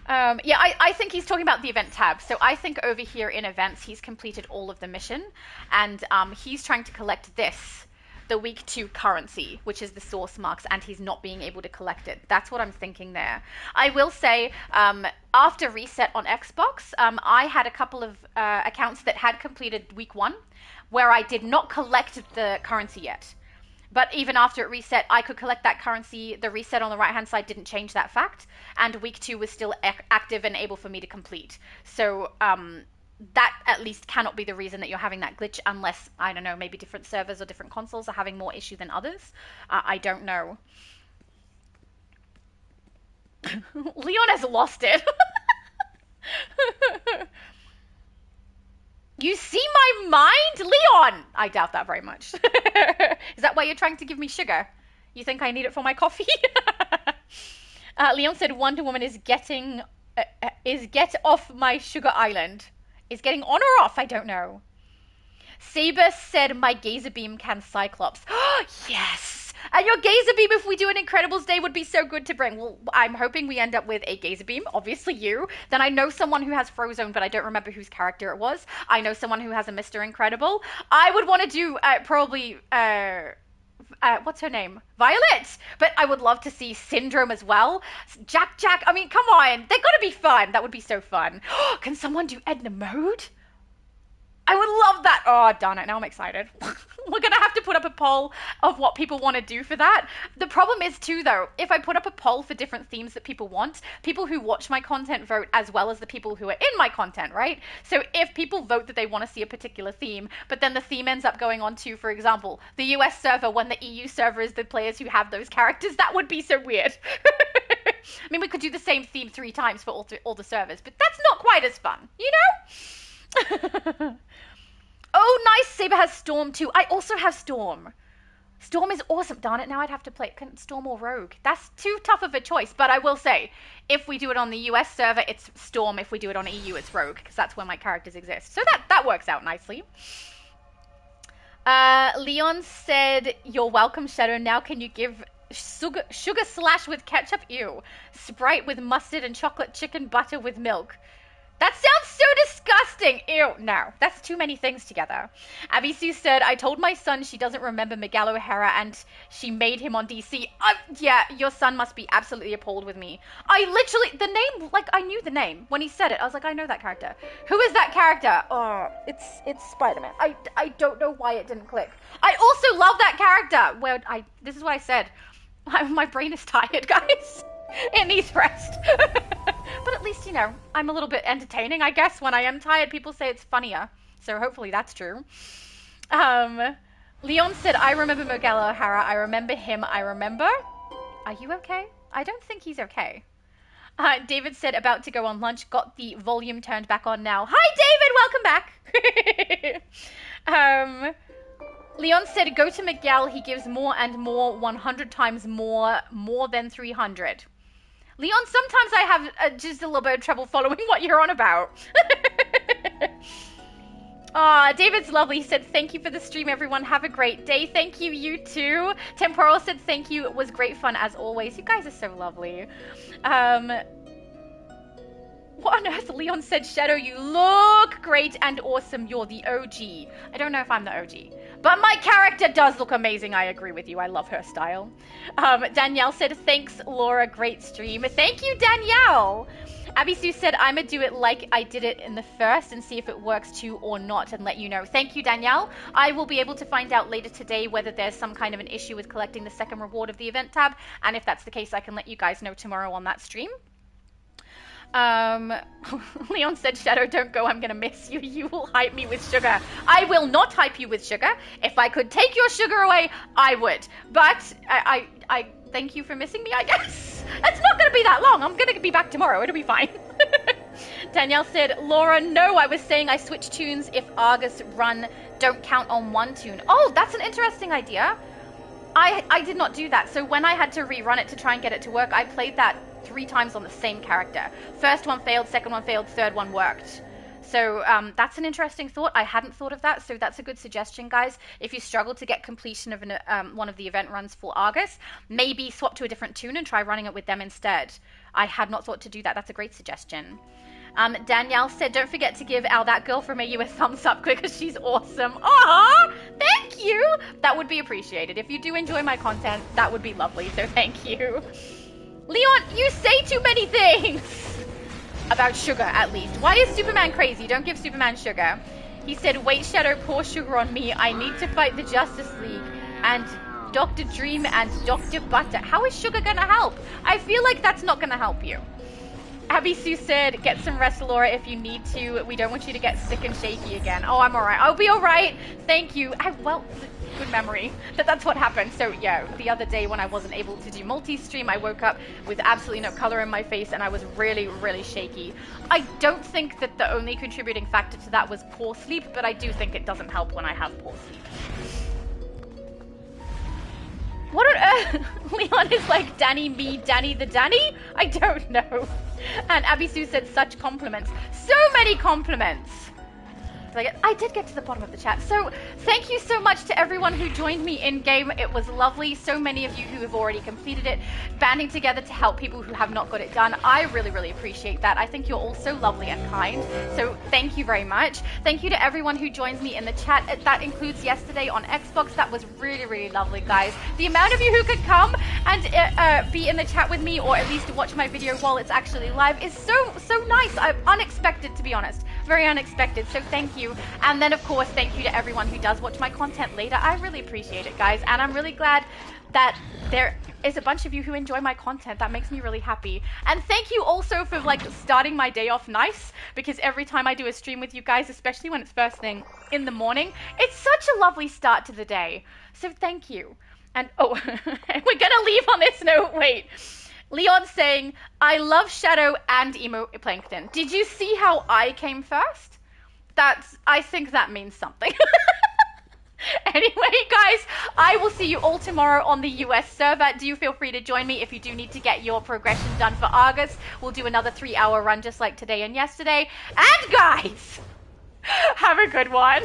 Yeah, I think he's talking about the event tab. So I think over here in events, he's completed all of the mission. And he's trying to collect this, the week 2 currency, which is the source marks, and he's not being able to collect it. That's what I'm thinking there. I will say, after reset on Xbox, I had a couple of accounts that had completed week 1, where I did not collect the currency yet. But even after it reset, I could collect that currency. The reset on the right-hand side didn't change that fact. And week 2 was still active and able for me to complete. So that at least cannot be the reason that you're having that glitch, unless, I don't know, maybe different servers or different consoles are having more issue than others. I don't know. Leon has lost it. You see my mind, Leon? I doubt that very much. Is that why you're trying to give me sugar? You think I need it for my coffee? Leon said Wonder Woman is get off my sugar island. Is getting on or off? I don't know. Saber said my gazer beam can Cyclops. Yes! And your gazer beam, if we do an Incredibles day, would be so good to bring. Well, I'm hoping we end up with a gazer beam, obviously you. Then I know someone who has Frozone, but I don't remember whose character it was. I know someone who has a Mr. Incredible. I would want to do probably, what's her name? Violet! But I would love to see Syndrome as well. Jack, I mean, come on. They're gonna be fun. That would be so fun. Can someone do Edna Mode? I would love that. Oh, darn it. Now I'm excited. We're going to have to put up a poll of what people want to do for that. The problem is, too, though, if I put up a poll for different themes that people want, people who watch my content vote as well as the people who are in my content, right? So if people vote that they want to see a particular theme, but then the theme ends up going on to, for example, the US server when the EU server is the players who have those characters, that would be so weird. I mean, we could do the same theme 3 times for all the servers, but that's not quite as fun, you know? Oh, nice. Saber has Storm too. I also have Storm. Storm is awesome. Darn it, now I'd have to play Storm or Rogue. That's too tough of a choice, but I will say, if we do it on the US server, it's Storm. If we do it on EU, it's Rogue, because that's where my characters exist. So that works out nicely. Leon said, you're welcome, Shadow. Now can you give sugar slash with ketchup? Ew. Sprite with mustard and chocolate chicken butter with milk. That sounds so disgusting. Ew, no. That's too many things together. Abby Sue said, I told my son she doesn't remember Miguel O'Hara and she made him on DC. Yeah, your son must be absolutely appalled with me. I literally, the name, like, I knew the name. When he said it, I was like, I know that character. Who is that character? Oh, it's Spider-Man. I don't know why it didn't click. I also love that character. This is what I said. My brain is tired, guys. It needs rest. But at least, you know, I'm a little bit entertaining, I guess. When I am tired, people say it's funnier. So hopefully that's true. Leon said, I remember Miguel O'Hara. I remember him. I remember. Are you okay? I don't think he's okay. David said, about to go on lunch. Got the volume turned back on now. Hi, David. Welcome back. Leon said, go to Miguel. He gives more and more, 100 times more than 300. Leon, sometimes I have just a little bit of trouble following what you're on about. David's lovely. He said, thank you for the stream, everyone. Have a great day. Thank you, you too. Temporal said, thank you. It was great fun as always. You guys are so lovely. What on earth? Leon said, Shadow, you look great and awesome. You're the OG. I don't know if I'm the OG. But my character does look amazing. I agree with you. I love her style. Danielle said, thanks, Laura. Great stream. Thank you, Danielle. Abby Sue said, I'ma do it like I did it in the first and see if it works too or not and let you know. Thank you, Danielle. I will be able to find out later today whether there's some kind of an issue with collecting the second reward of the event tab. And if that's the case, I can let you guys know tomorrow on that stream. Leon said, Shadow, don't go. I'm going to miss you. You will hype me with sugar. I will not hype you with sugar. If I could take your sugar away, I would. But I thank you for missing me, I guess. It's not going to be that long. I'm going to be back tomorrow. It'll be fine. Danielle said, Laura, no, I was saying I switch tunes if A.R.G.U.S run don't count on one toon. Oh, that's an interesting idea. I did not do that. So when I had to rerun it to try and get it to work, I played that 3 times on the same character. First one failed, second one failed, third one worked. So that's an interesting thought. I hadn't thought of that, so that's a good suggestion, guys. If you struggle to get completion of one of the event runs for Argus, maybe swap to a different toon and try running it with them instead. I had not thought to do that. That's a great suggestion. Danielle said, don't forget to give Al, that girl from AU, a thumbs up because she's awesome. Aw, thank you. That would be appreciated. If you do enjoy my content, that would be lovely, so thank you. Leon, you say too many things. About sugar, at least. Why is Superman crazy? Don't give Superman sugar. He said, wait, Shadow, pour sugar on me. I need to fight the Justice League and Dr. Dream and Dr. Butter. How is sugar gonna help? I feel like that's not gonna help you. Abby Sue said, get some rest, Laura, if you need to. We don't want you to get sick and shaky again. Oh, I'm all right. I'll be all right. Thank you. Well, good memory that's what happened. So, yeah, the other day when I wasn't able to do multi-stream, I woke up with absolutely no color in my face, and I was really, really shaky. I don't think that the only contributing factor to that was poor sleep, but I do think it doesn't help when I have poor sleep. What on earth? Leon is like, Danny me, Danny the Danny? I don't know. And Abby Sue said, such compliments. So many compliments. I did get to the bottom of the chat. So thank you so much to everyone who joined me in game. It was lovely. So many of you who have already completed it, banding together to help people who have not got it done. I really, really appreciate that. I think you're all so lovely and kind. So thank you very much. Thank you to everyone who joins me in the chat. That includes yesterday on Xbox. That was really, really lovely, guys. The amount of you who could come and be in the chat with me, or at least watch my video while it's actually live, is so nice. Unexpected, to be honest. Very unexpected. So thank you. And then, of course, thank you to everyone who does watch my content later. I really appreciate it, guys. And I'm really glad that there is a bunch of you who enjoy my content. That makes me really happy. And thank you also for, starting my day off nice, because every time I do a stream with you guys, especially when it's first thing in the morning, it's such a lovely start to the day. So thank you. And, oh, we're going to leave on this note. Wait. Leon saying, I love Shadow and Emo Plankton. Did you see how I came first? I think that means something. Anyway, guys, I will see you all tomorrow on the US server. Do feel free to join me if you do need to get your progression done for Argus. We'll do another 3-hour run just like today and yesterday. And guys, have a good one.